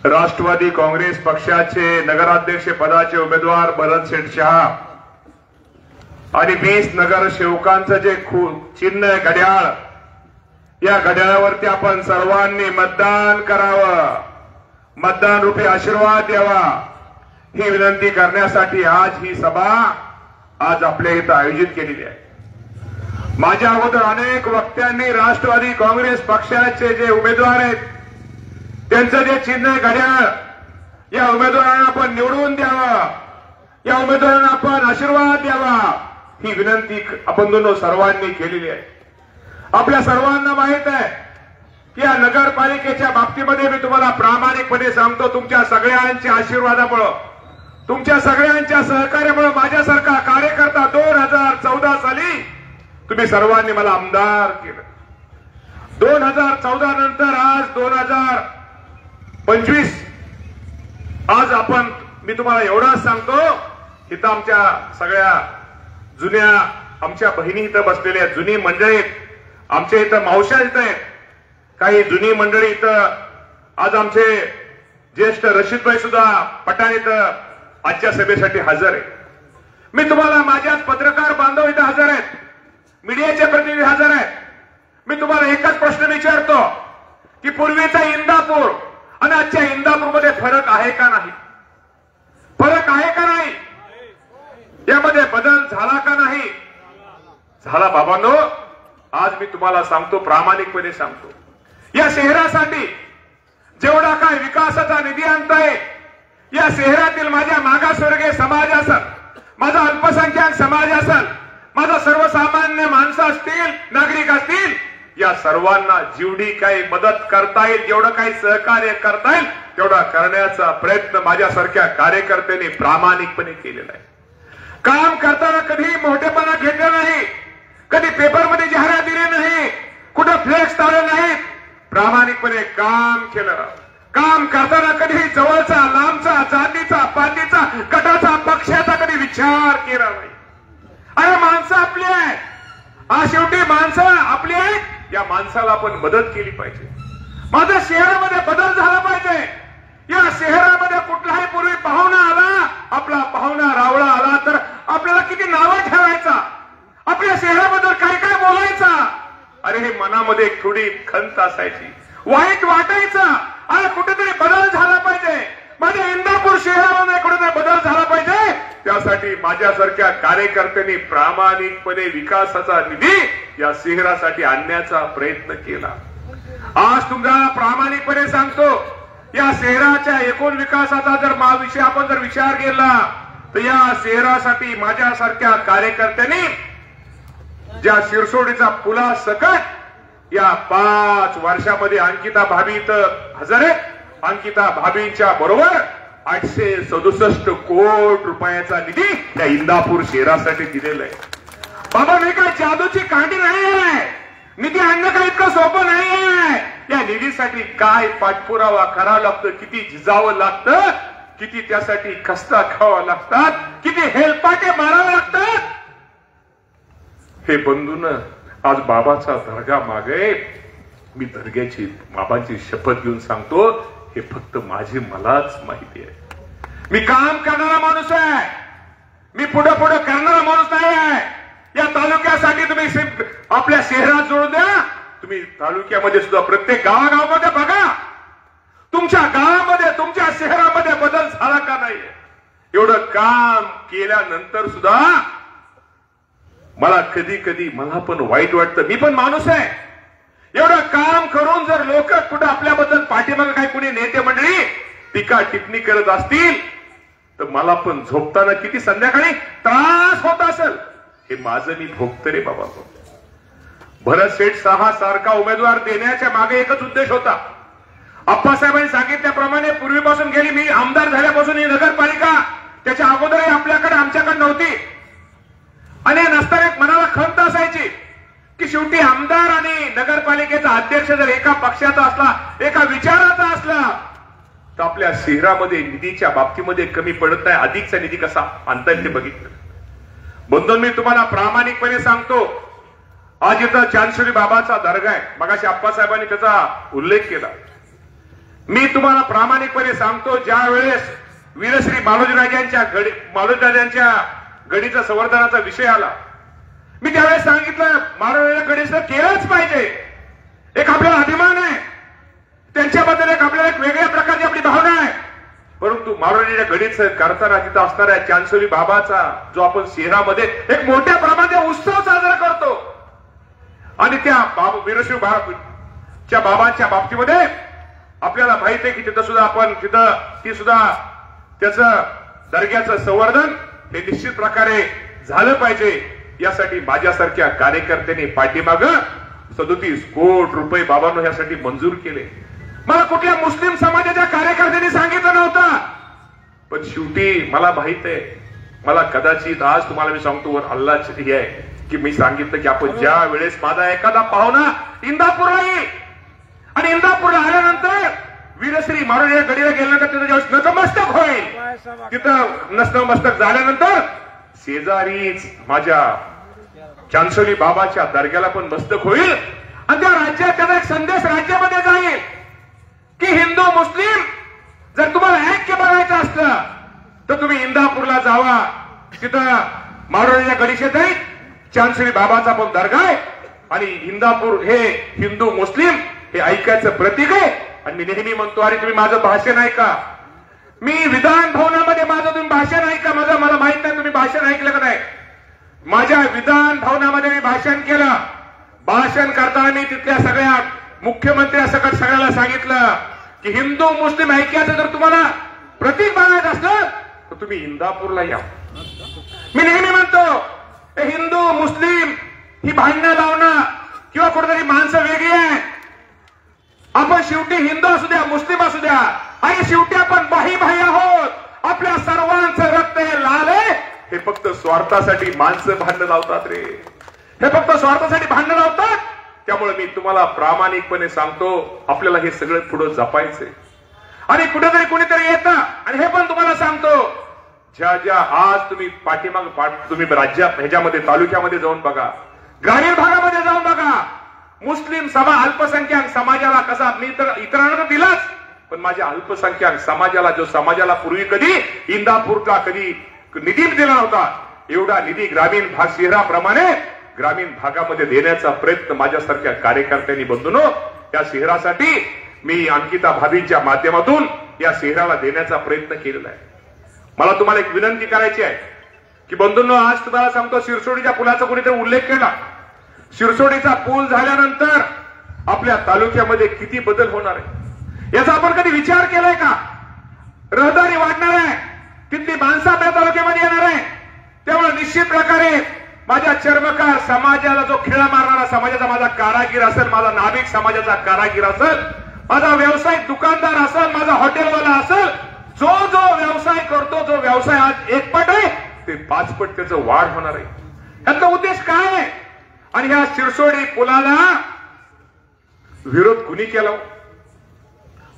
राष्ट्रवादी काँग्रेस पक्षाचे नगराध्यक्ष पदाचे उमेदवार भरत शेठ शहा आणि 20 नगरसेवकांचं जे चिन्ह आहे घड्याळ, या घड्याळावरती आपण सर्वांनी मतदान करावं, मतदान रूपी आशीर्वाद द्यावा, ही विनंती करण्यासाठी आज ही सभा आज आपल्या इथं आयोजित केलेली आहे. माझ्या अगोदर अनेक वक्त्यांनी राष्ट्रवादी काँग्रेस पक्षाचे जे उमेदवार आहेत त्यांचं जे चिन्ह आहे घड्याळ, या उमेदवारांना आपण निवडून द्यावं, या उमेदवारांना आपण आशीर्वाद द्यावा, ही विनंती आपण दोन सर्वांनी केलेली आहे. आपल्या सर्वांना माहित आहे की या नगरपालिकेच्या बाबतीमध्ये मी तुम्हाला प्रामाणिकपणे सांगतो, तुमच्या सगळ्यांच्या आशीर्वादामुळे, तुमच्या सगळ्यांच्या सहकार्यामुळे माझ्यासारखा कार्यकर्ता 2014 साली तुम्ही सर्वांनी मला आमदार केलं. 2014 नंतर आज 2025 आज आपण, मी तुम्हाला एवढंच सांगतो, इथं आमच्या सगळ्या जुन्या आमच्या बहिणी इथं बसलेल्या जुनी मंडळी, आमच्या इथं मावश्या इथं आहेत, काही जुनी मंडळी इथं, आज आमचे ज्येष्ठ रशीदभाई सुद्धा पठाण इथं आजच्या सभेसाठी हजर आहे. मी तुम्हाला, माझ्याच पत्रकार बांधव इथं हजर आहेत, मीडियाचे प्रतिनिधी हजर आहेत. मी तुम्हाला एकच प्रश्न विचारतो की पूर्वीचा इंदापूर आणि आजच्या इंदापूरमध्ये फरक आहे का नाही? फरक आहे का नाही? यामध्ये बदल झाला का नाही? झाला बाबांनो. आज मी तुम्हाला सांगतो, प्रामाणिकपणे सांगतो, या शहरासाठी जेवढा काय विकासाचा निधी आणताय, या शहरातील माझ्या मागासवर्गीय समाज असेल, माझा अल्पसंख्याक समाज असेल, माझा सर्वसामान्य माणसं असतील, नागरिक असतील, या सर्वांना जेवढी काही मदत करता येईल, जेवढं काही सहकार्य करता येईल, तेवढा करण्याचा प्रयत्न माझ्यासारख्या कार्यकर्त्यांनी प्रामाणिकपणे केलेला आहे. काम करताना कधी मोठेपणा घेतला नाही, कधी पेपरमध्ये जाहिरात दिली नाही, कुठं फ्लेक्स लावले नाहीत, प्रामाणिकपणे काम केलं. काम करताना कधी जवळचा, लांबचा, जातीचा, पातीचा, गटाचा, पक्षाचा कधी विचार केला नाही. अरे माणसं आपली आहेत, आज शेवटी माणसं आपली आहेत, या माणसाला आपण मदत केली पाहिजे. माझ्या शहरामध्ये बदल झाला पाहिजे. या शहरामध्ये कुठलाही पूर्वी पाहुणा आला, आपला पाहुणा रावळा आला तर आपल्याला किती नावं ठेवायचा, आपल्या शहराबद्दल काय काय बोलायचा, अरे हे मनामध्ये एक थोडी खंत असायची, वाईट वाटायचं. अरे कुठेतरी बदल झाला पाहिजे. माझ्या इंदापूर शहरामध्ये कुठेतरी बदल झाला पाहिजे. त्यासाठी माझ्यासारख्या कार्यकर्त्यांनी प्रामाणिकपणे विकासाचा निधी या शहरासाठी आणण्याचा प्रयत्न केला. आज तुम्हाला प्रामाणिकपणे सांगतो, या शहराच्या एकूण विकासाचा जर आपण जर विचार केला तर या शहरासाठी माझ्यासारख्या कार्यकर्त्यांनी ज्या शिरसोडीचा पुलासकट या 5 वर्षामध्ये अंकिता भाभी तर हजर आहे. अंकिता भाभींच्या बरोबर 867 कोटी रुपयाचा निधी या इंदापूर शहरासाठी दिलेला आहे. बाबा मी काय जादूची कांडी नाही आहे. निधी आणणं काही इतकं सोपं नाही आहे. या निधीसाठी काय पाठपुरावा करावा लागतं, किती झिजावं लागतं, किती त्यासाठी कष्ट खावा लागतात, किती हेलपाटे मारावे लागतात. हे बंधून आज बाबाचा दर्गा मागे मी दर्ग्याची बाबांची शपथ घेऊन सांगतो, हे फक्त मलाच माहिती आहे. मी काम करणारा माणूस आहे. मी पुढे करणारा माणूस नाही आहे. या तालुक्यासाठी तुम्ही आपल्या शहरात जोडून द्या. तुम्ही तालुक्यामध्ये सुद्धा प्रत्येक गावागावामध्ये बघा, तुमच्या गावामध्ये तुमच्या शहरामध्ये बदल झाला का नाही. एवढं काम केल्यानंतर सुद्धा मला कधी मला पण वाईट वाटतं. मी पण माणूस आहे. एवढं काम करून जर लोक कुठं आपल्याबद्दल पाठीमागे काही कुणी नेते मंडळी टीका टिप्पणी करत असतील तर मला पण झोपताना किती संध्याकाळी त्रास होत असेल. हे माझं मी भोगतो रे बाबा. भरत शेठ साहा सारखा उमेदवार देण्याच्या मागे एकच उद्देश होता. अप्पासाहेबांनी सांगितल्याप्रमाणे पूर्वीपासून गेली मी आमदार झाल्यापासून ही नगरपालिका त्याच्या अगोदरही आपल्याकडे आमच्याकडे नव्हती. आणि नसताना एक मनाला खंत असायची की शेवटी आमदार आणि नगरपालिकेचा अध्यक्ष जर एका पक्षाचा असला, एका विचाराचा असला तर आपल्या शहरामध्ये निधीच्या बाबतीमध्ये कमी पडत नाही. अधिकचा निधी कसा आणता येईल ते बघितलं. बंधूंनो, मी तुम्हाला प्रामाणिकपणे सांगतो, आज इथं चांदशेरी बाबाचा दर्गा आहे. मगाशी अप्पासाहेबांनी त्याचा उल्लेख केला. मी तुम्हाला प्रामाणिकपणे सांगतो, ज्या वेळेस वीरश्री मालोजीराजांच्या गडीचा संवर्धनाचा विषय आला, मी त्यावेळेस सांगितलं मारोळीच्या गडीचं केलंच पाहिजे. एक आपल्याला अभिमान आहे, त्यांच्याबद्दल आपल्याला एक वेगळ्या प्रकारची आपली भावना आहे. परंतु मारोळीच्या गडीचं करताना तिथं असणाऱ्या चांदशेरी बाबाचा जो आपण शहरामध्ये एक मोठ्या प्रमाणात उत्सव साजरा करतो आणि त्या वीरश्री बाबांच्या बाबतीमध्ये आपल्याला माहित आहे की तिथं सुद्धा ती सुद्धा त्याचं दर्ग्याचं संवर्धन हे निश्चित प्रकारे झालं पाहिजे. यासाठी माझ्यासारख्या कार्यकर्त्यांनी पाठीमागं 37 कोटी रुपये बाबांनो यासाठी मंजूर केले. मला कुठल्या मुस्लिम समाजाच्या कार्यकर्त्यांनी सांगितलं नव्हतं. पण शेवटी मला माहित आहे, मला कदाचित आज तुम्हाला मी सांगतो वर अल्लाची हे आहे की मी सांगितलं की आपण ज्या वेळेस माझा एखादा पाहुणा इंदापूरला येईल आणि इंदापूरला आल्यानंतर वीरश्री मारोळीच्या गडीला गेल्यानंतर तिथं ज्यावेळेस नतमस्तक होईल, तिथं नतमस्तक झाल्यानंतर शेजारीच माझ्या चांदशेरी बाबाच्या दर्ग्याला पण मस्तक होईल आणि त्या राज्यात त्याचा एक संदेश राज्यामध्ये जाईल की हिंदू मुस्लिम जर तुम्हाला ऐक्य बघायचं असलं तर तुम्ही इंदापूरला जावा. तिथं मारोळीच्या गडीचे जाईल चांदशेरी बाबाचा पण दर्गा आहे आणि इंदापूर हे हिंदू मुस्लिम हे ऐक्याचं प्रतीक आहे. आणि मी नेहमी म्हणतो, अरे तुम्ही माझं भाषण ऐका. मी विधान भवनामध्ये माझं तुम्ही भाषण ऐका. मला माहित नाही तुम्ही भाषण ऐकलं का नाही. माझ्या विधान भवनामध्ये मी भाषण केलं. भाषण करताना मी तिथल्या सगळ्या मुख्यमंत्र्यांसकट सगळ्याला सांगितलं की हिंदू मुस्लिम ऐक्याचं जर तुम्हाला प्रतीक बघायचं असलं तर तुम्ही इंदापूरला या. मी नेहमी म्हणतो, हिंदू मुस्लिम ही भांडणं लावणं किंवा कुठेतरी माणसं वेगळी आहे. आपण शेवटी हिंदू असू द्या मुस्लिम असू द्या आणि शेवटी आपण भाई आहोत. आपल्या सर्वांचं रक्त हे लाल आहे. हे फक्त स्वार्थासाठी माणसं भांडणं लावतात रे. हे फक्त स्वार्थासाठी भांडणं लावतात. त्यामुळे मी तुम्हाला प्रामाणिकपणे सांगतो, आपल्याला हे सगळं पुढे जपायचंय. आणि कुठेतरी कुणीतरी येतं आणि हे पण तुम्हाला सांगतो, ज्या आज तुम्ही तुम्ही राज्यात ह्याच्यामध्ये तालुक्यामध्ये जाऊन बघा, ग्रामीण भागामध्ये जाऊन बघा, मुस्लिम अल्पसंख्याक समाजाला कसा मी तर इतरांना दिलाच, पण माझ्या अल्पसंख्याक समाजाला जो समाजाला पूर्वी कधी इंदापूरला कधी निधी दिला नव्हता, एवढा निधी ग्रामीण भाग शहराप्रमाणे ग्रामीण भागामध्ये देण्याचा प्रयत्न माझ्यासारख्या कार्यकर्त्यांनी बंधूंनो या शहरासाठी मी अंकिता भाभींच्या माध्यमातून या शहराला देण्याचा प्रयत्न केलेला आहे. मला तुम्हाला एक विनंती करायची आहे की बंधूंनो, आज तुम्हाला सांगतो, शिरसोडीच्या पुलाचा कोणीतरी उल्लेख केला. शिरसोडीचा पूल झाल्यानंतर आपल्या तालुक्यामध्ये किती बदल होणार आहे याचा आपण कधी विचार केलाय का? रहदारी वाढणार आहे, तिथली माणसं आपल्या तालुक्यामध्ये येणार आहे. त्यामुळे निश्चित प्रकारे माझ्या चर्मकार समाजाला जो खिळा मारणारा समाजाचा माझा कारागीर असेल, माझा नाभिक समाजाचा कारागीर असेल, माझा व्यावसायिक दुकानदार असेल, माझा हॉटेलवाला असेल, जो जो व्यवसाय करतो, जो व्यवसाय आज 1 पट आहे ते 5 पट त्याचं वाढ होणार आहे. याचा उद्देश काय आहे? आणि ह्या शिरसोडी पुलाला विरोध कुणी केला?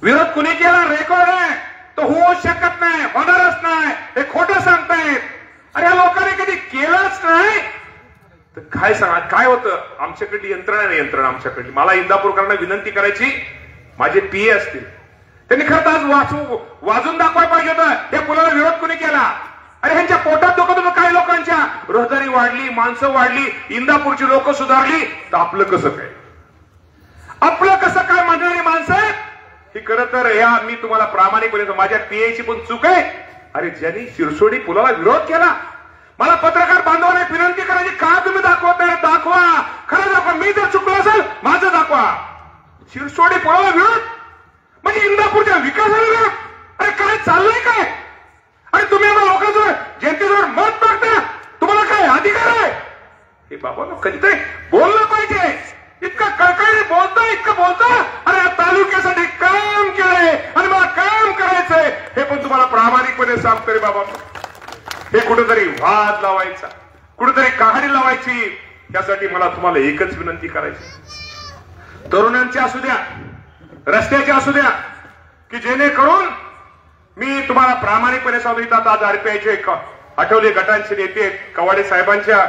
विरोध कुणी केला? रेकॉर्ड आहे, तो होऊ शकत नाही, होणारच नाही, हे खोटं सांगतायत. अरे या लोकांनी कधी केलंच नाही तर काय सांगा, काय होतं? आमच्याकडली यंत्रणा आमच्याकडली. मला इंदापूरकरांना विनंती करायची, माझे पीए असतील, त्यांनी खरं आज वाजून दाखवायला पाहिजे होतं या पुलाला विरोध कुणी केला. अरे ह्यांच्या पोटात दुखत होतं काही लोकांच्या. रहदारी वाढली, माणसं वाढली, इंदापूरची लोक सुधारली, तर आपलं कसं काय? आपलं कसं काय म्हणणारी माणसं ही खरं तर या मी तुम्हाला प्रामाणिकपणे माझ्या पीएची पण चूक आहे. अरे ज्यांनी शिरसोडी पुलाला विरोध केला, मला पत्रकार बांधवांना विनंती करायची, का तुम्ही दाखवताय? दाखवा, खरं दाखवा. मी जर चुकलो असेल माझं दाखवा. शिरसोडी पुलाला विरोध म्हणजे इंदापूरच्या विकासाला विरोध. अरे काय चाललंय काय? अरे तुम्ही आता लोकांजवळ जनतेजवळ मत मागता, तुम्हाला काय अधिकार आहे? हे बाबा कधीतरी बोललं पाहिजे. इतकं कळकळीने बोलता, इतकं बोलता. अरे या तालुक्यासाठी काम केलंय आणि मला काम करायचंय हे पण तुम्हाला प्रामाणिकपणे सांगतो रे बाबा. हे कुठेतरी वाद लावायचा, कुठेतरी कहाणी लावायची, यासाठी मला तुम्हाला एकच विनंती करायची, तरुणांची असू द्या, रस्त्याची असू द्या, की जेणेकरून मी तुम्हाला प्रामाणिकपणे सांगतो. आज आरपीआयचे आठवले गटांचे नेते, कवाडे साहेबांच्या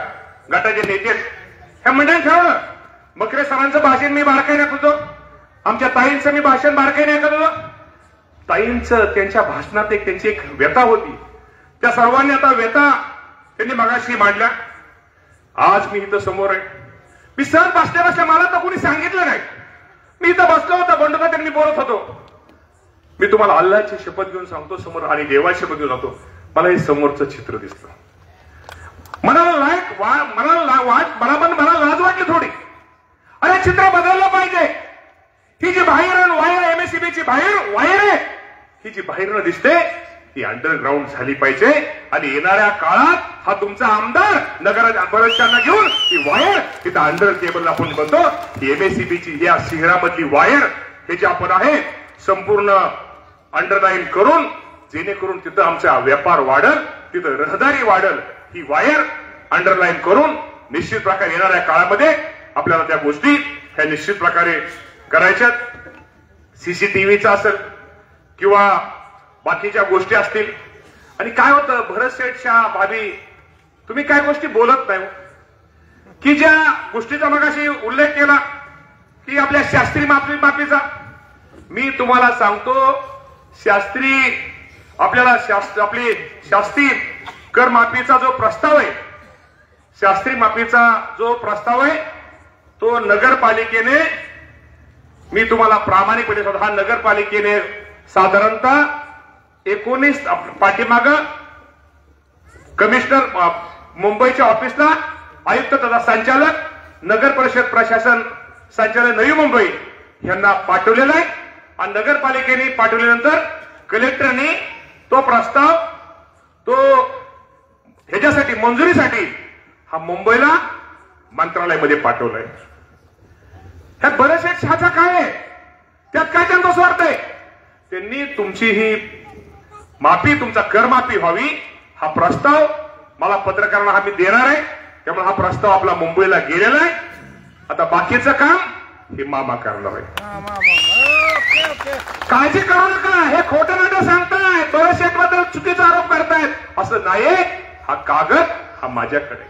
गटाचे नेते ह्या मंडळाने ठरवलं. मकरे सरांचं भाषण मी बारकाईने ऐकत होतो, आमच्या ताईंचं मी भाषण बारकाईने ऐकत होतो. ताईंचं त्यांच्या भाषणात त्यांची एक व्यथा होती, त्या सर्वांनी आता व्यथा त्यांनी मगाशी मांडल्या. आज मी इथं समोर आहे. मी सहज बसल्या मला तर कोणी सांगितलं नाही. मी इथं बसलो होतो, बंडोबा त्यांनी बोलत होतो. मी तुम्हाला अल्लाची शपथ घेऊन सांगतो समोर आणि देवाची शपथ घेऊन सांगतो, मला हे समोरचं चित्र दिसतं. मला लाज वाटली थोडी. अरे चित्र बदललं पाहिजे. ही जी बाहेर वायर एमएससीबीची बाहेर वायर आहे, ही जी बाहेरनं दिसते ती अंडरग्राऊंड झाली पाहिजे. आणि येणाऱ्या काळात हा तुमचा आमदार नगर बरेचशांना घेऊन ही वायर तिथं अंडर केबल आपण बनतो. ही एमएससीबीची या शहरामधली वायर हे जे आपण आहे संपूर्ण अंडरलाईन करून, जेणेकरून तिथं आमचा व्यापार वाढल, तिथं रहदारी वाढल. ही वायर अंडरलाईन करून निश्चित प्रकारे येणाऱ्या काळामध्ये आपल्याला त्या गोष्टी ह्या निश्चित प्रकारे करायच्यात. सीसीटीव्हीचा असेल किंवा बाकीच्या गोष्टी असतील. आणि काय होतं, भरत शेठच्या भाभी तुम्ही काय गोष्टी बोलत नाही की ज्या गोष्टीचा मगाशी उल्लेख केला की आपल्या शास्त्री माफीचा. मी तुम्हाला सांगतो, शास्त्री आपल्याला आपली शास्त्री कर माफीचा जो प्रस्ताव आहे, शास्त्री माफीचा जो प्रस्ताव आहे तो नगरपालिकेने, मी तुम्हाला प्रामाणिकपणे सांगतो, हा नगरपालिकेने साधारणतः 19 पाठीमाग कमिशनर मुंबईच्या ऑफिसला आयुक्त तथा संचालक, नगर परिषद प्रशासन संचालक नवी मुंबई यांना पाठवलेला आहे. आणि नगरपालिकेने पाठवल्यानंतर कलेक्टरने तो प्रस्ताव तो ह्याच्यासाठी मंजुरीसाठी हा मुंबईला मंत्रालयामध्ये पाठवलाय. ह्यात बरेचसे छाचा काय आहे, त्यात काय त्यांचा स्वार्थ आहे? त्यांनी तुमची ही माफी, तुमचा कर माफी व्हावी हा प्रस्ताव मला पत्रकारांना हा मी देणार आहे. त्यामुळे हा प्रस्ताव आपला मुंबईला गेलेला आहे. आता बाकीचं काम हे मामा करणार आहे. काळजी करू नका, हे खोटं नाटक सांगतायत, बरेचशे बद्दल चुकीचा आरोप करतायत, असं नाही. हा कागद हा माझ्याकडे,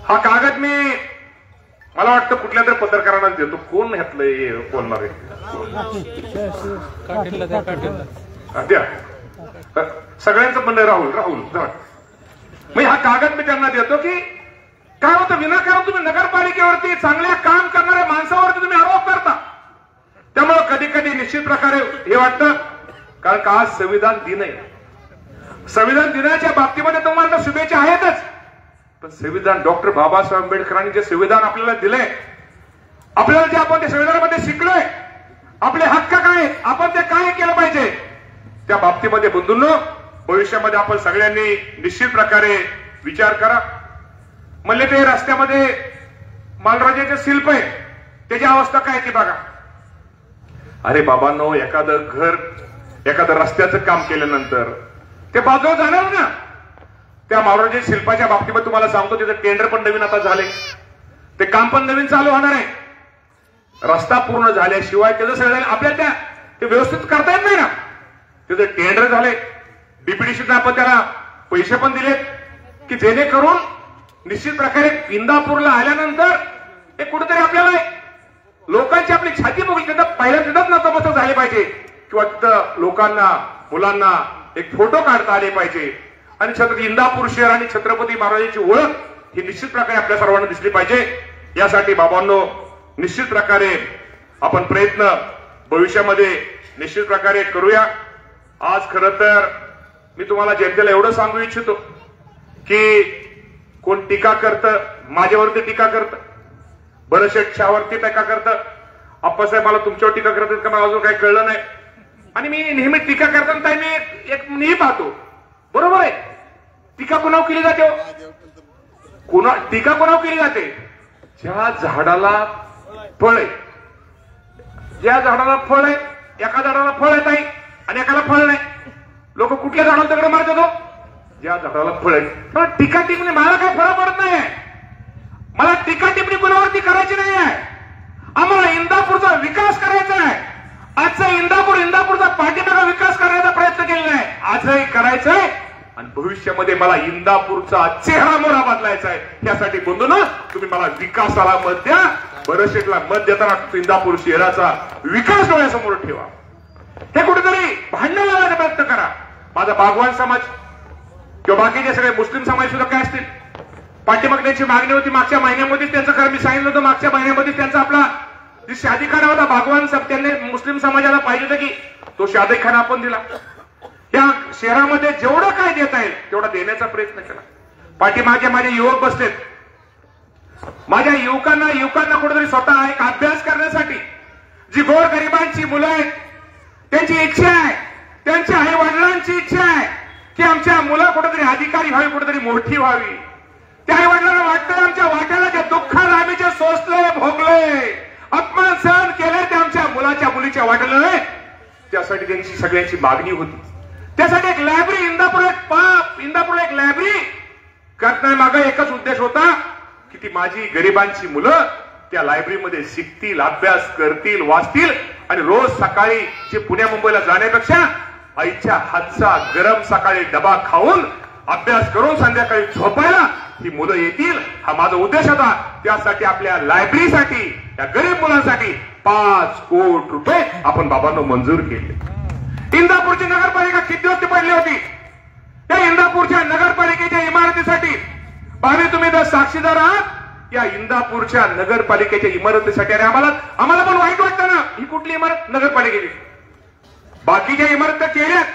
हा कागद मी मला वाटतं कुठल्या तरी पत्रकारांना देतो. कोण घातलंय बोलणार आहे द्या, सगळ्यांचं म्हणणं राहुल मी हा कागद मी त्यांना देतो की काय होतं, विनाकारण तुम्ही नगरपालिकेवरती चांगल्या काम करणाऱ्या माणसावरती तुम्ही आरोप करता. त्यामुळे बाबांनो, कधी कधी निश्चित प्रकारे हे वाटतं, कारण का आज संविधान दिन आहे. संविधान दिनाच्या बाबतीमध्ये तुम्हाला शुभेच्छा आहेतच, पण संविधान डॉक्टर बाबासाहेब आंबेडकरांनी जे संविधान आपल्याला दिलंय, आपल्याला जे आपण त्या संविधानामध्ये शिकलोय, आपले हक्क काय, आपण ते काय केलं पाहिजे, त्या बाबतीमध्ये बंधूंनो भविष्यामध्ये आपण सगळ्यांनी निश्चित प्रकारे विचार करा. म्हणले ते रस्त्यामध्ये मालराजाचे शिल्प आहे, त्याची अवस्था काय ती बघा. अरे बाबांनो, एखादं घर, एखादं रस्त्याचं काम केल्यानंतर ते बाजूला जाणार ना. त्या मालराजाच्या शिल्पाच्या बाबतीमध्ये तुम्हाला सांगतो, त्याचं टेंडर पण नवीन आता झाले, ते काम पण नवीन चालू होणार आहे. रस्ता पूर्ण झाल्याशिवाय त्याचं सगळं आपल्याला ते व्यवस्थित करता येत नाही ना. त्याचं टेंडर झाले, डीपीडीसीने आपण त्याला पैसे पण दिलेत, की जेणेकरून निश्चित प्रकारे इंदापूरला आल्यानंतर ते कुठेतरी आपल्याला लोकांची आपली छाती बघून तिथं पहिल्यांदाच नतमस्तक झाले पाहिजे, किंवा तिथं लोकांना, मुलांना एक फोटो काढता आले पाहिजे. आणि छत्रपती इंदापूर शहर आणि छत्रपती महाराजांची ओळख ही निश्चित प्रकारे आपल्या सर्वांना दिसली पाहिजे. यासाठी बाबांनो निश्चित प्रकारे आपण प्रयत्न भविष्यामध्ये निश्चित प्रकारे करूया. आज खरं तर मी तुम्हाला जनतेला एवढं सांगू इच्छितो की कोण टीका करतं, माझ्यावरती टीका करतं, भरतशेठ शाहवरती टीका करतं, आप्पासाहेब मला तुमच्यावर टीका करतात का मला अजून काही कळलं नाही. आणि मी नेहमी टीका करताना मी एक नेहमी पाहतो, बरोबर आहे, टीका कोणावर केली जाते, टीका कोणावर केली जाते, ज्या झाडाला फळ आहे, ज्या झाडाला फळ आहे, एका झाडाला फळ येत आहे आणि एकाला फळ नाही. लोक कुठल्या झाडाला दगड मारतो, ज्या झाडाला फळ आहे. पण टीका टिप्पणी मला काय फरक पडत नाही, मला टीका टिप्पणी कोणावरती करायची नाही आहे. आम्हाला इंदापूरचा विकास करायचा आहे. आजचा इंदापूरचा पाठीमागा विकास करण्याचा प्रयत्न केलेला आहे, आजही करायचा आहे. आणि भविष्यामध्ये मला इंदापूरचा चेहरा मोहरा बदलायचा आहे. त्यासाठी बंधूंनो, तुम्ही मला विकासाला मत द्या. भरतशेठला मत देताना इंदापूर शहराचा विकास डोळ्यासमोर ठेवा. हे कुठेतरी भांडण लावायचा प्रयत्न करा. माझा बागवान समाज किंवा बाकीचे सगळे मुस्लिम समाज सुद्धा काय असतील, पाठीमाग त्यांची मागणी होती, मागच्या महिन्यामध्ये त्यांचं खरं मी सांगितलं होतं, मागच्या महिन्यामध्ये त्यांचा आपला जी शादीखाना होता बागवान साहेब, त्यांनी मुस्लिम समाजाला पाहिजे होतं की तो शादीखाना आपण दिला. या शहरामध्ये जेवढं काय देता येईल तेवढा देण्याचा प्रयत्न केला. पाठीमागे माझे युवक बसलेत, माझ्या युवकांना कुठेतरी स्वतः एक अभ्यास करण्यासाठी, जी गोरगरिबांची मुलं आहेत त्यांची इच्छा आहे, त्यांच्या आई वडिलांची इच्छा आहे की आमच्या मुलं कुठेतरी अधिकारी व्हावी, कुठेतरी मोठी व्हावी. त्या आई वडिलांना वाटतं आमच्या वाट्याला जे दुःखात आम्ही जे सोसलोय, भोगलोय, अपमान सहन केले, ते आमच्या मुलाच्या मुलीच्या वाट्याला नाही. त्यासाठी त्यांची सगळ्यांची मागणी होती. त्यासाठी एक लायब्ररी इंदापूर एक लायब्ररी करण्यामागे एकच उद्देश होता की ती माझी गरिबांची मुलं त्या लायब्ररीमध्ये शिकतील, अभ्यास करतील, वाचतील आणि रोज सकाळी जे पुण्या मुंबईला जाण्यापेक्षा आईच्या हातचा गरम सकाळी डबा खाऊन अभ्यास करून संध्याकाळी झोपायला ही मुलं येतील, हा माझा उद्देश होता. त्यासाठी आपल्या लायब्ररीसाठी, या गरीब मुलांसाठी 5 कोटी रुपये आपण बाबांनो मंजूर केले. इंदापूरची नगरपालिका किती दिवस पडली होती, त्या इंदापूरच्या नगरपालिकेच्या इमारतीसाठी भावी तुम्ही तर साक्षीदार आहात. या इंदापूरच्या नगरपालिकेच्या इमारतीसाठी आणि आम्हाला पण वाईट वाटतं ना, ही कुठली इमारत नगरपालिकेची, बाकीच्या इमारती केल्यात,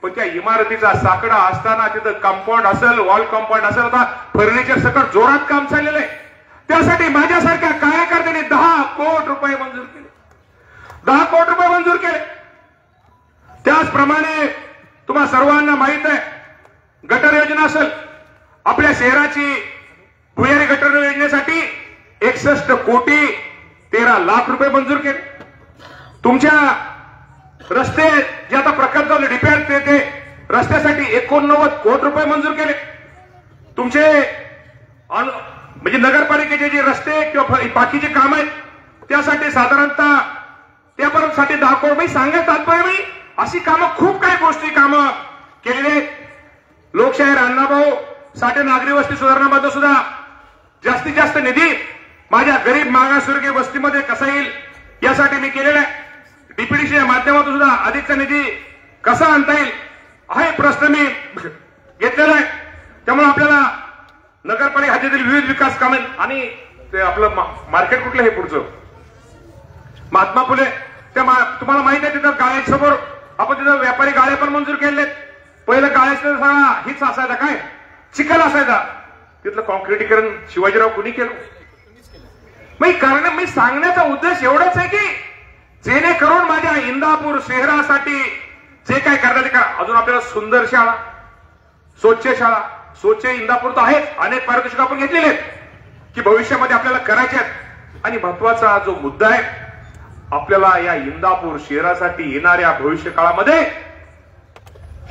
पण त्या इमारतीचा साकडा असताना तिथं कंपाऊंड असेल, वॉल कंपाऊंड असेल, आता फर्निचर सकट जोरात काम चाललेलं आहे. त्यासाठी माझ्यासारख्या कार्यकर्त्यांनी 10 कोटी रुपये मंजूर केले, 10 कोटी रुपये मंजूर केले. त्याचप्रमाणे तुम्हा सर्वांना माहित आहे, गटर योजना असेल, आपल्या शहराची भुयारी गटर योजनेसाठी 61 कोटी 13 लाख रुपये मंजूर केले. तुमच्या रस्ते जे आता प्रकल्प रिपेअर ते रस्त्यासाठी 89 कोटी रुपये मंजूर केले. तुमचे म्हणजे नगरपालिकेचे जे रस्ते किंवा बाकीचे काम आहेत त्यासाठी साधारणतः त्यापर्यंतसाठी 10 कोटी रुपये सांगत तात्पर्य मी अशी कामं, खूप काही गोष्टी कामं केलेली आहेत. लोकशाहीर अण्णाभाऊ साठे नागरी वस्ती सुधारणामध्ये सुद्धा जास्तीत जास्त निधी माझ्या गरीब मागासवर्गीय वस्तीमध्ये कसा येईल यासाठी मी केलेला आहे. डीपीडीसीच्या माध्यमातून सुद्धा अधिकचा निधी कसा आणता येईल हा एक प्रश्न मी घेतलेला आहे. त्यामुळे आपल्याला नगरपालिका हद्दीतील विविध विकास कामे आणि ते आपलं मार्केट कुठलं हे पुढचं महात्मा फुले तुम्हाला माहिती आहे तिथं गाळ्यासमोर आपण तिथं व्यापारी गाळ्या पण मंजूर केलेत. पहिलं गाळ्याचं सगळा हीच असायचा, काय चिखल असायचा. तिथलं कॉन्क्रिटीकरण शिवाजीराव कुणी केलं? कारण मी सांगण्याचा उद्देश एवढाच आहे की जेणेकरून माझ्या इंदापूर शहरासाठी जे काय करता ते करा. अजून आपल्याला सुंदर शाळा, स्वच्छ इंदापूर तर आहेत, अनेक पारितोषिक आपण घेतलेले आहेत की भविष्यामध्ये आपल्याला करायचे आहेत. आणि महत्वाचा जो मुद्दा आहे, आपल्याला या इंदापूर शहरासाठी येणाऱ्या भविष्य काळामध्ये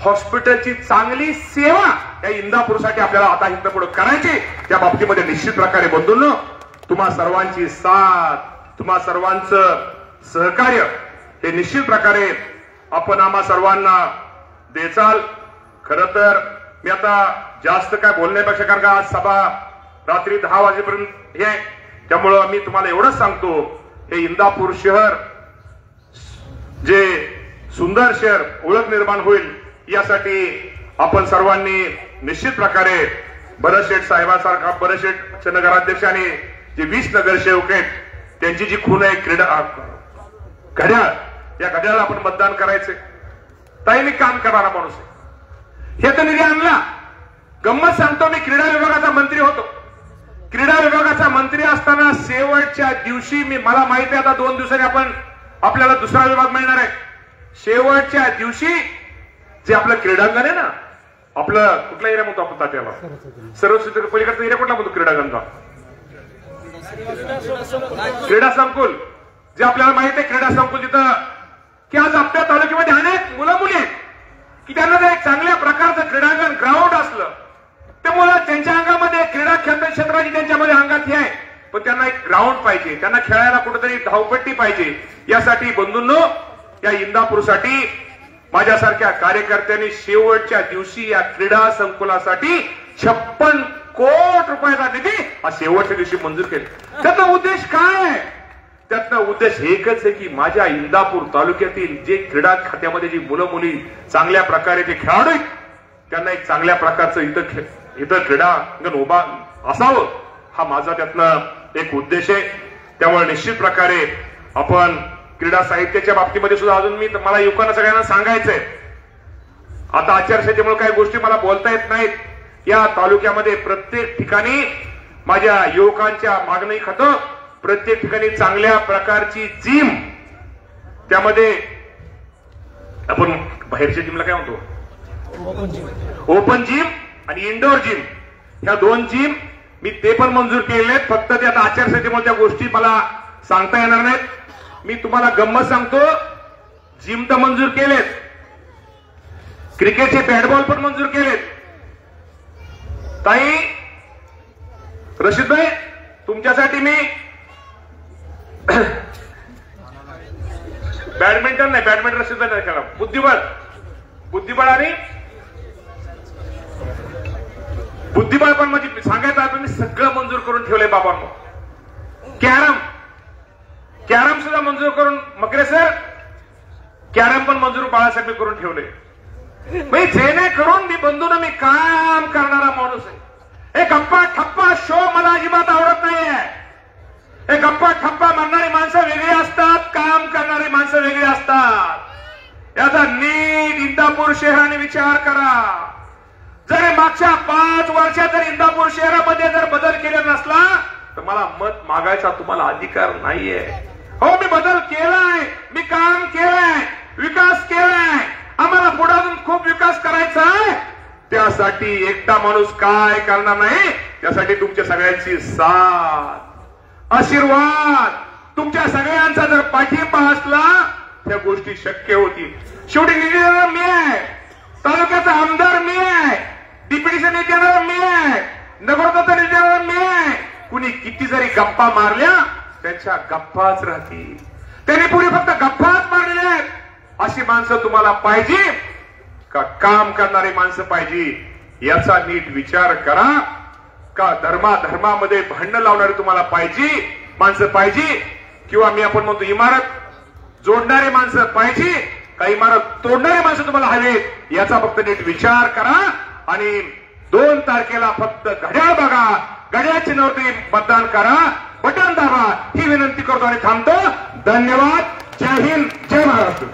हॉस्पिटलची चांगली सेवा या इंदापूरसाठी आपल्याला आता इथं पुढे करायची. त्या बाबतीमध्ये निश्चित प्रकारे बंधूंनो तुम्हा सर्वांची साथ, तुम्हा सर्वांचं सहकार्य हे निश्चित प्रकारे आपण आम्हा सर्वांना देचाल. खरं तर मी आता जास्त काय बोलण्यापेक्षा, कारण का आज सभा रात्री 10 वाजेपर्यंत हे, त्यामुळं मी तुम्हाला एवढंच सांगतो, हे इंदापूर शहर जे सुंदर शहर ओळख निर्माण होईल यासाठी आपण सर्वांनी निश्चित प्रकारे भरत शेठ साहेबांसारखा, भरत शेठ नगराध्यक्ष आणि जे 20 नगरसेवक आहेत त्यांची जी खून आहे क्रीडा घड्याळ, या घड्याळाला आपण मतदान करायचे. ताई मी काम करणारा माणूस आहे, हे तर निधी आणला. गंमत सांगतो, मी क्रीडा विभागाचा मंत्री होतो. क्रीडा विभागाचा मंत्री असताना शेवटच्या दिवशी मला माहिती आहे आता 2 दिवसांनी आपल्याला दुसरा विभाग मिळणार आहे. शेवटच्या दिवशी जे आपलं क्रीडांगण आहे ना, आपलं कुठला एरिया म्हणतो आपण तात्याला, सर्वस्वी पलीकडचा एरिया कुठला म्हणतो क्रीडांगणचा? क्रीडा संकुल. जे आपल्याला माहिती आहे क्रीडा संकुल, तिथं की आज आपल्या तालुक्यामध्ये अनेक मुलं मुली आहेत की त्यांना जर एक चांगल्या प्रकारचं क्रीडांगण ग्राउंड असलं, त्यामुळे त्यांच्या अंगामध्ये क्रीडा क्षेत्राची त्यांच्यामध्ये अंगात हे आहे, पण त्यांना एक ग्राउंड पाहिजे, त्यांना खेळायला कुठेतरी धावपट्टी पाहिजे. यासाठी बंधूंनो या इंदापूरसाठी माझ्यासारख्या कार्यकर्त्यांनी शेवटच्या दिवशी या क्रीडा संकुलासाठी 56 कोटी रुपयाचा निधी हा शेवटच्या दिवशी मंजूर केला. त्याचा उद्देश काय आहे? त्यातला उद्देश एकच आहे की माझ्या इंदापूर तालुक्यातील जे क्रीडा खात्यामध्ये जी मुलं मुली चांगल्या प्रकारे जे खेळाडू आहेत त्यांना एक चांगल्या प्रकारचं इथं क्रीडांगण उभा असावं, हा माझा त्यातला एक उद्देश आहे. त्यामुळे निश्चित प्रकारे आपण क्रीडा साहित्याच्या बाबतीमध्ये सुद्धा अजून मला युवकांना सगळ्यांना सांगायचंय, आता आचारसंहितेमुळे काही गोष्टी मला बोलता येत नाहीत. या तालुक्यामध्ये प्रत्येक ठिकाणी माझ्या युवकांच्या मागणी खातं प्रत्येक ठिकाणी चांगल्या प्रकारची जिम, त्यामध्ये आपण बाहेरच्या जिमला काय म्हणतो ओपन जिम आणि इंडोर जिम, ह्या 2 जिम मी ते पण मंजूर केलेले आहेत. फक्त ते आता आचारसंहितेमुळे त्या गोष्टी मला सांगता येणार नाहीत. मी तुम्हाला गंमत सांगतो, जिम तर मंजूर केलेत, क्रिकेटचे बॅट बॉल पण मंजूर केलेत. ताई रशीद भाई तुमच्यासाठी मी बॅडमिंटन रशीद भाई नाही खेळा, बुद्धिबळ पण म्हणजे सांगायचं आता मी सगळं मंजूर करून ठेवलंय बाबांनो. कॅरम सुद्धा मंजूर करून, मकरे सर कॅरम पण मंजूर बाळासाहेब करून ठेवले. जेणेकरून मी बंधूंना मी काम करणारा माणूस आहे. हे गप्पा ठप्पा शो मला अजिबात आवडत नाहीये. हे गप्पा ठप्पा म्हणणारी माणसं वेगळी असतात, काम करणारी माणसं वेगळी असतात. याचा नीट इंदापूर शहराने विचार करा. जर मागच्या 5 वर्षात जर इंदापूर शहरामध्ये जर बदल केला नसला तर मला मत मागायचा तुम्हाला अधिकार नाहीये. हो मी बदल केलाय, मी काम केलंय, विकास केलाय, आम्हाला पुढे अजून खूप विकास करायचा आहे. त्यासाठी एकटा माणूस काय करणार नाही, त्यासाठी तुमच्या सगळ्यांची साथ, आशीर्वाद, तुमच्या सगळ्यांचा जर पाठिंबा असला त्या गोष्टी शक्य होतील. शेवटी निधी देणारा मी आहे, तालुक्याचा आमदार मी आहे, डिप्युटीचा निधी देणारा मी आहे, नगरचा निधी देणारा मी आहे. कुणी किती जरी गप्पा मारल्या त्यांच्या गप्पाच राहतील. त्यांनी पुढे फक्त गप्पाच मारलेल्या आहेत. अशी माणसं तुम्हाला पाहिजे का काम करणारी माणसं पाहिजे, याचा नीट विचार करा. का धर्मामध्ये भांडण लावणारी तुम्हाला पाहिजे माणसं पाहिजे, किंवा मी आपण म्हणतो इमारत जोडणारे माणसं पाहिजे का इमारत तोडणारे माणसं तुम्हाला हवेत, याचा फक्त नीट विचार करा. आणि 2 तारखेला फक्त घड्याळ बघा, घड्याळ चिन्हावरती मतदान करा, बटन दाबा, ही विनंती करतो आणि थांबतो. धन्यवाद. जय हिंद, जय महाराष्ट्र.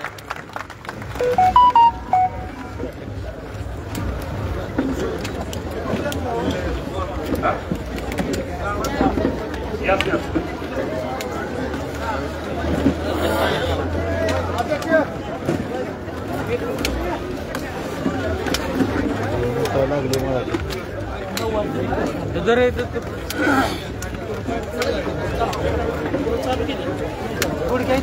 थोडी काय